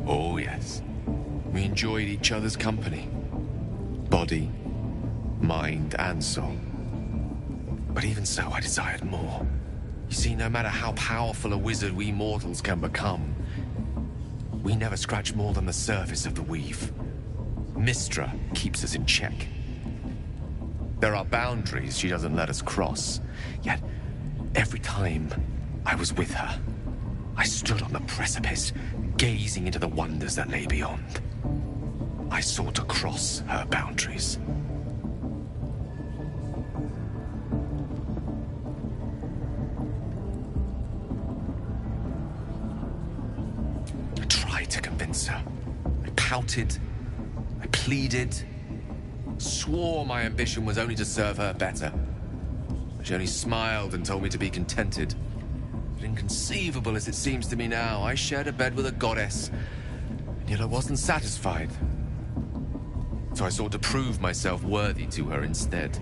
Oh, yes. We enjoyed each other's company. Body, mind, and soul. But even so, I desired more. You see, no matter how powerful a wizard we mortals can become, we never scratch more than the surface of the weave. Mystra keeps us in check. There are boundaries she doesn't let us cross. Yet, every time I was with her, I stood on the precipice, gazing into the wonders that lay beyond. I sought to cross her boundaries. I tried to convince her. I pouted. I pleaded. Swore my ambition was only to serve her better. She only smiled and told me to be contented. But inconceivable as it seems to me now, I shared a bed with a goddess, and yet I wasn't satisfied. So I sought to prove myself worthy to her instead.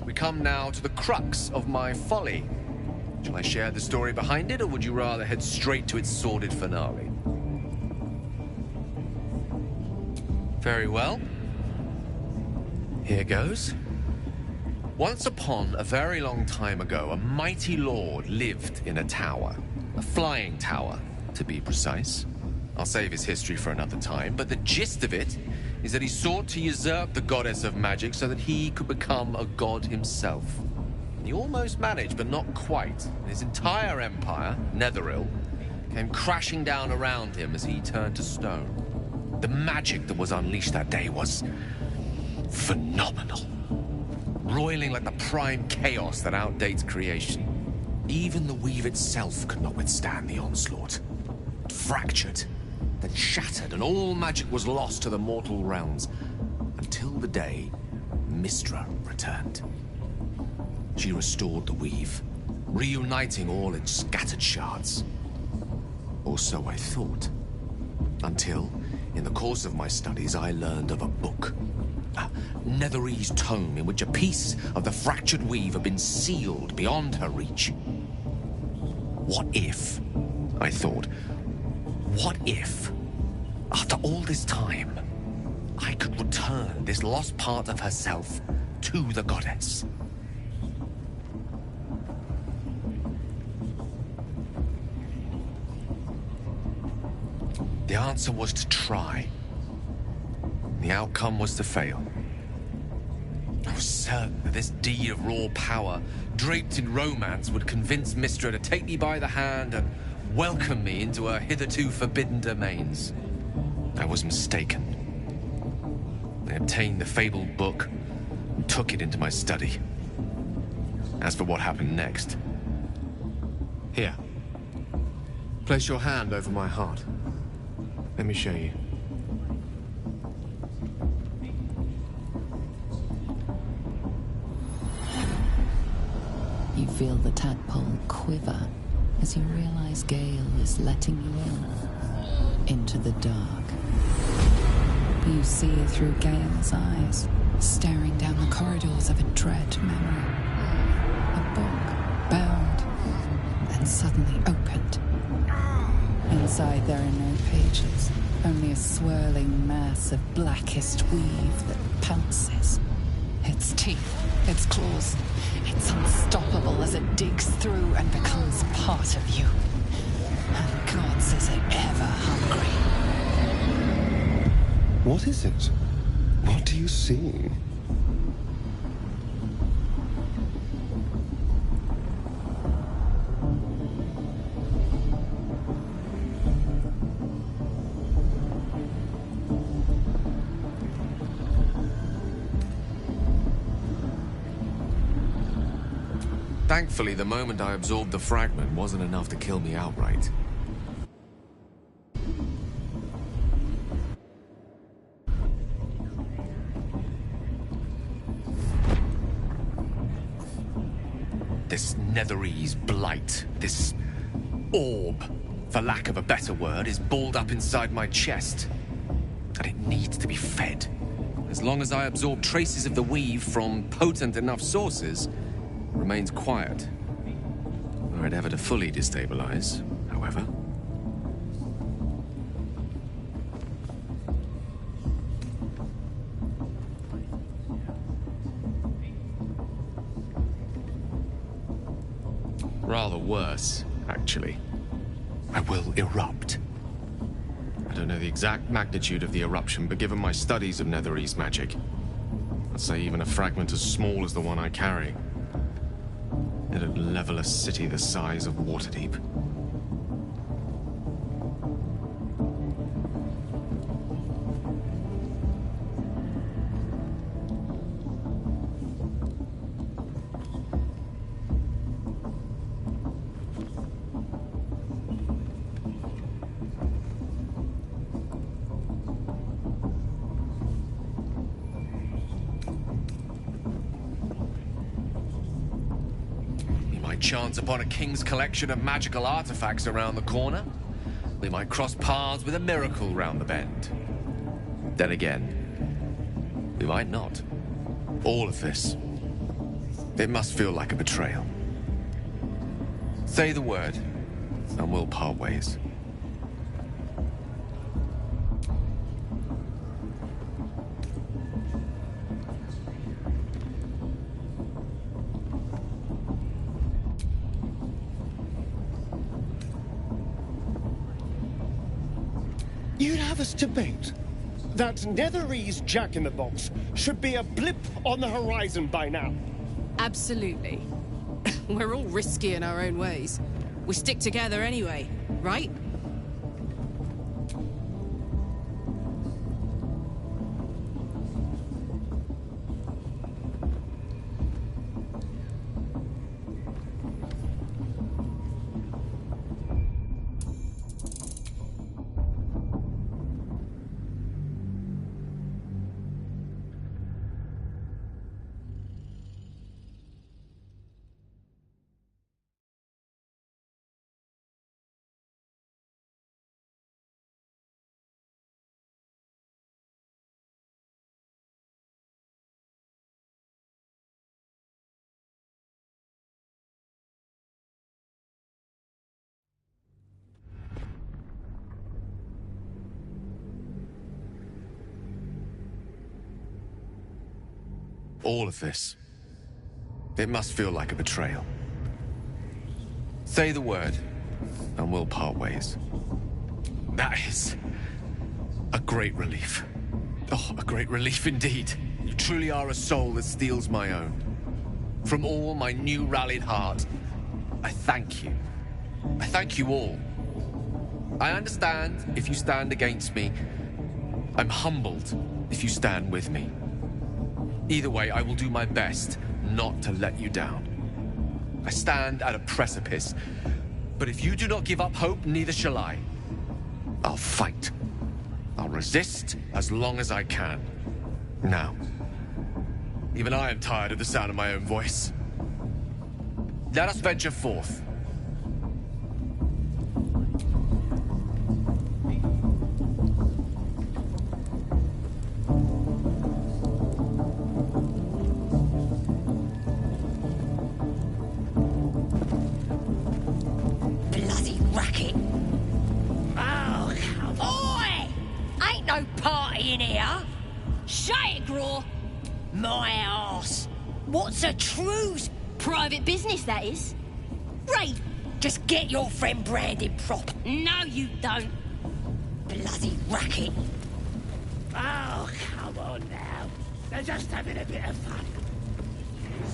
We come now to the crux of my folly. Shall I share the story behind it, or would you rather head straight to its sordid finale? Very well. Here goes. Once upon a very long time ago, a mighty lord lived in a tower. A flying tower, to be precise. I'll save his history for another time, but the gist of it is that he sought to usurp the goddess of magic so that he could become a god himself. He almost managed, but not quite. And his entire empire, Netheril, came crashing down around him as he turned to stone. The magic that was unleashed that day was phenomenal. Roiling like the prime chaos that outdates creation. Even the weave itself could not withstand the onslaught. It fractured, then shattered, and all magic was lost to the mortal realms. Until the day Mystra returned. She restored the weave, reuniting all its scattered shards. Or so I thought. Until, in the course of my studies, I learned of a book. A Netherese tome in which a piece of the fractured weave had been sealed beyond her reach. What if, I thought, what if, after all this time, I could return this lost part of herself to the goddess? The answer was to try. The outcome was to fail. I was certain that this deed of raw power, draped in romance, would convince Mystra to take me by the hand and welcome me into her hitherto forbidden domains. I was mistaken. I obtained the fabled book and took it into my study. As for what happened next... Here. Place your hand over my heart. Let me show you. You feel the tadpole quiver as you realize Gale is letting you into the dark. You see it through Gale's eyes, staring down the corridors of a dread memory. A book, bound, and suddenly opened. Inside there are no pages, only a swirling mass of blackest weave that pounces. Its teeth, its claws, it's unstoppable as it digs through and becomes part of you. And gods, is it ever hungry. What is it? What do you see? Thankfully, the moment I absorbed the fragment wasn't enough to kill me outright. This Netherese blight, this orb, for lack of a better word, is balled up inside my chest. And it needs to be fed. As long as I absorb traces of the weave from potent enough sources, remains quiet. Were it ever to fully destabilize, however. Rather worse, actually. I will erupt. I don't know the exact magnitude of the eruption, but given my studies of Netherese magic, I'd say even a fragment as small as the one I carry, it'd level a city the size of Waterdeep. Chance upon a king's collection of magical artifacts around the corner. We might cross paths with a miracle round the bend. Then again, we might not. All of this, it must feel like a betrayal. Say the word, and we'll part ways. You'd have us debate that Netherese Jack-in-the-Box should be a blip on the horizon by now. Absolutely. We're all risky in our own ways. We stick together anyway, right? all of this. It must feel like a betrayal. Say the word, and we'll part ways. That is a great relief. Oh, a great relief indeed. You truly are a soul that steals my own. From all my new rallied heart, I thank you. I thank you all. I understand if you stand against me. I'm humbled if you stand with me. Either way, I will do my best not to let you down. I stand at a precipice, but if you do not give up hope, neither shall I. I'll fight. I'll resist as long as I can. Now, even I am tired of the sound of my own voice. Let us venture forth. Bloody racket. Oh, come on. Oi! Ain't no party in here. Shut it, Graw. My arse. What's a truce? Private business, that is. Ray, just get your friend branded prop. No, you don't. Bloody racket. Oh, come on now. They're just having a bit of fun.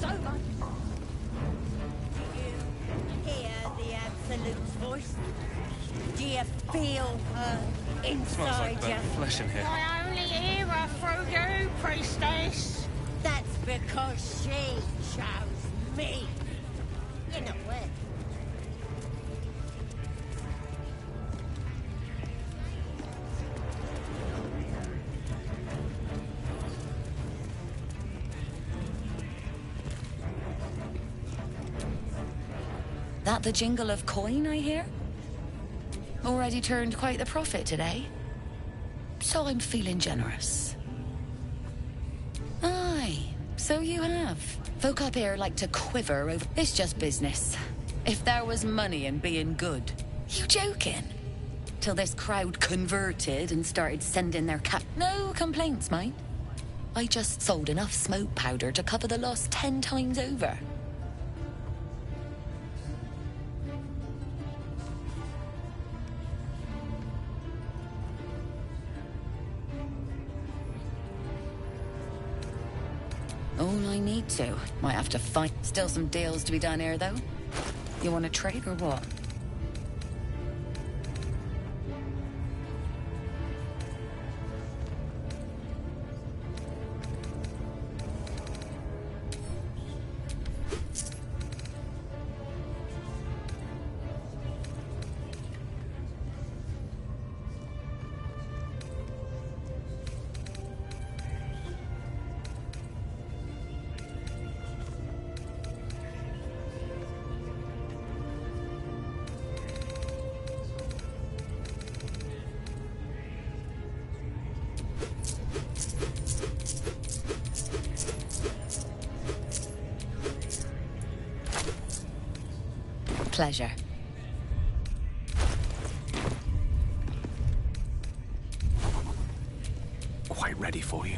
So much. Do you hear the Absolute's voice? Do you feel her inside you? Flesh in here. I only hear her through you, priestess. That's because she chose me. You're not worth. That the jingle of coin I hear? Already turned quite the profit today. So I'm feeling generous. Aye, so you have. Folk up here like to quiver over... It's just business. If there was money in being good. You joking? Till this crowd converted and started sending their cap... No complaints, mind. I just sold enough smoke powder to cover the loss 10 times over. All I need to. Might have to fight. Still some deals to be done here, though. You want to trade or what? Pleasure. Quite ready for you.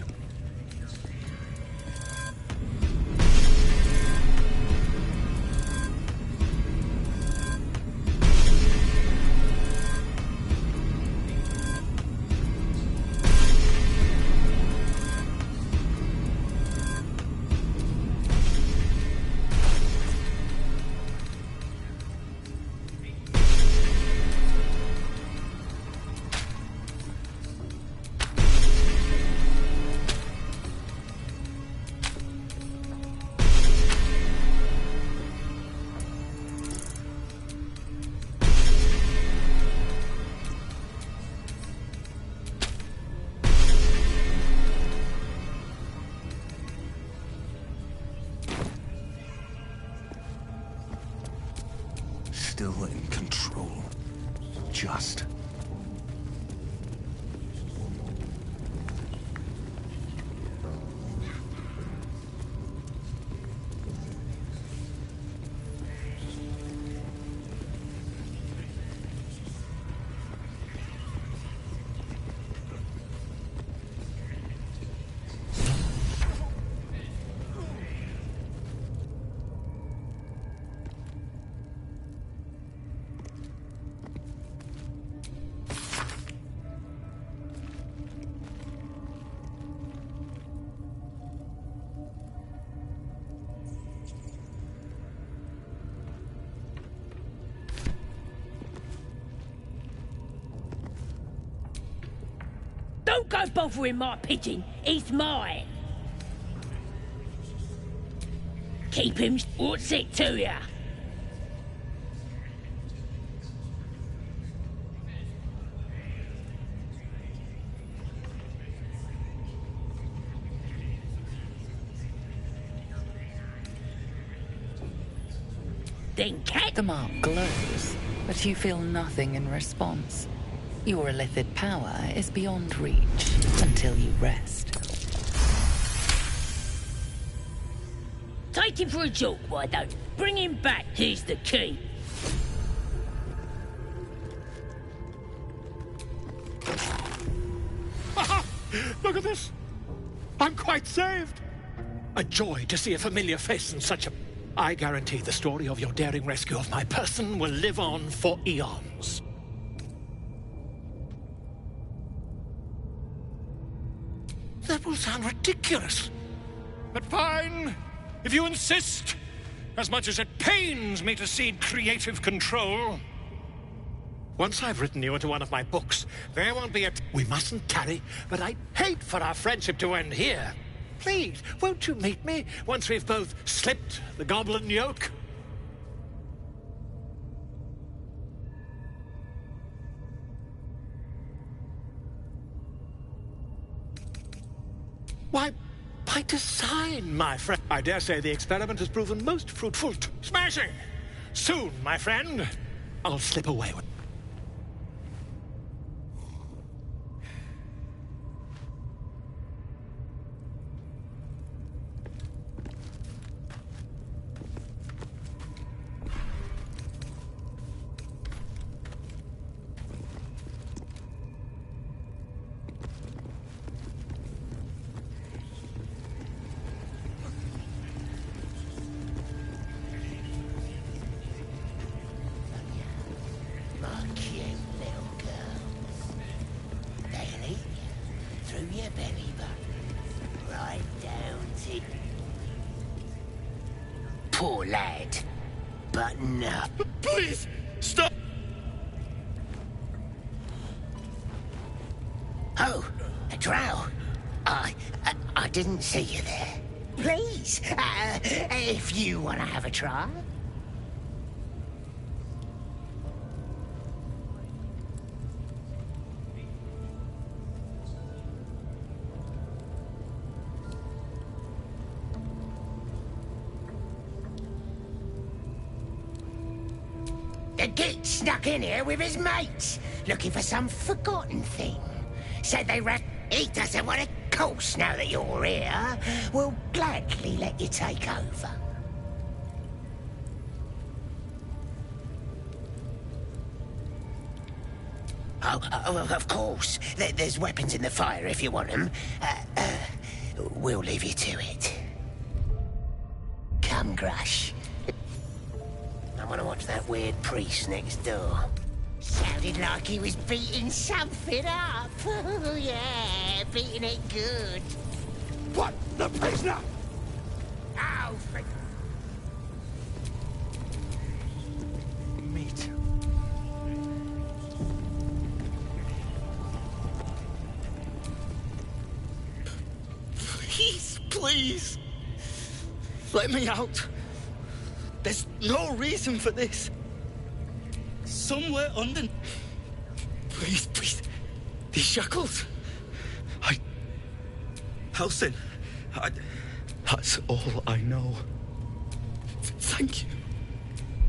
Still in control. Just. Don't go bothering my pigeon. He's mine. Keep him. What's it to ya? Then cat. The mark glows, but you feel nothing in response. Your illithid power is beyond reach until you rest. Take him for a joke, why don't? Bring him back. Here's the key. Aha! Look at this. I'm quite saved. A joy to see a familiar face in such a... I guarantee the story of your daring rescue of my person will live on for eons. That will sound ridiculous. But fine, if you insist. As much as it pains me to cede creative control. Once I've written you into one of my books, there won't be a... We mustn't tarry, but I'd hate for our friendship to end here. Please, won't you meet me once we've both slipped the goblin yoke? Why, by design, my friend. I dare say the experiment has proven most fruitful. Smashing! Soon, my friend, I'll slip away with... Poor lad. Button up. Please, stop! Oh, a drow. I didn't see you there. Please, if you want to have a try. The git snuck in here with his mates, looking for some forgotten thing. Said they he doesn't want a course now that you're here. We'll gladly let you take over. Oh, of course. There's weapons in the fire if you want them. We'll leave you to it. Come, Grush. I want to watch that weird priest next door. Sounded like he was beating something up. Oh, yeah, beating it good. What? The prisoner? Oh, meat. Please. Let me out. There's no reason for this. Somewhere under... Please. These shackles. Halsin. That's all I know. Thank you.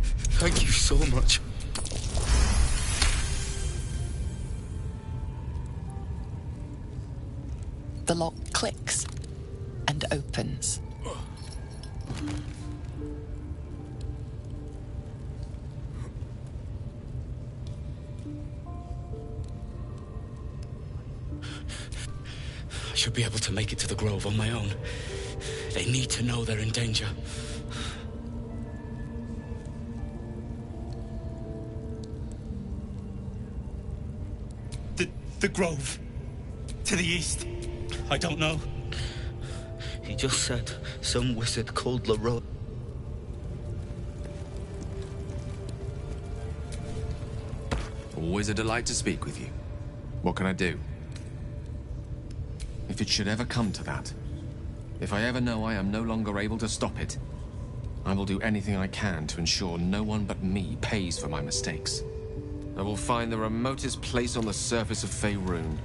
Thank you so much. The lock clicks and opens. I should be able to make it to the Grove on my own. They need to know they're in danger. The Grove. To the east. I don't know. He just said some wizard called Leroy. Always a delight to speak with you. What can I do? If it should ever come to that, if I ever know I am no longer able to stop it, I will do anything I can to ensure no one but me pays for my mistakes. I will find the remotest place on the surface of Faerun,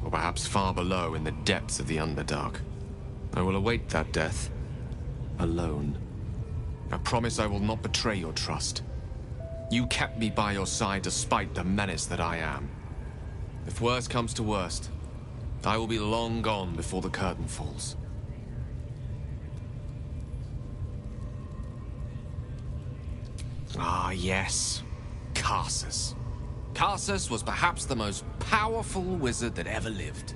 or perhaps far below in the depths of the Underdark. I will await that death, alone. I promise I will not betray your trust. You kept me by your side despite the menace that I am. If worst comes to worst, I will be long gone before the curtain falls. Ah, yes. Karsus. Karsus was perhaps the most powerful wizard that ever lived.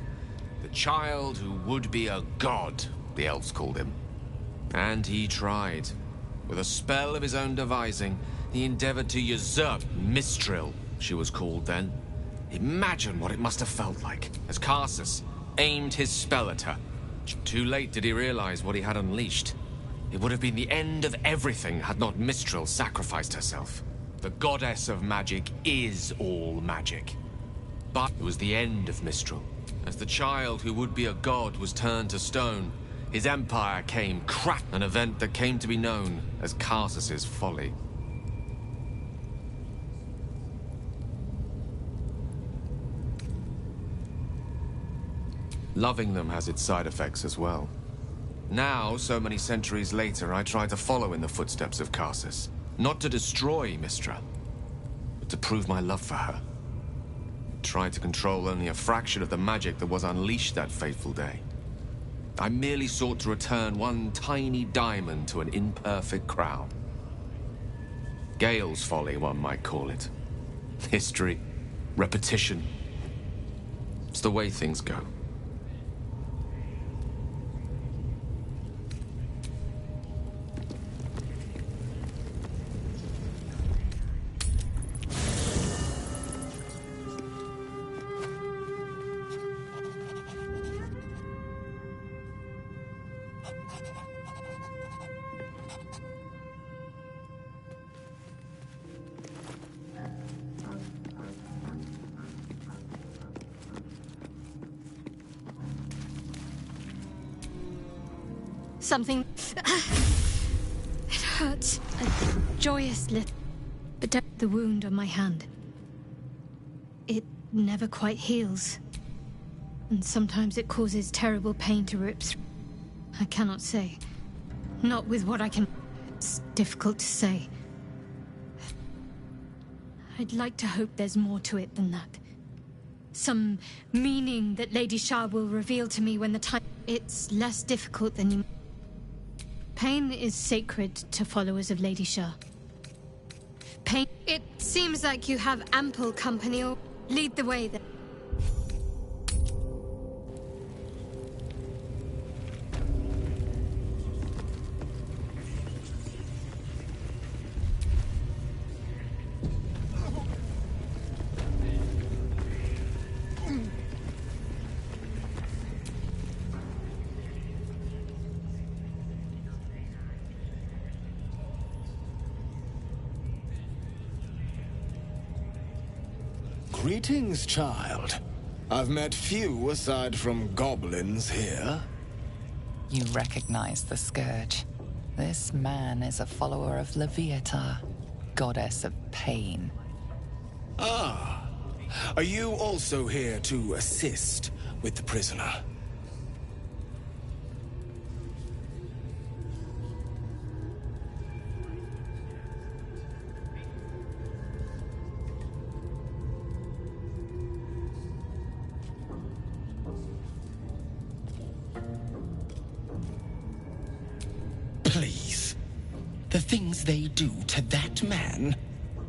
The child who would be a god, the elves called him. And he tried. With a spell of his own devising, he endeavored to usurp Mistral, she was called then. Imagine what it must have felt like as Karsus aimed his spell at her. Too late did he realize what he had unleashed. It would have been the end of everything had not Mistral sacrificed herself. The goddess of magic is all magic. But it was the end of Mistral. As the child who would be a god was turned to stone, his empire came crack, an event that came to be known as Karsus's folly. Loving them has its side effects as well. Now, so many centuries later, I try to follow in the footsteps of Karsus. Not to destroy Mistra, but to prove my love for her. Try to control only a fraction of the magic that was unleashed that fateful day. I merely sought to return one tiny diamond to an imperfect crown. Gale's folly, one might call it. History, repetition. It's the way things go. Something... It hurts. A joyous little... But the wound on my hand. It never quite heals. And sometimes it causes terrible pain to rip through. I cannot say. Not with what I can... It's difficult to say. I'd like to hope there's more to it than that. Some meaning that Lady Shah will reveal to me when the time... It's less difficult than you... Pain is sacred to followers of Lady Shah. Pain... It seems like you have ample company. Or lead the way then. Greetings, child. I've met few aside from goblins here. You recognize the Scourge. This man is a follower of Leviatha, goddess of pain. Ah. Are you also here to assist with the prisoner? Please. The things they do to that man?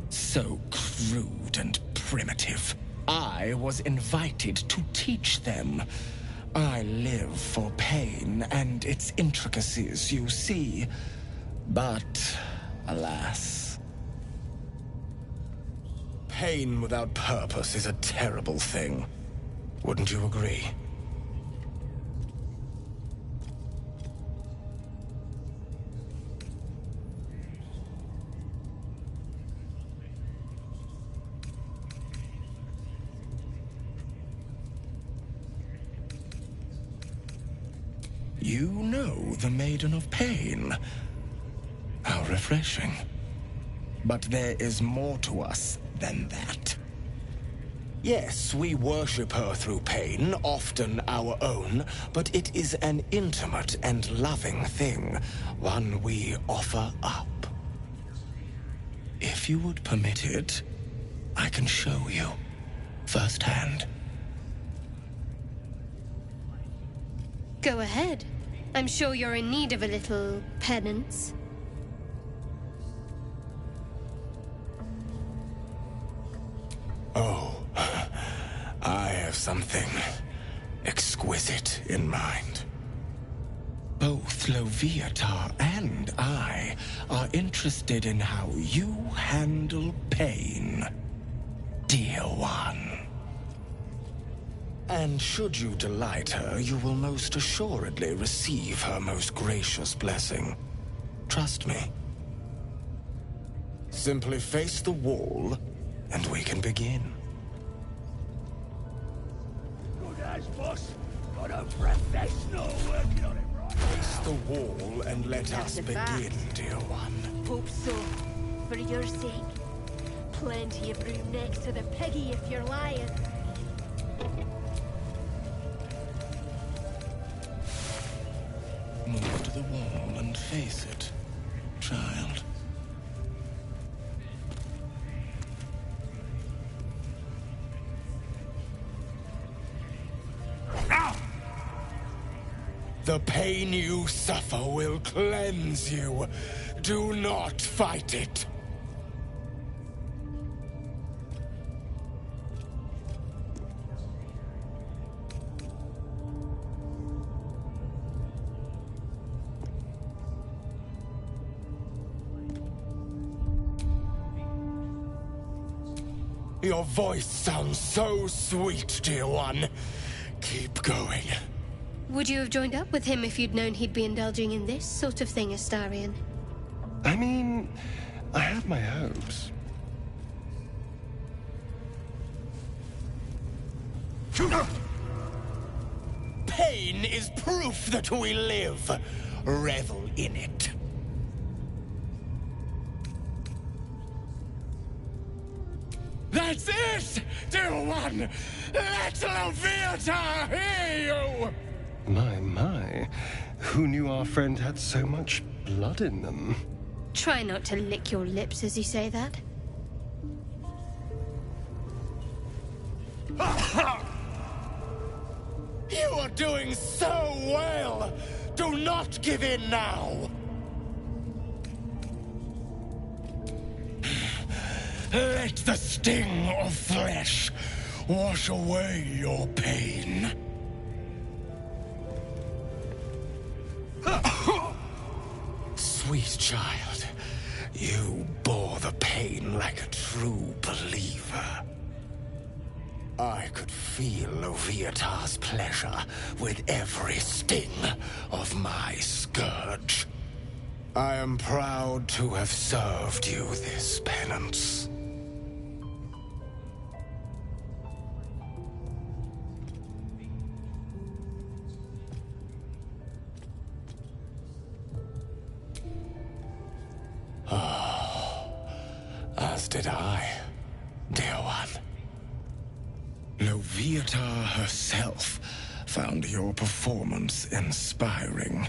So crude and primitive. I was invited to teach them. I live for pain and its intricacies, you see. But, alas... Pain without purpose is a terrible thing. Wouldn't you agree? you know the Maiden of Pain. How refreshing. But there is more to us than that. Yes, we worship her through pain, often our own, but it is an intimate and loving thing, one we offer up. If you would permit it, I can show you firsthand. Go ahead. I'm sure you're in need of a little penance. Oh, I have something exquisite in mind. Both Loviatar and I are interested in how you handle pain, dear one. And should you delight her, you will most assuredly receive her most gracious blessing. Trust me. Simply face the wall, and we can begin. Good as boss. Got a professional working on it, right? Face the wall and let That's us a begin, fact. dear one. Hope so. For your sake. Plenty of room next to the piggy if you're lying. Move to the wall and face it, child. The pain you suffer will cleanse you. Do not fight it. Your voice sounds so sweet, dear one. Keep going. Would you have joined up with him if you'd known he'd be indulging in this sort of thing, Astarion? I mean, I had my hopes. Pain is proof that we live. Revel in it. That's it, dear one! Let Loviatar hear you! My. Who knew our friend had so much blood in them? Try not to lick your lips as you say that. You are doing so well! Do not give in now! Let the sting of flesh wash away your pain. Sweet child, you bore the pain like a true believer. I could feel Loviatar's pleasure with every sting of my scourge. I am proud to have served you this penance. As did I, dear one. Loviatar herself found your performance inspiring.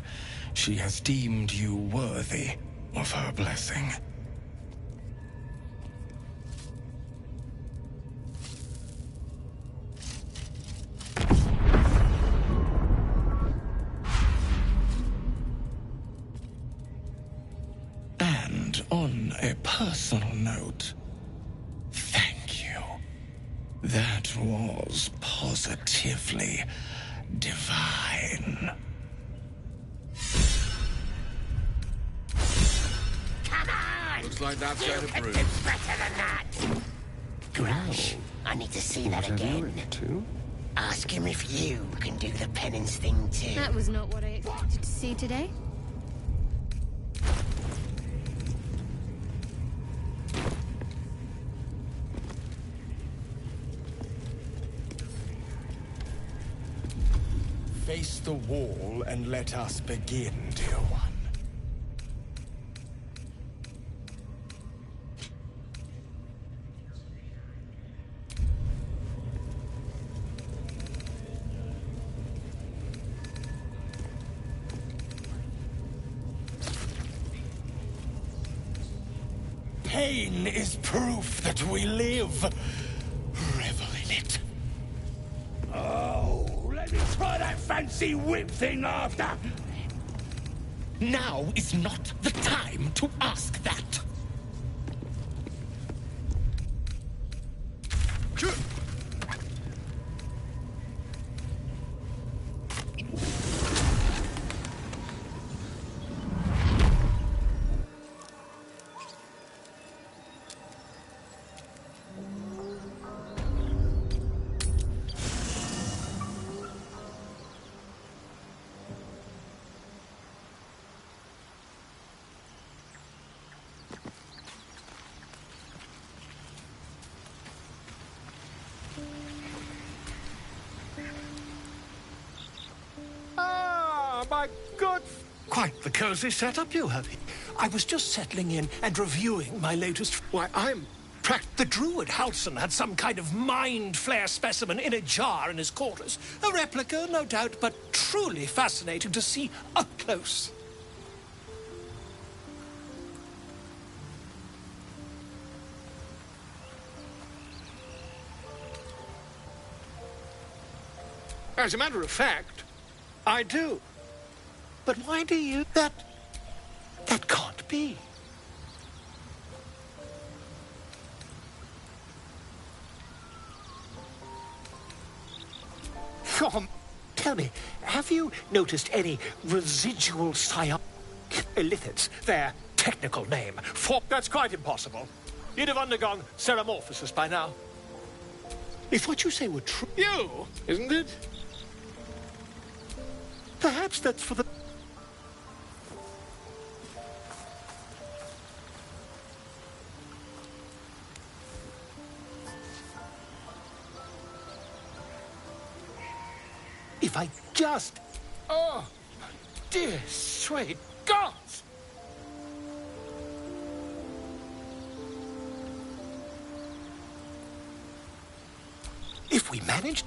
She has deemed you worthy of her blessing. And on a personal note, thank you. That was positively divine. Come on! Looks like that's You going to can prove. do better than that! Grush, I need to see that again. Ask him if you can do the penance thing too. That was not what I expected to see today. face the wall and let us begin, dear one. Pain is proof that we live. Revel in it. Oh, let me try that fancy whip thing after. Now is not the time to ask that. My good... Quite the cozy setup you have here. I was just settling in and reviewing my latest... Why, the druid Halson had some kind of mind flare specimen in a jar in his quarters. A replica, no doubt, but truly fascinating to see up close. As a matter of fact, I do. But why do you... That can't be. Tell me, have you noticed any residual psionic illithids? Their technical name. That's quite impossible. You'd have undergone ceramorphosis by now. If what you say were true... You, isn't it? Perhaps that's for the... If I just... Oh, dear sweet gods! If we managed...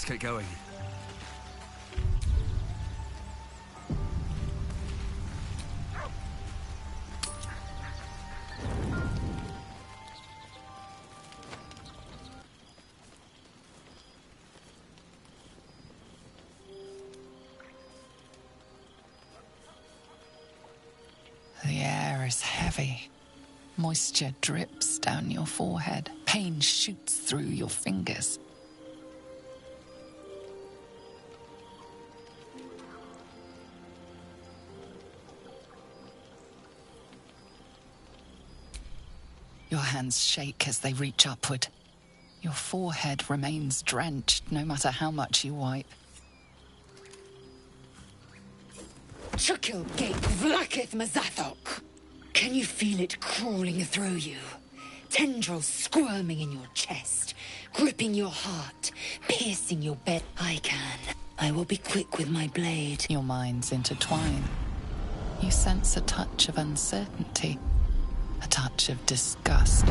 get going. The air is heavy. Moisture drips down your forehead. Pain shoots through your fingers. Your hands shake as they reach upward. Your forehead remains drenched no matter how much you wipe. Chukil gate vlakith mazathok. Can you feel it crawling through you? Tendrils squirming in your chest, gripping your heart, piercing your bed. I can. I will be quick with my blade. Your minds intertwine. You sense a touch of uncertainty, a touch of disgust.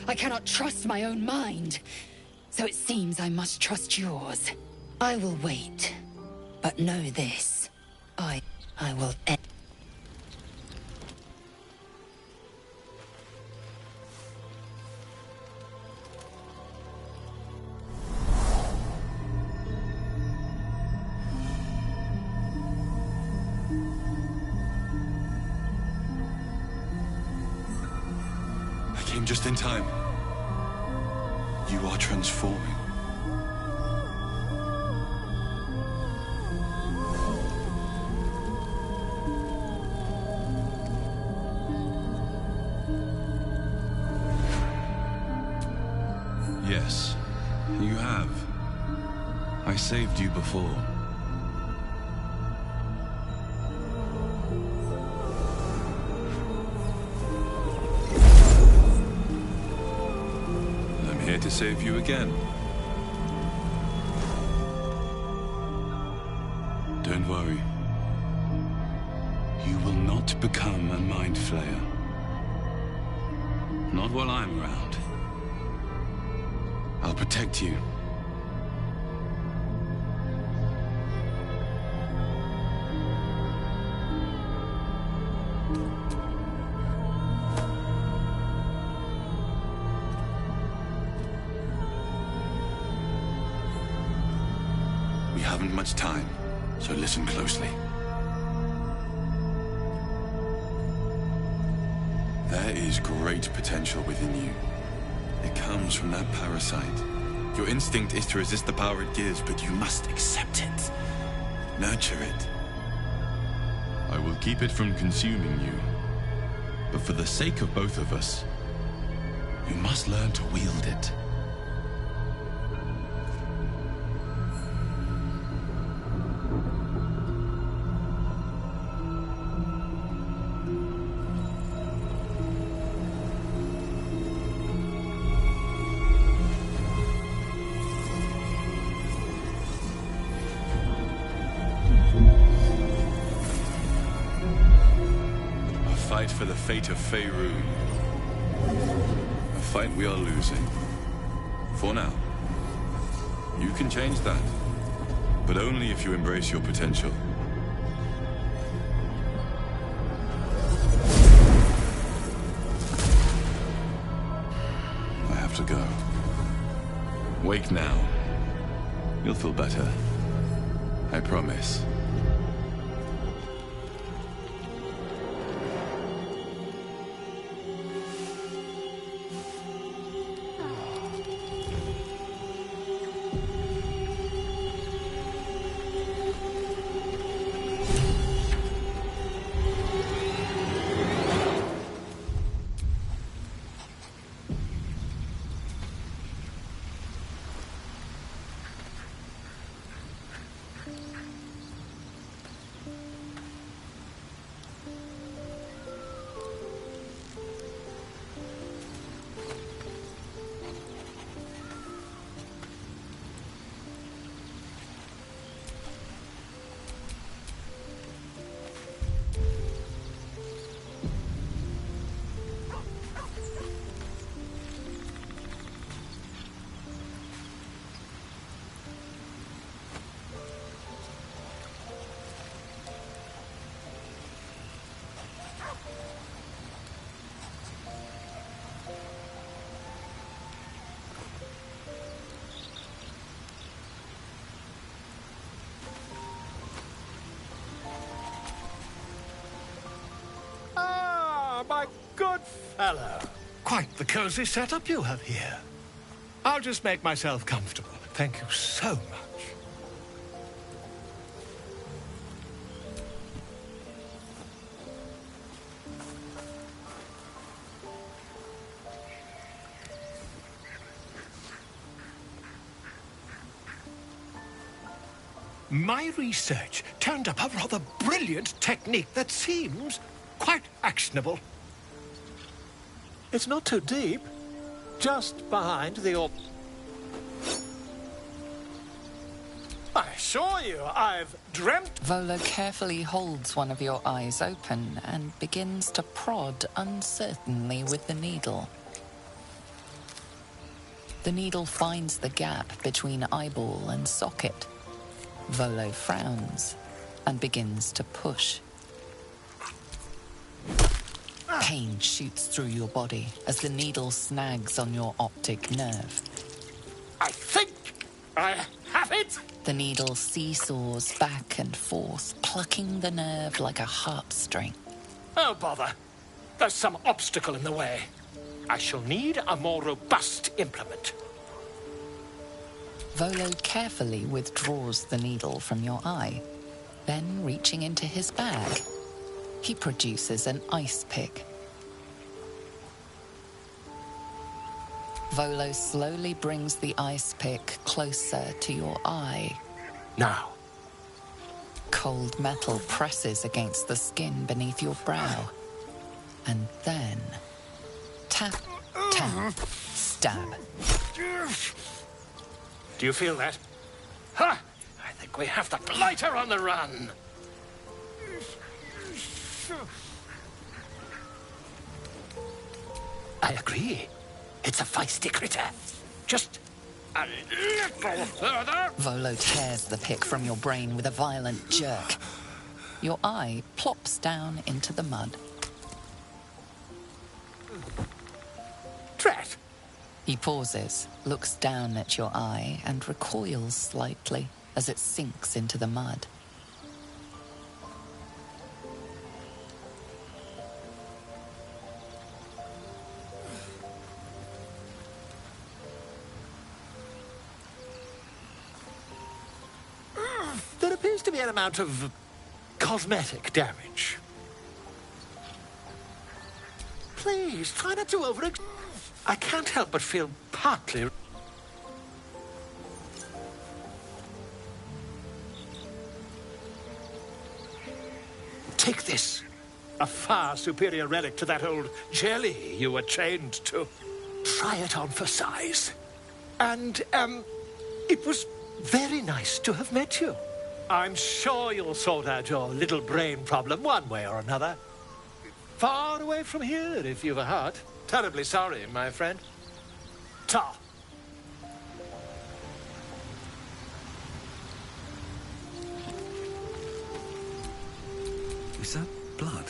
I cannot trust my own mind, so it seems I must trust yours. I will wait, but know this. I will end. I came just in time. You are transforming. Yes, you have. I saved you before. I'm here to save you again. Don't worry. You will not become a mind flayer. Not while I'm around. I'll protect you. We haven't much time, so listen closely. There is great potential within you. It comes from that parasite. Your instinct is to resist the power it gives, but you must accept it. Nurture it. I will keep it from consuming you. But for the sake of both of us, you must learn to wield it. Fight for the fate of Faerun. A fight we are losing. For now. You can change that. But only if you embrace your potential. I have to go. Wake now. You'll feel better. I promise. good fellow. Quite the cozy setup you have here. I'll just make myself comfortable. Thank you so much. My research turned up a rather brilliant technique that seems quite actionable. It's not too deep. Just behind the orb. I assure you, I've dreamt... Volo carefully holds one of your eyes open and begins to prod uncertainly with the needle. The needle finds the gap between eyeball and socket. Volo frowns and begins to push. Pain shoots through your body as the needle snags on your optic nerve. I think I have it! The needle seesaws back and forth, plucking the nerve like a heartstring. Oh, bother. There's some obstacle in the way. I shall need a more robust implement. Volo carefully withdraws the needle from your eye. Then, reaching into his bag, he produces an ice pick. Volo slowly brings the ice pick closer to your eye. Now. Cold metal presses against the skin beneath your brow. And then... tap, tap, stab. Do you feel that? Ha! I think we have the blighter on the run. I agree. It's a feisty critter. Just a little further. Volo tears the pick from your brain with a violent jerk. Your eye plops down into the mud. Drat! He pauses, looks down at your eye, and recoils slightly as it sinks into the mud. There appears to be an amount of cosmetic damage. Please, try not to overexert. I can't help but feel partly... Take this. A far superior relic to that old jelly you were chained to. Try it on for size. And, it was very nice to have met you. I'm sure you'll sort out your little brain problem one way or another. Far away from here, if you've a heart. Terribly sorry, my friend. Ta. Is that blood?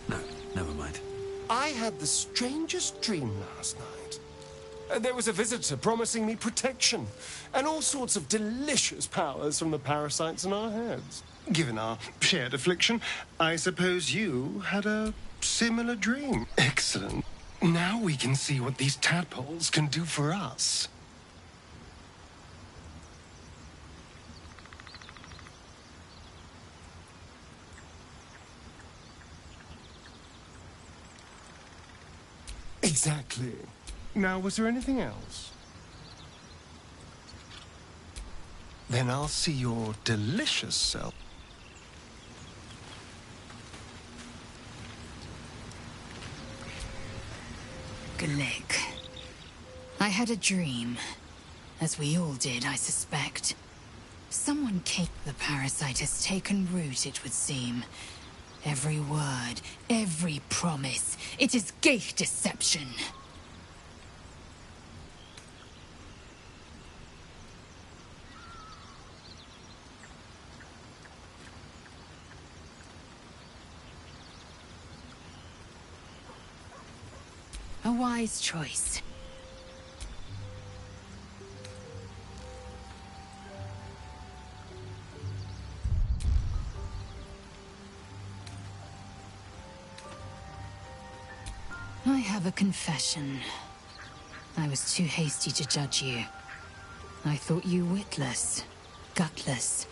No, never mind. I had the strangest dream last night. There was a visitor promising me protection and all sorts of delicious powers from the parasites in our heads. Given our shared affliction, I suppose you had a similar dream. Excellent. Now we can see what these tadpoles can do for us. Exactly. Now, was there anything else? Then I'll see your delicious self. Glick. I had a dream. As we all did, I suspect. Someone came. The parasite has taken root, it would seem. Every word, every promise. It is gay deception. A wise choice. I have a confession. I was too hasty to judge you. I thought you witless, gutless,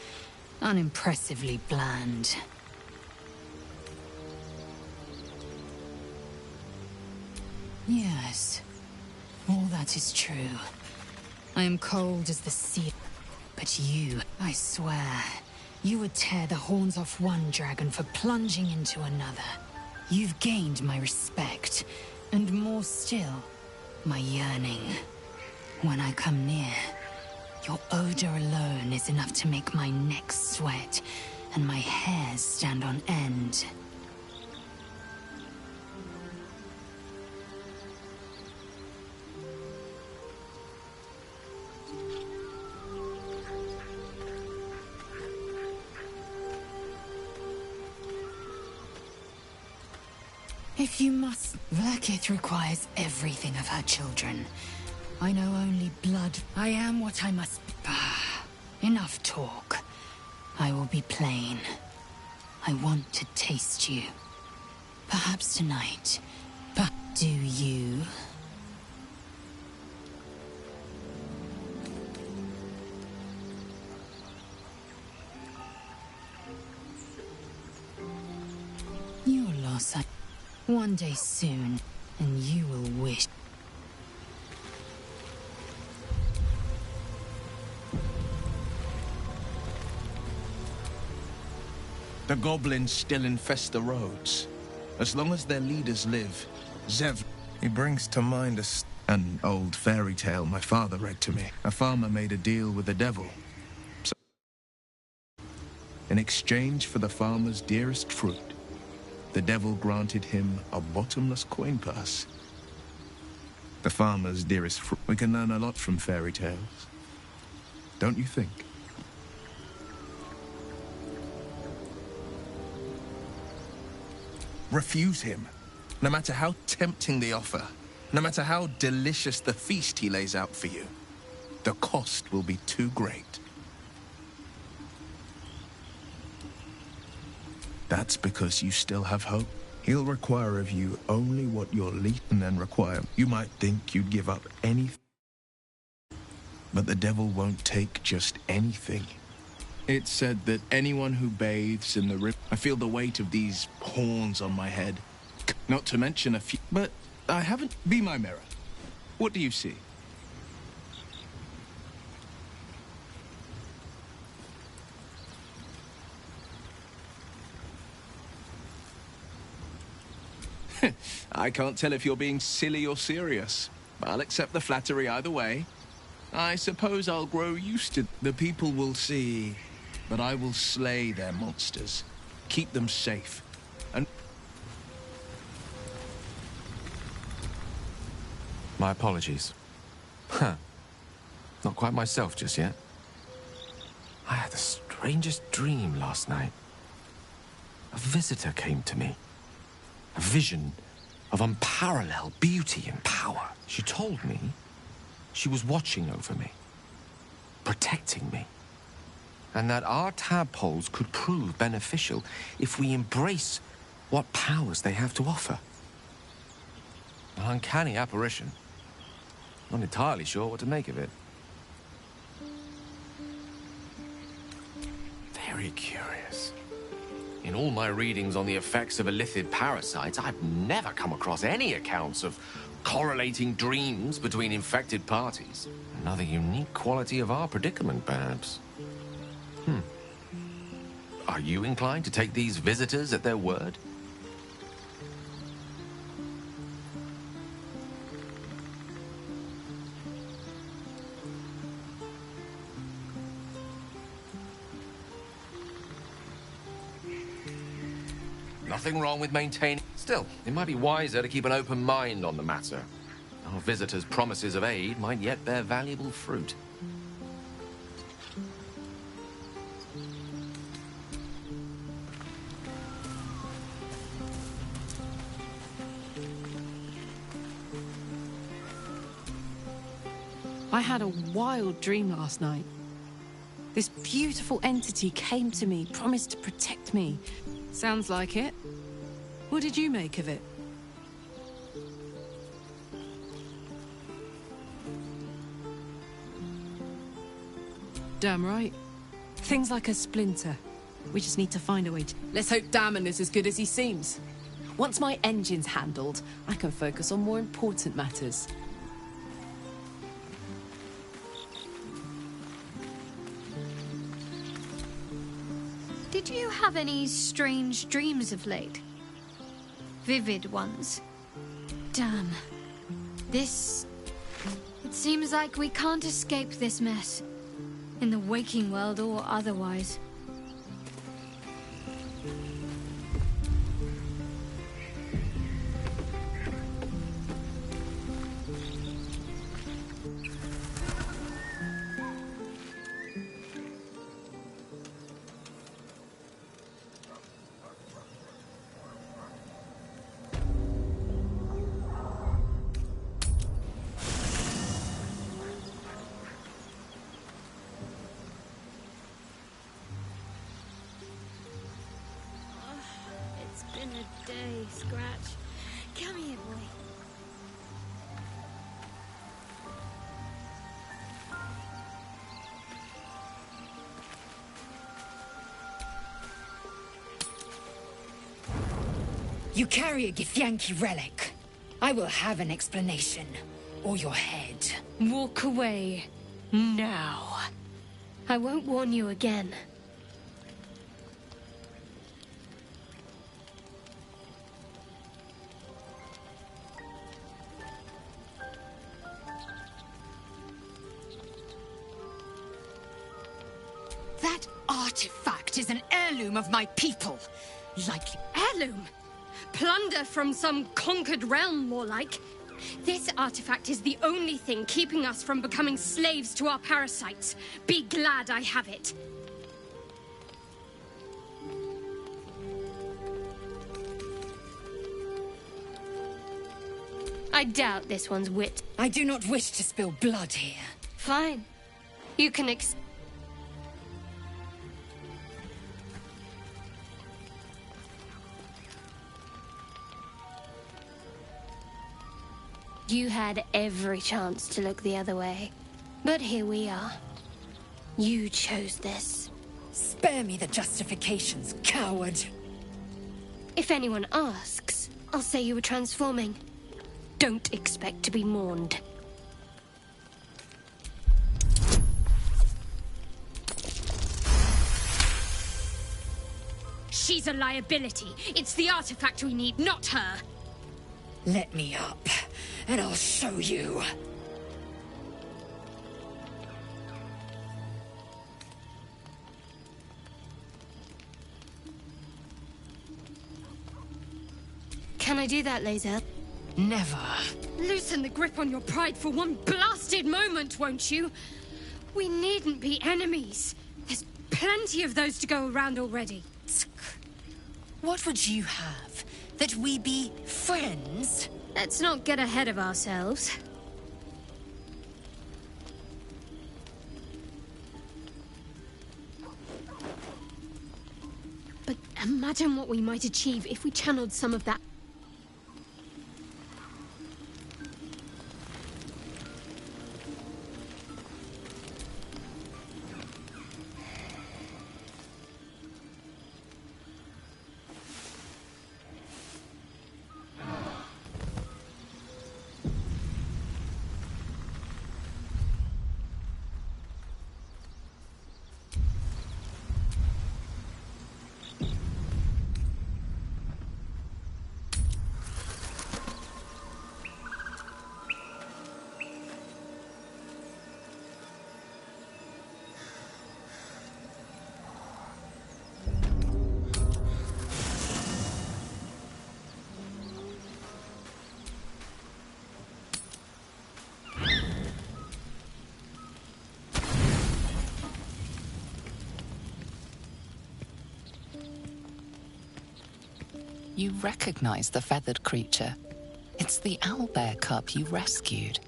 unimpressively bland. Yes, all that is true. I am cold as the sea. But you, I swear, you would tear the horns off one dragon for plunging into another. You've gained my respect, and more still, my yearning. When I come near, your odor alone is enough to make my neck sweat and my hairs stand on end. If you must, Verkith requires everything of her children. I know only blood. I am what I must be. Enough talk. I will be plain. I want to taste you. Perhaps tonight. But do you? Your loss, one day soon, and you will wish. The goblins still infest the roads. As long as their leaders live, Zev... He brings to mind an old fairy tale my father read to me. A farmer made a deal with the devil. In exchange for the farmer's dearest fruit, the devil granted him a bottomless coin purse. The farmer's dearest fruit. We can learn a lot from fairy tales. Don't you think? Refuse him, no matter how tempting the offer, no matter how delicious the feast he lays out for you. The cost will be too great. That's because you still have hope. He'll require of you only what you're least and then require. You might think you'd give up anything, but the devil won't take just anything. It's said that anyone who bathes in the river... I feel the weight of these horns on my head. Not to mention a few... But I haven't... Be my mirror. What do you see? I can't tell if you're being silly or serious. I'll accept the flattery either way. I suppose I'll grow used to... The people will see... But I will slay their monsters, keep them safe, and... My apologies. Huh. Not quite myself just yet. I had the strangest dream last night. A visitor came to me. A vision of unparalleled beauty and power. She told me she was watching over me, protecting me. And that our tadpoles could prove beneficial if we embrace what powers they have to offer. An uncanny apparition. Not entirely sure what to make of it. Very curious. In all my readings on the effects of illithid parasites, I've never come across any accounts of correlating dreams between infected parties. Another unique quality of our predicament, perhaps. Are you inclined to take these visitors at their word? Nothing wrong with maintaining... Still, it might be wiser to keep an open mind on the matter. Our visitors' promises of aid might yet bear valuable fruit. I had a wild dream last night. This beautiful entity came to me, promised to protect me. Sounds like it. What did you make of it? Damn right. Things like a splinter. We just need to find a way to... Let's hope Damon is as good as he seems. Once my engine's handled, I can focus on more important matters. Did you have any strange dreams of late? Vivid ones? Damn. This... It seems like we can't escape this mess. In the waking world or otherwise. Scratch. Come here, boy. You carry a Githyanki relic. I will have an explanation. Or your head. Walk away. Now. I won't warn you again. That artifact is an heirloom of my people. Likely. Heirloom? Plunder from some conquered realm, more like. This artifact is the only thing keeping us from becoming slaves to our parasites. Be glad I have it. I doubt this one's wit. I do not wish to spill blood here. Fine. You can You had every chance to look the other way. But here we are. You chose this. Spare me the justifications, coward. If anyone asks, I'll say you were transforming. Don't expect to be mourned. She's a liability. It's the artifact we need, not her. Let me up, and I'll show you. Can I do that, Laser? Never. Loosen the grip on your pride for one blasted moment, won't you? We needn't be enemies. There's plenty of those to go around already. What would you have? That we be friends? Let's not get ahead of ourselves. But imagine what we might achieve if we channeled some of that. You recognize the feathered creature. It's the owlbear cub you rescued.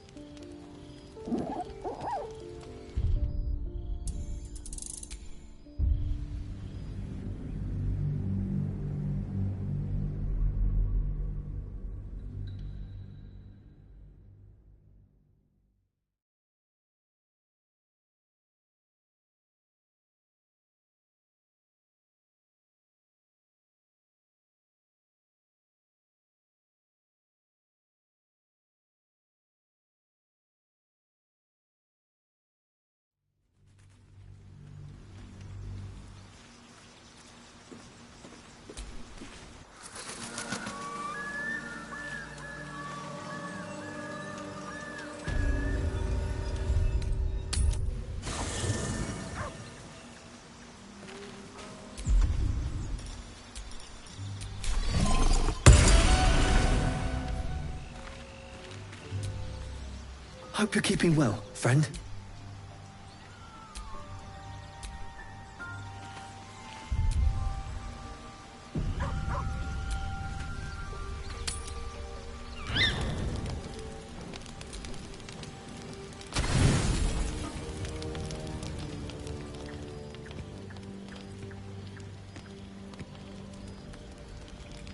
Hope you're keeping well, friend.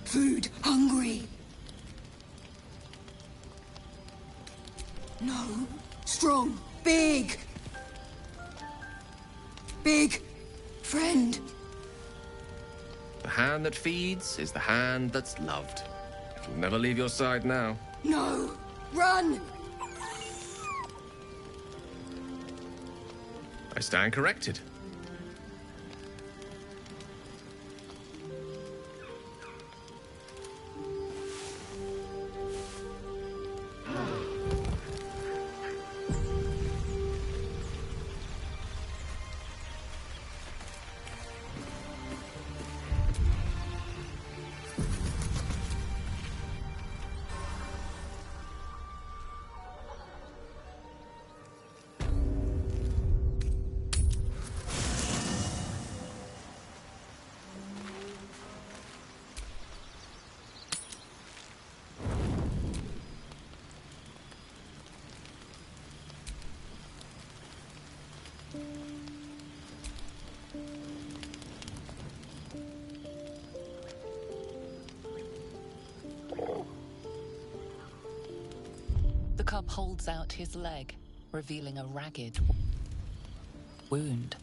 Food. Hungry. No. Strong. Big. Big. Friend. The hand that feeds is the hand that's loved. It'll never leave your side now. No. Run. I stand corrected. The cub holds out his leg, revealing a ragged wound.